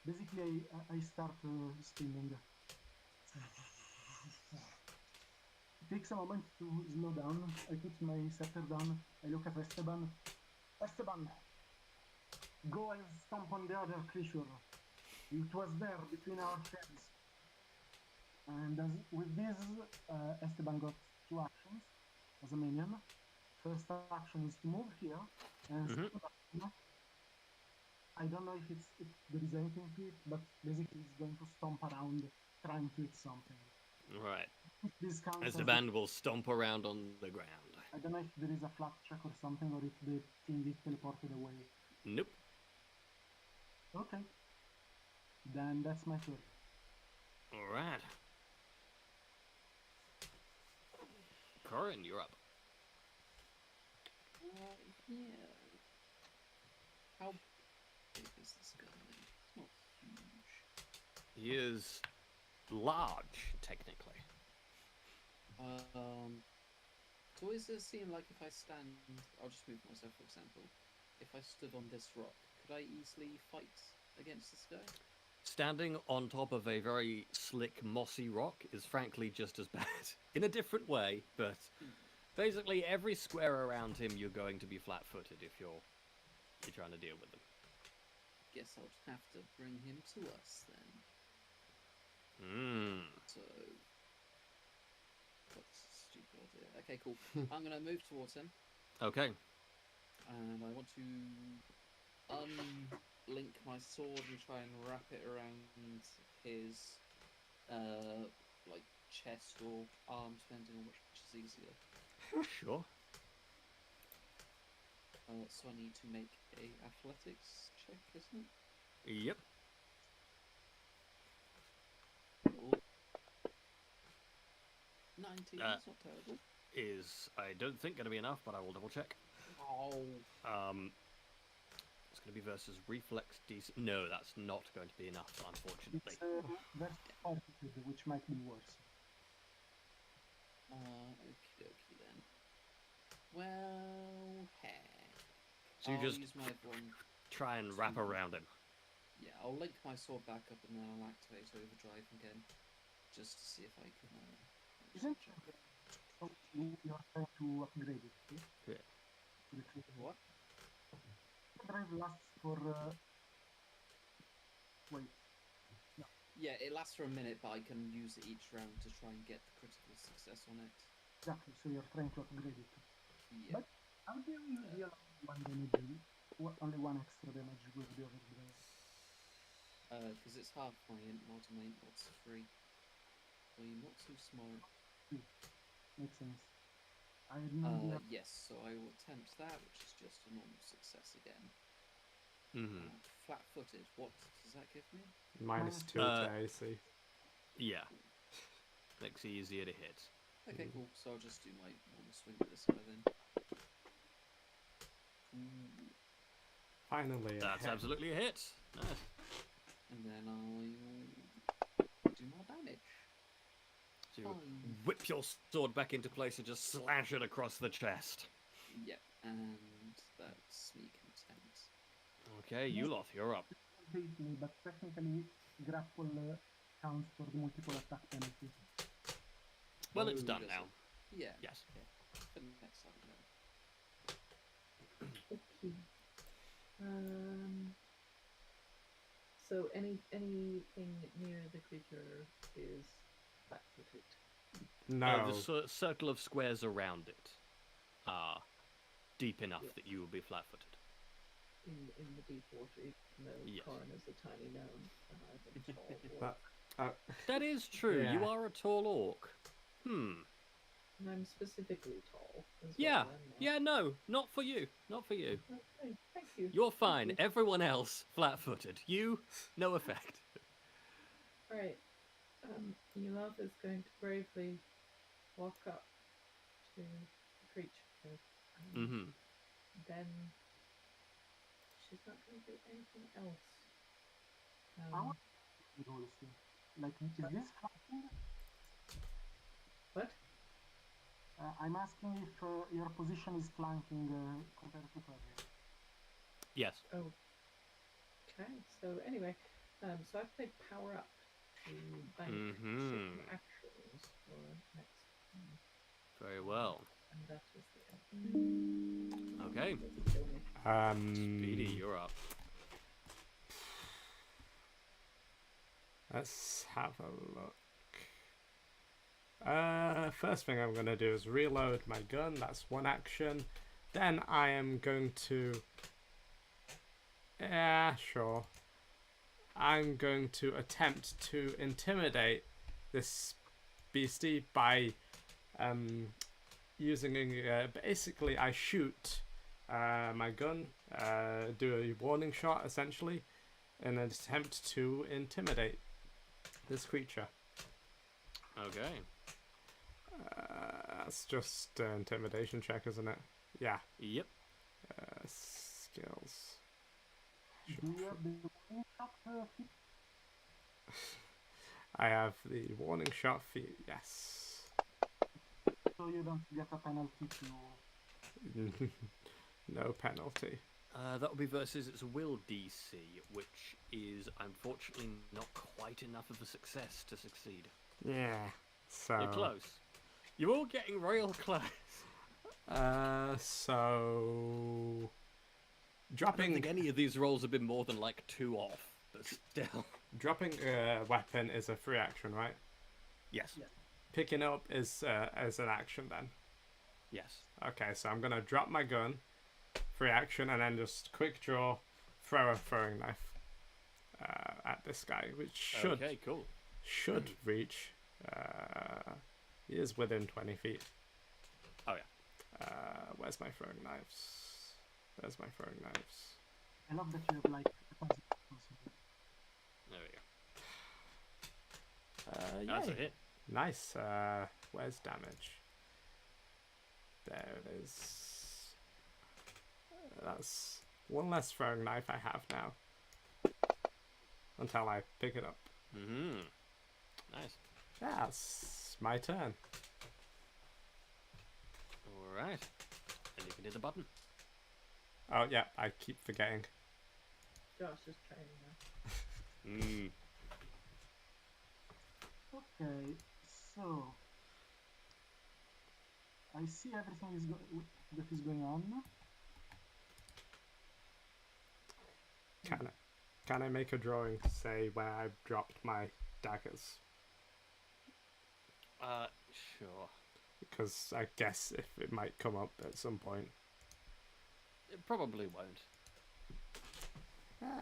Basically, I start spinning. It takes a moment to slow down. I put my scepter down. I look at Esteban. Esteban, go and stomp on the other creature. It was there between our heads. And with this, Esteban got 2 actions as a minion. First action is to move here, and second action, I don't know if there is anything to it, but basically it's going to stomp around trying to hit something. Right. If this counts As the as band will stomp around on the ground. I don't know if there is a flat check or something, or if the thing is teleported away. Nope. Okay. Then that's my turn. Alright. Corin, you're up. Yeah. How big is this guy? It's not huge. He is large, technically. So does it seem like if I stand, I'll just move myself, for example. If I stood on this rock, could I easily fight against this guy? Standing on top of a very slick, mossy rock is frankly just as bad. In a different way, but basically every square around him you're going to be flat-footed if you're trying to deal with them. Guess I'll just have to bring him to us then. Mmm. So that's a stupid idea. Okay, cool. I'm gonna move towards him, Okay. and I want to unlink my sword and try and wrap it around his like chest or arm, depending on which is easier. Sure. So I need to make a athletics check, isn't it? Yep. Cool. 19, that's not terrible. Is, I don't think, going to be enough, but I will double check. Oh. It's going to be versus reflex DC. No, that's not going to be enough, unfortunately. It's versus fortitude, which might be worse. Okie dokie then. Well, heck. So you I'll just use my one. try and wrap around him. Yeah, I'll link my sword back up and then I'll activate overdrive again, just to see if I can. Isn't you're trying to upgrade it? Yeah. To the crit. What? Drive lasts for. Wait. Yeah, it lasts for a minute, but I can use it each round to try and get the critical success on it. Exactly. So you're trying to upgrade it. Yeah. But how do you deal one damage? Only one extra damage with the overdrive. Because it's half my int mod and my int mod's free. So you're not too smart. Makes sense. I had no idea. Yes, so I will attempt that, which is just a normal success again. Mm-hmm. Flat-footed, what does that give me? -2 to AC. Yeah. Makes it easier to hit. Okay, cool. So I'll just do my normal swing at this guy then. Ooh. Finally, a That's hit. absolutely a hit. Nice. And then I'll do more damage. So you Fine. whip your sword back into place and just slash it across the chest. Yep, and that's me content. Okay, Yuloth, you're up. Beat me, but technically grapple counts for the multiple attack penalty. Well, it's Oh, done does now. it? Yeah. Yes. Okay. For next time, then. Okay. So anything near the creature is flat-footed. No. The circle of squares around it are deep enough Yes. that you will be flat-footed. In the deep water, even though Yes. Corin is a tiny gnome and I'm a tall orc. That is true. You Yeah. are a tall orc. And I'm specifically tall as Yeah. well. I'm not. Yeah. No, not for you. Not for you. Okay, thank you. You're Thank fine. you. Everyone else flat-footed. You, no effect. Right. Elov is going to bravely walk up to the creature. Mm-hmm. Then she's not going to do anything else. I want to roll this thing. Like, is this flanking? What? I'm asking if your position is flanking compared to Perry. Yes. Oh. Okay. So anyway, so I've played Power Up to bank certain actions for next turn. Very well. And that is the end. Okay. Kill me. Speedy, you're up. Let's have a look. First thing I'm going to do is reload my gun. That's one action. Then I am going to... Yeah, sure. I'm going to attempt to intimidate this beastie by using... basically, I shoot my gun, do a warning shot, essentially, in an attempt to intimidate this creature. Okay. That's just an intimidation check, isn't it? Yeah. Yep. Skills. Do you have the warning shot feat? I have the warning shot feat, yes. So you don't get a penalty to... No penalty. That will be versus its will DC, which is unfortunately not quite enough of a success to succeed. Yeah. So. You're close. You're all getting real close. So. I don't Dropping. think any of these rolls have been more than like 2 off, but still. Dropping a weapon is a free action, right? Yes. Yeah. Picking up is as an action then. Yes. Okay, so I'm gonna drop my gun, free action, and then just quick draw, throw a throwing knife at this guy, which should reach. He is within 20 feet. Oh yeah. Where's my throwing knives? There's my throwing knives. I love that you have like a consequence. There we go. That's a hit. Nice. Where's damage? There it is. That's one less throwing knife I have now. Until I pick it up. Mm-hmm. Nice. That's my turn. Alright. And you can hit the button. Oh yeah, I keep forgetting. Josh is training now. Okay, so I see everything that is going on. Can I make a drawing to say where I dropped my daggers? Sure. Because I guess if it might come up at some point. It probably won't.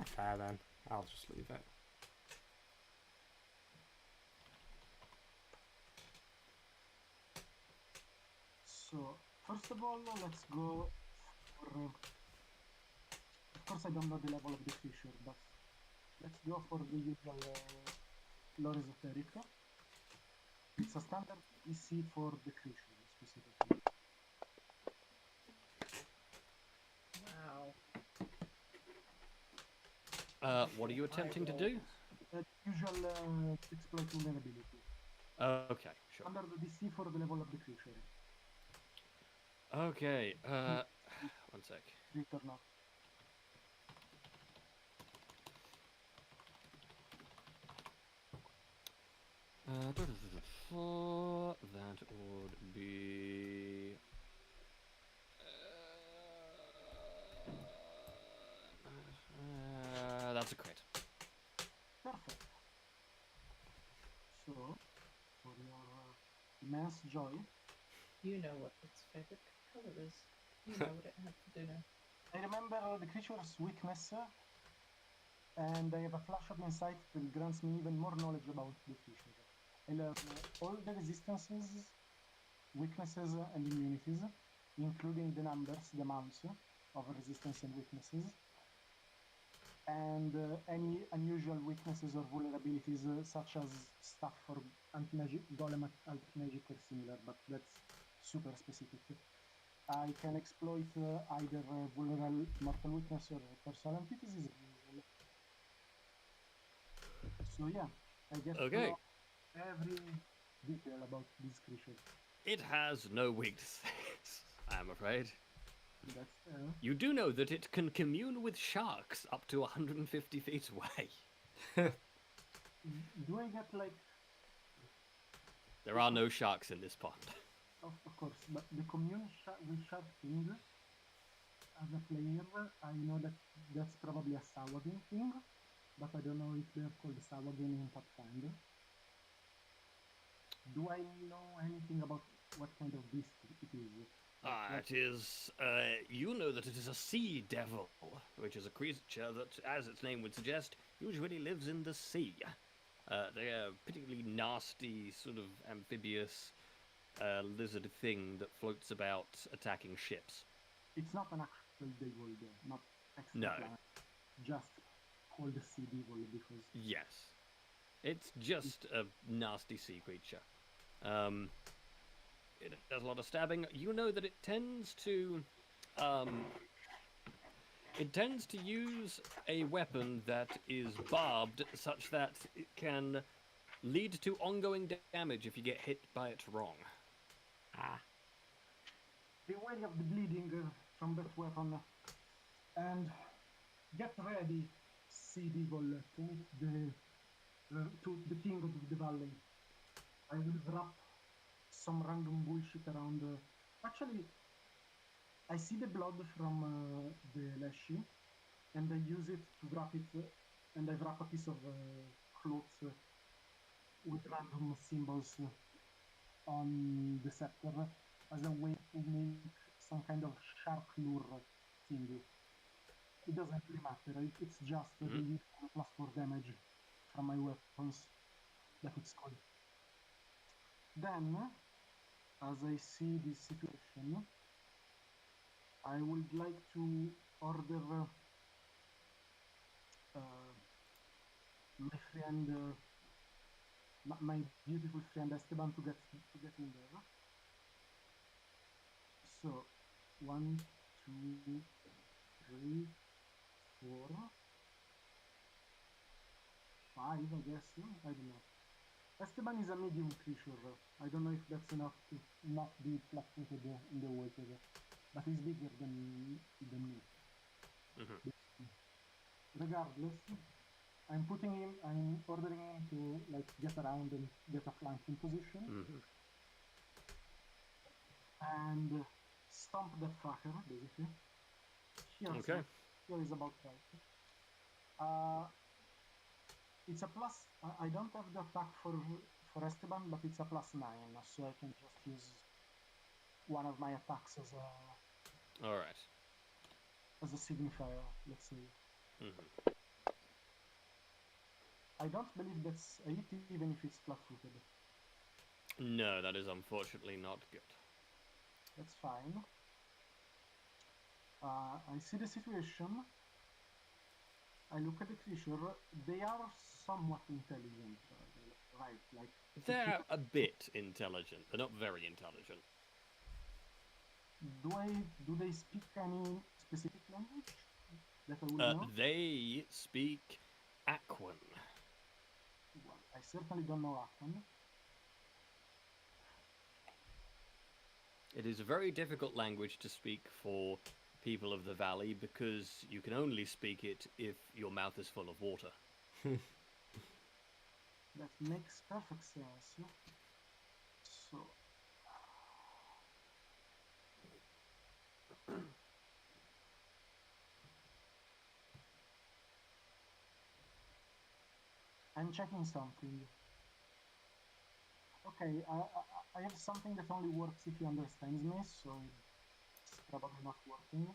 Fair then. I'll just leave it. So, first of all, let's go for... of course, I don't know the level of the creature, but let's go for the usual lore esoteric. It's a standard EC for the creature, specifically. Wow. What are you attempting to do? Usual exploit vulnerability. Okay, sure. Under the DC for the level of the creature. Okay, one sec. Crit or not. That would be... that's a crit. immense joy. You know what its favorite color is. You know what it had for dinner. I remember the creature's weakness, and I have a flash of insight that grants me even more knowledge about the creature. I learn all the resistances, weaknesses, and immunities, including the numbers, the amounts of resistance and weaknesses, and any unusual weaknesses or vulnerabilities, such as stuff for anti-magic, golem anti-magic or similar, but that's super specific. I can exploit either vulnerable mortal weakness or personal antithesis. So yeah, I get to Okay. know every detail about this creature. It has no weaknesses, I'm afraid. That's You do know that it can commune with sharks up to 150 feet away. do I get like, There are no sharks in this pond. of course, but the commune with shark thing, as a player, I know that that's probably a Sawagen thing, but I don't know if they're called Sawagen in Pathfinder. Do I know anything about what kind of beast it is? It is. You know that it is a sea devil, which is a creature that, as its name would suggest, usually lives in the sea. They are a particularly nasty, sort of amphibious lizard thing that floats about attacking ships. It's not an actual devil, not extra No. planet, just called the sea devil because Yes. It's just a nasty sea creature. It does a lot of stabbing. You know that it tends to use a weapon that is barbed such that it can lead to ongoing damage if you get hit by it wrong. be wary of the bleeding from that weapon, and get ready, sea devil, to meet the king of the valley. I will wrap some random bullshit around. Actually, I see the blood from the Leshy, and I use it to wrap it, and I wrap a piece of cloth with random symbols on the scepter as a way to make some kind of shark lure thing. It doesn't really matter, it's just the usual +4 damage from my weapons that it's called. Then, as I see this situation, I would like to order my friend, my beautiful friend Esteban to get in there. So, 1, 2, 3, 4, 5, I guess. I don't know. Esteban is a medium creature. I don't know if that's enough to not be flat-footed in the water, but he's bigger than me. Regardless, I'm ordering him to like get around and get a flanking position, and stomp that fucker basically. Okay. Here is about right. It's a plus. I don't have the attack for Esteban, but it's a +9, so I can just use one of my attacks as All right. a signifier, let's say. I don't believe that's a hit, even if it's flat-footed. No, that is unfortunately not good. That's fine. I see the situation. I look at the creature. They are somewhat intelligent, right? Like They're a bit intelligent. They're not very intelligent. do they speak any specific language that I will know? They speak Aquan. Well, I certainly don't know Aquan. It is a very difficult language to speak for people of the valley because you can only speak it if your mouth is full of water. That makes perfect sense. So, I'm checking something. Okay, I have something that only works if he understands me, so it's probably not working.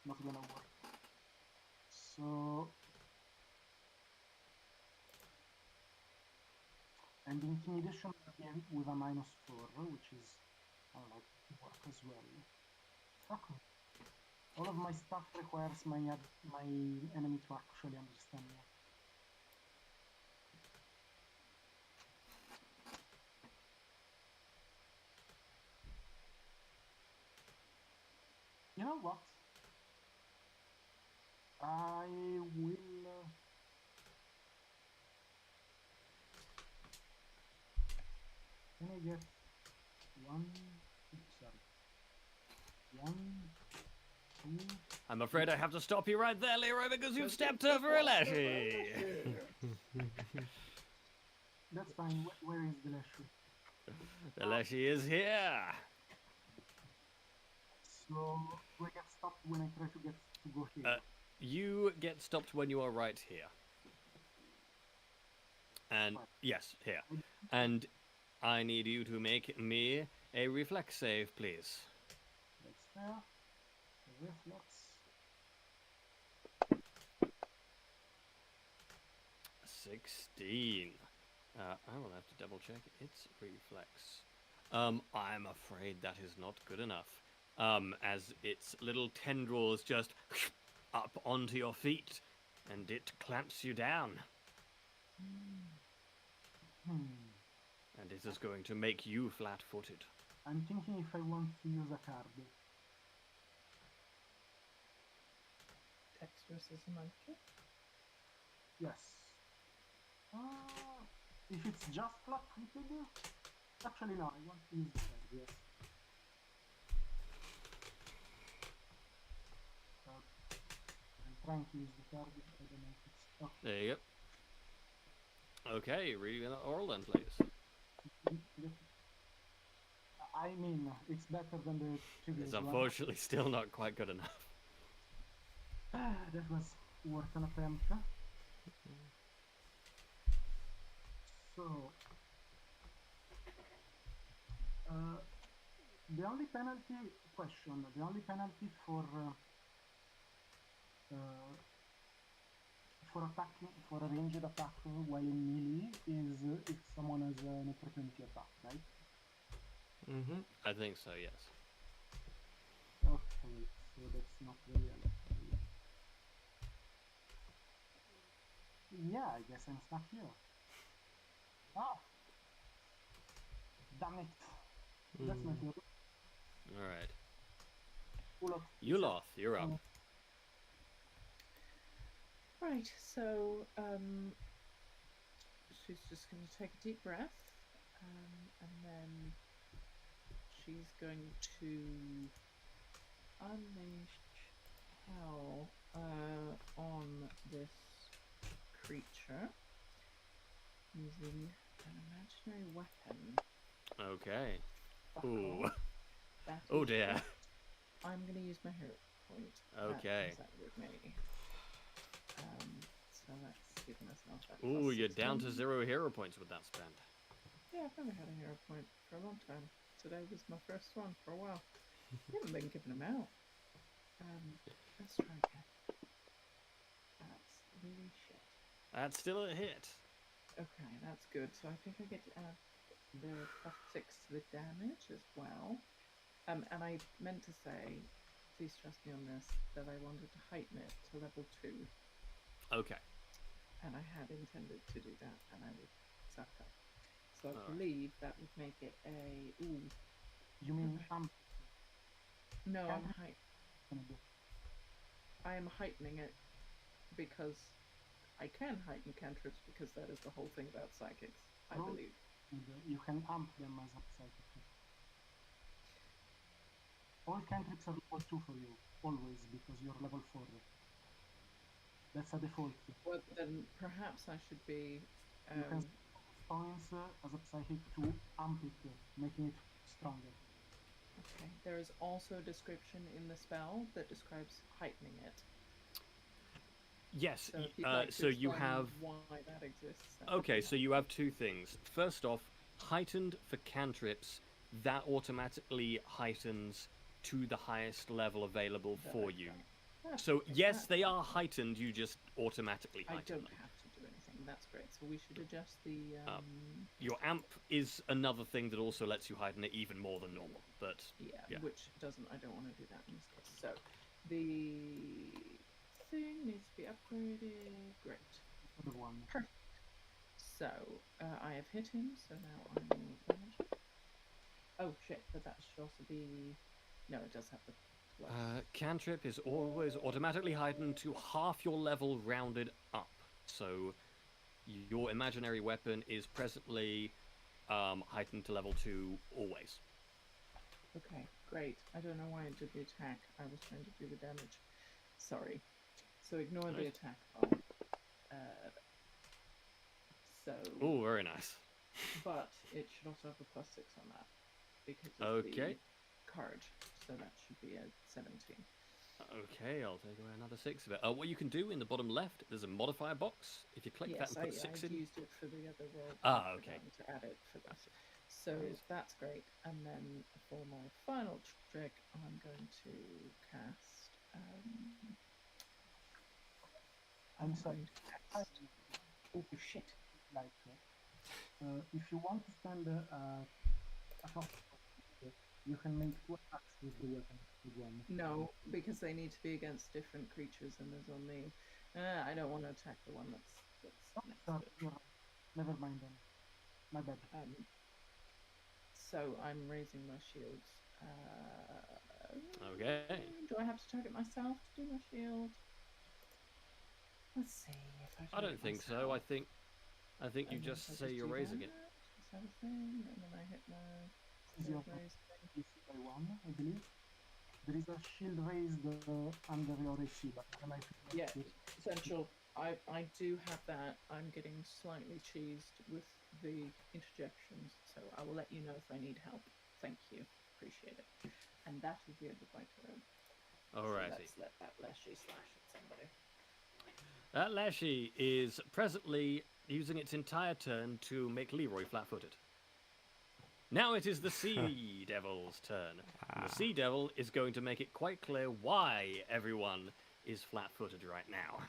Not gonna work. So... And intimidation again with a -4, which is unlikely to work as well. Fuck me. All of my stuff requires my enemy to actually understand me. You know what? I will... Can I get one... Sorry. 1, 2... I'm afraid I have to stop you right there, Leroy, because you've stepped over a Lashy. That's fine. Where is the Lashy? The Lashy is here. So, do I get stopped when I try to go here? You get stopped when you are right here. And, yes, here. And I need you to make me a reflex save, please. That's fair. Reflex. 16. I will have to double check its reflex. I'm afraid that is not good enough. As its little tendrils just up onto your feet, and it clamps you down. And it is going to make you flat-footed. I'm thinking if I want to use a card. Dexterous as a monkey. Yes. If it's just flat-footed... Actually, no, I want to use the card, yes. I'm trying to use the card, I don't know if it's... Oh. There you go. Okay, read the oral then, please. I mean, it's better than the previous It's one. unfortunately still not quite good enough. That was worth an attempt. So, the only penalty for attacking, for a ranged attack while in melee is if someone has an opportunity attack, right? Mm-hmm. I think so, yes. Okay, so that's not very helpful. Yeah, I guess I'm stuck here. Ah! Damn it! That's not good. Alright. Uloth. Uloth, you're up. Right, so she's just going to take a deep breath, and then she's going to unleash hell on this creature using an imaginary weapon. Okay. Fuck Ooh. off. That Oh is dear. what I'm going to use my hero point. Okay. That with me. So let's give myself that. Ooh, plus you're down to 16. 0 hero points with that spend. Yeah, I've never had a hero point for a long time. Today was my first one for a while. I haven't been giving them out. Let's try again. That's really shit. That's still a hit. Okay, that's good. So I think I get to add the +6 to the damage as well. And I meant to say, please trust me on this, that I wanted to heighten it to level 2. Okay. And I had intended to do that, and I would suck up. So I Alright. believe that would make it a... Ooh. You mean No, Can- I am heightening it because I can heighten cantrips because that is the whole thing about psychics, I Oh. believe. You can amp them as a psychic. All cantrips are level 2 for you, always, because you're level 4. That's a default. Well, then perhaps I should be... You can spend points as a psychic to amp it, making it stronger. Okay, there is also a description in the spell that describes heightening it. Yes, So if you'd like to so you explain have... why that exists. that would Okay, be so you have two things. First off, heightened for cantrips, that automatically heightens to the highest level available for you. So yes, they are heightened. You just automatically I heighten don't them. have to do anything. That's great. So we should adjust the. Your amp is another thing that also lets you heighten it even more than normal. But yeah, which doesn't. I don't want to do that in this case. So the thing needs to be upgraded. Great. The one. Perfect. So I have hit him. So now I will damage. Oh shit! But that should also be. No, it does have the. Cantrip is always automatically heightened to half your level rounded up. So your imaginary weapon is presently heightened to level 2 always. Okay, great. I don't know why I did the attack. I was trying to do the damage. Sorry. So ignore the attack roll. Oh, very nice. But it should also have a +6 on that because of the card. So that should be a 17. Okay, I'll take away another 6 of it. What you can do in the bottom left, there's a modifier box. If you click that and put 6 in. I used it for the other roll. Okay. To add it for this. So that's great. And then for my final trick, I'm going to cast. I'm sorry. Oh shit! Like, if you want to spend a you can make 2 attacks with the weapon. No, because they need to be against different creatures, and there's only. I don't want to attack the one that's next to it. Never mind then. My bad. So I'm raising my shield. Okay. Do I have to target myself to do my shield? Let's see if I don't think so. I think you just say you're raising it. Just have a thing, and then I hit my Shield raise thing. by 1, I believe. There is a shield raised under your AC, but I might. Yeah, essential. I do have that. I'm getting slightly cheesed with the interjections, so I will let you know if I need help. Thank you. Appreciate it. And that is the end of my turn. Alrighty. So let's let that Leshy slash at somebody. That Leshy is presently using its entire turn to make Leroy flat-footed. Now it is the Sea Devil's turn. And the Sea Devil is going to make it quite clear why everyone is flat-footed right now.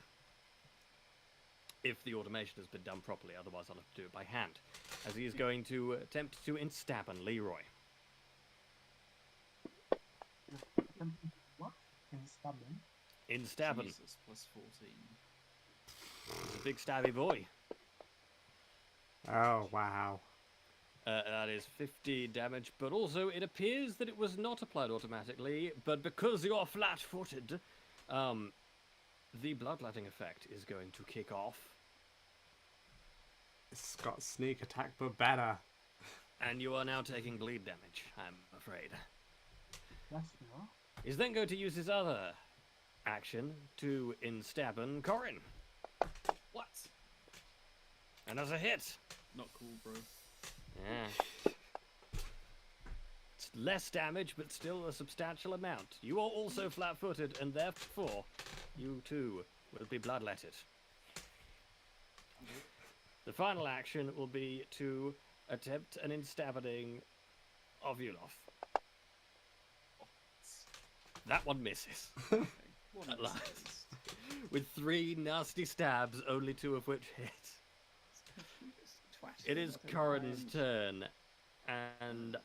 If the automation has been done properly, otherwise I'll have to do it by hand. As he is going to attempt to instabben Leroy. What? Instabben? Instabben. Jesus, +14. He's a big stabby boy. Oh, wow. That is 50 damage, but also it appears that it was not applied automatically, but because you're flat-footed, the bloodletting effect is going to kick off. It's got sneak attack, but better. And you are now taking bleed damage, I'm afraid. That's fair. He's then going to use his other action to instabben Corin. What? And as a hit. Not cool, bro. Yeah. It's less damage, but still a substantial amount. You are also flat-footed, and therefore, you too will be bloodletted. The final action will be to attempt an instabbening of Yulof. That one misses. Okay. One At of last. those. With 3 nasty stabs, only 2 of which hit. It is Corin's turn, and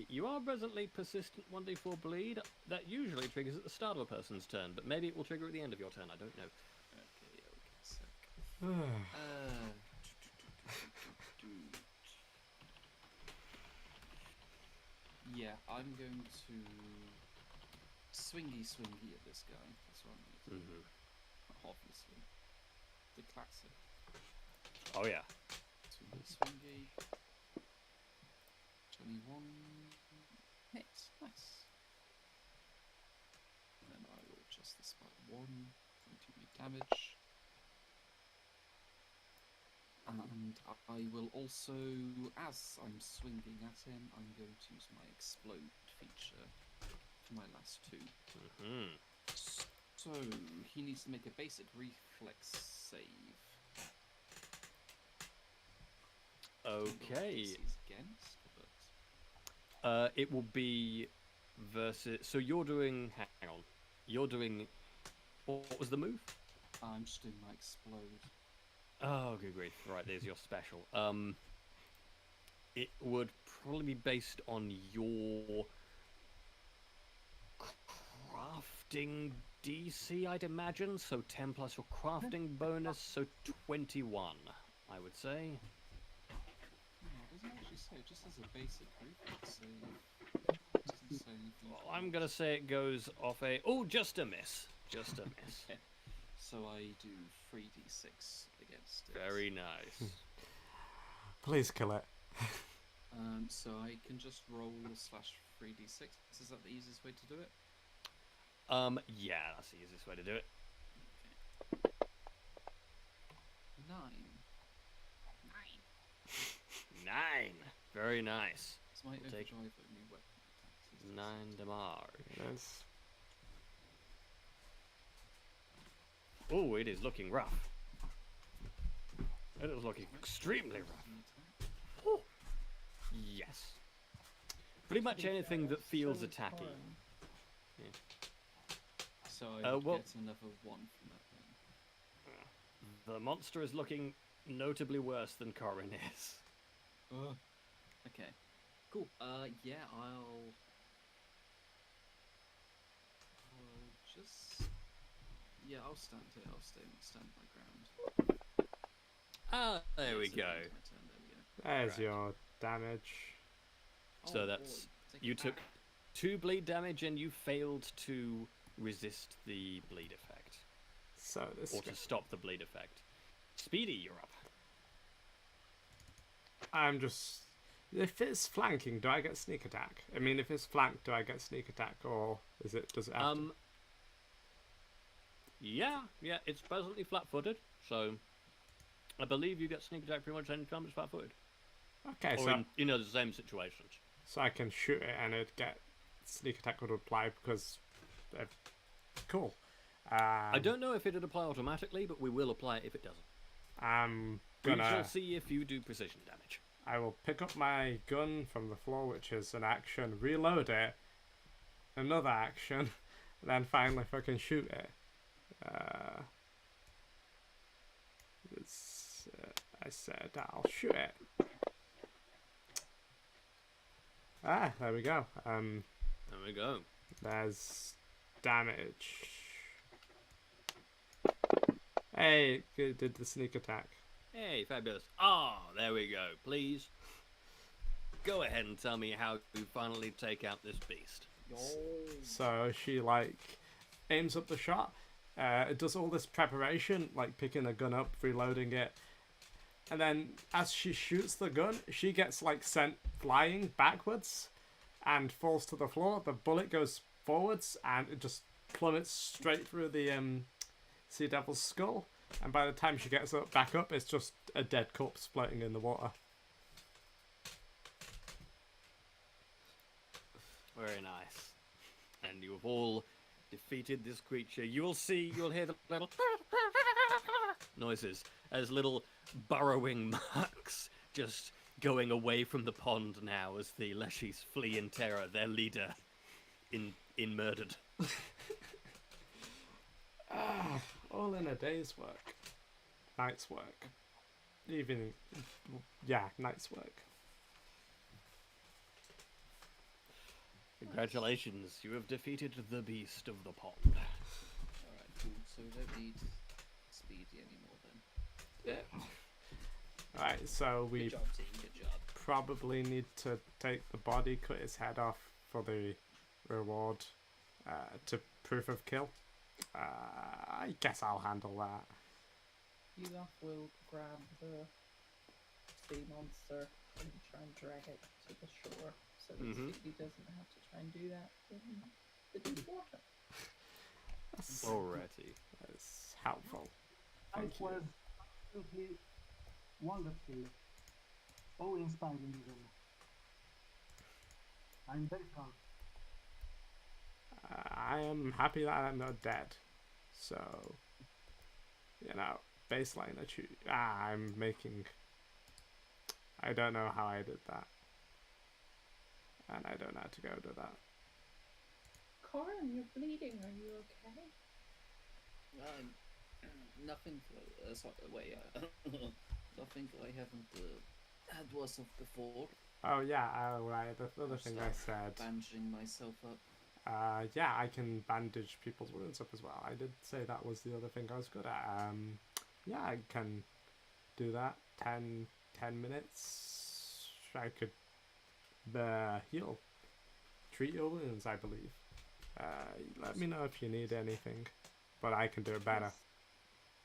you are presently persistent 1d4 bleed. That usually triggers at the start of a person's turn, but maybe it will trigger at the end of your turn, I don't know. Okay, sec. Yeah, I'm going to swingy at this guy. That's what I'm going to do. Obviously. The classic. Oh yeah. Swingy. 21 hits. Nice. And then I will adjust this by 1. Going to make damage. And I will also, as I'm swinging at him, I'm going to use my explode feature for my last 2. So he needs to make a basic reflex save. Okay. He's against, but It will be versus. So you're doing. Hang on. You're doing. What was the move? I'm just doing my explode. Oh, good grief! Right, there's your special. It would probably be based on your crafting DC, I'd imagine. So 10 plus your crafting bonus, so 21, I would say. No, it doesn't actually say. It just has a basic reflex save. It doesn't say anything. Well, I'm gonna say it goes off a. Oh, just a miss. Just a miss. Okay. So I do 3d6 against it. Very nice. Please kill it. So I can just roll / 3d6. Is that the easiest way to do it? Yeah, that's the easiest way to do it. Okay. 9. 9. Very nice. It's my We'll take overdrive of new weapon attacks. 9 damage. Yes. Oh, it is looking rough. It is looking extremely rough. Oh. Yes. Pretty much anything that feels So attacky. fun. So I would well- get another 1 from that then. The monster is looking notably worse than Corin is. Okay. Cool. Yeah, I'll just. Yeah, I'll stand here. I'll stand my ground. Ah, there we So go. that's my turn, there we go. There's Right. your damage. So Oh, that's- boy, take You it took back. 2 bleed damage and you failed to resist the bleed effect. So this. Or to stop the bleed effect. Speedy, you're up. I'm just. If it's flanking, do I get sneak attack? I mean, if it's flanked, do I get sneak attack, or is it? Does it have to? Yeah, it's presently flat-footed, so I believe you get sneak attack pretty much any time it's flat-footed. Okay, Or so in, the same situations. so I can shoot it and it get sneak attack would apply because. Cool. I don't know if it'd apply automatically, but we will apply it if it doesn't. I'm We gonna. shall see if you do precision damage. I will pick up my gun from the floor, which is an action, reload it, another action, and then finally fucking shoot it. I said I'll shoot it. Ah, there we go. There we go. There's damage. Hey, it did the sneak attack. Hey, fabulous. Ah, there we go. Please, go ahead and tell me how you finally take out this beast. So she like aims up the shot. It does all this preparation, like picking the gun up, reloading it, and then as she shoots the gun, she gets like sent flying backwards and falls to the floor. The bullet goes forwards and it just plummets straight through the Sea Devil's skull. And by the time she gets back up, it's just a dead corpse floating in the water. Very nice. And you've all defeated this creature. You'll hear the little noises as little burrowing marks just going away from the pond now as the Leshies flee in terror, their leader in murdered. All in a day's work. Night's work. Even, yeah, night's work. Congratulations, you have defeated the beast of the pond. Alright, cool. So we don't need Speedy anymore then. Yeah. Right, so we Good job, team. Good job. probably need to take the body, cut his head off for the reward to proof of kill. I guess I'll handle that. Yulaf will grab the sea monster and try and drag it to the shore so that he doesn't have to try and do that in the deep water. That's, Alrighty. that's helpful. That Thank you. was absolutely wonderful. Oh, inspiring even. I'm very proud. I am happy that I'm not dead. So, you know, baseline I'm making I don't know how I did that. And I don't know how to go to that. Corin, you're bleeding. Are you okay? Nothing. Sorry, wait. Nothing I haven't had worse of before. Oh yeah, right. The other thing I said. Bandaging myself up. Yeah, I can bandage people's wounds up as well. I did say that was the other thing I was good at. Yeah, I can do that. 10 minutes. I could heal. Treat your wounds, I believe. Let me know if you need anything, but I can do it better.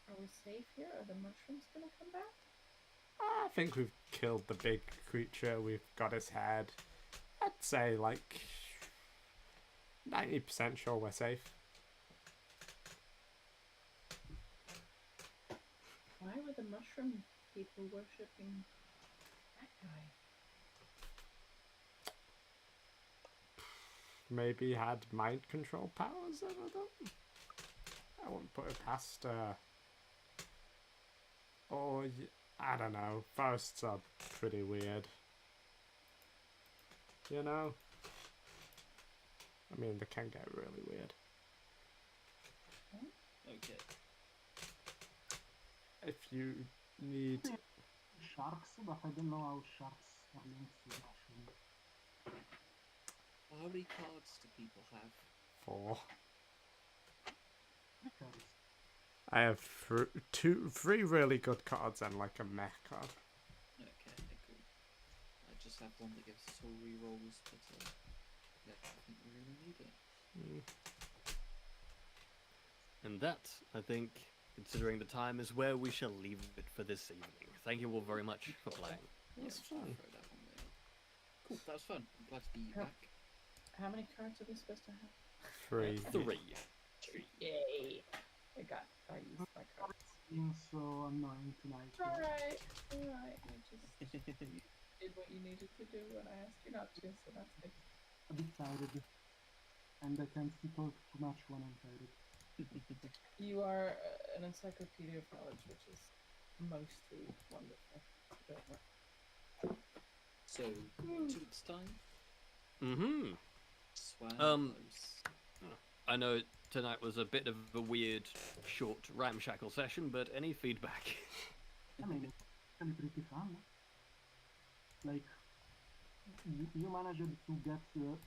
Are we safe here? Are the mushrooms gonna come back? I think we've killed the big creature. We've got his head. I'd say like 90% sure we're safe. Why were the mushroom people worshipping that guy? Maybe had mind control powers over them. I wouldn't put it past. Or I don't know. Forests are pretty weird. You know. I mean, they can get really weird. Okay. If you need. Sharks, but I don't know how sharks are linked to mushroom. How many cards do people have? 4. 3 cards. I have 3 really good cards and like a mech card. Okay, cool. I just have one that gives us all rerolls, but yeah, I think we really need it. And that, I think, considering the time, is where we shall leave it for this evening. Thank you all very much for playing. That's Yeah, fun. throw that one there. Cool, that was fun. I'm glad to be back. How many cards are we supposed to have? 3. 3. Yay! I used my cards. It's been so annoying tonight. Alright. You just did what you needed to do when I asked you not to, so that's good. A bit tired. And I tend to talk too much when I'm tired. You are an encyclopedia of knowledge, which is mostly wonderful. Don't worry. So, 2 weeks' time? Mm-hmm. Swag close. I know tonight was a bit of a weird, short, ramshackle session, but any feedback? I mean, it's actually pretty fun. Like, you managed to get a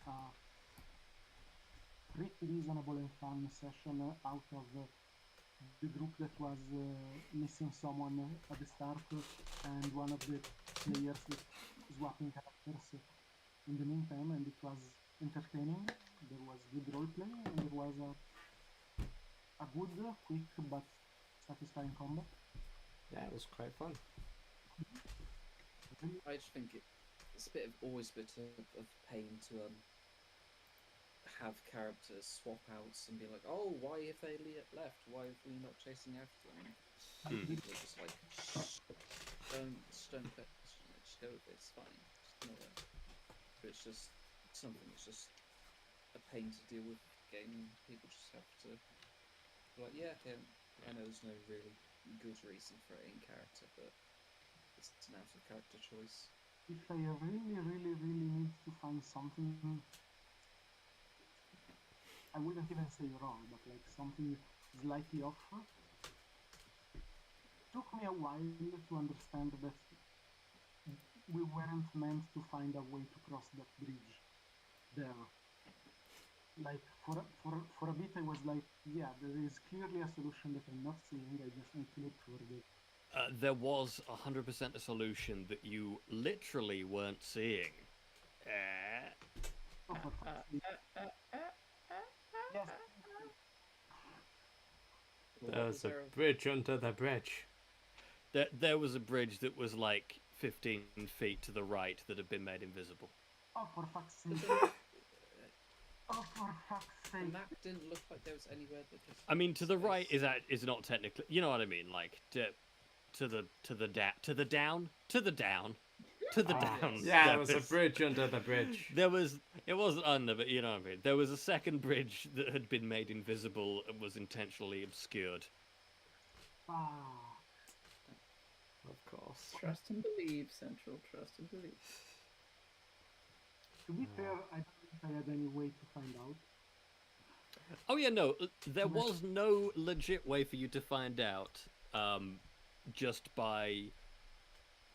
pretty reasonable and fun session out of the group that was missing someone at the start, and one of the players swapping characters in the meantime, and it was entertaining. There was good roleplay, and there was a good, quick, but satisfying combat. Yeah, it was quite fun. I just think it's a bit of always a bit of pain to have characters swap outs and be like, oh, why have they left? Why are we not chasing after them? People are just like, shh, don't question it, just go with it, it's fine. Just ignore it. But it's just something that's just a pain to deal with game. People just have to be like, yeah, okay, I know there's no really good reason for it in character, but it's an out of character choice. If I really need to find something, I wouldn't even say wrong, but like something slightly off, took me a while to understand that we weren't meant to find a way to cross that bridge there. Like, for a bit I was like, yeah, there is clearly a solution that I'm not seeing, I just need to look further. There was 100% a solution that you literally weren't seeing. Oh, for fuck's sake. Yes. There's a bridge under the bridge. There was a bridge that was like 15 feet to the right that had been made invisible. Oh, for fuck's sake. Oh, for fuck's The sake. map didn't look like there was anywhere that just. I mean, to the right space. is not technically, you know what I mean, like to the down. Yeah, There there was a bridge under the bridge. It wasn't under, but you know what I mean. There was a second bridge that had been made invisible and was intentionally obscured. Ah. Of course. Trust and believe, Central. Trust and believe. To be fair, I don't think I had any way to find out. Oh yeah, no, there was no legit way for you to find out, just by,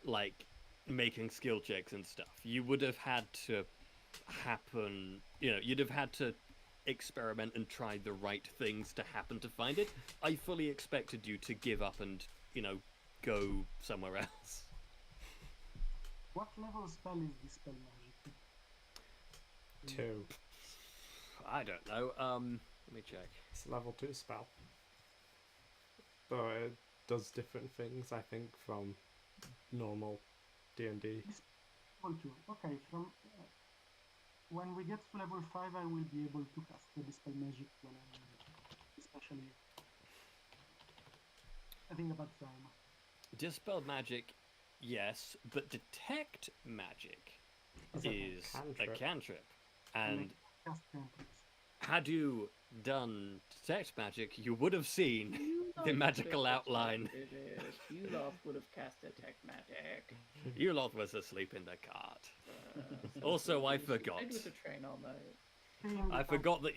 like, making skill checks and stuff. You would have had to you'd have had to experiment and try the right things to happen to find it. I fully expected you to give up and, go somewhere else. What level spell is this spell magic? 2. I don't know. Let me check. It's a level 2 spell. But it does different things, I think, from normal D&D. Level 2. Okay, from when we get to level 5, I will be able to cast the dispel magic when I'm especially. I think about time. Dispel magic, yes, but detect magic Is is a cantrip. And Cast cantrips. had you done detect magic, you would have seen You the lot magical would have outline. detected it. You lot would have cast detect magic. You lot was asleep in the cart. Also, I forgot. Stayed with the train all night. Stay in the I cart. forgot that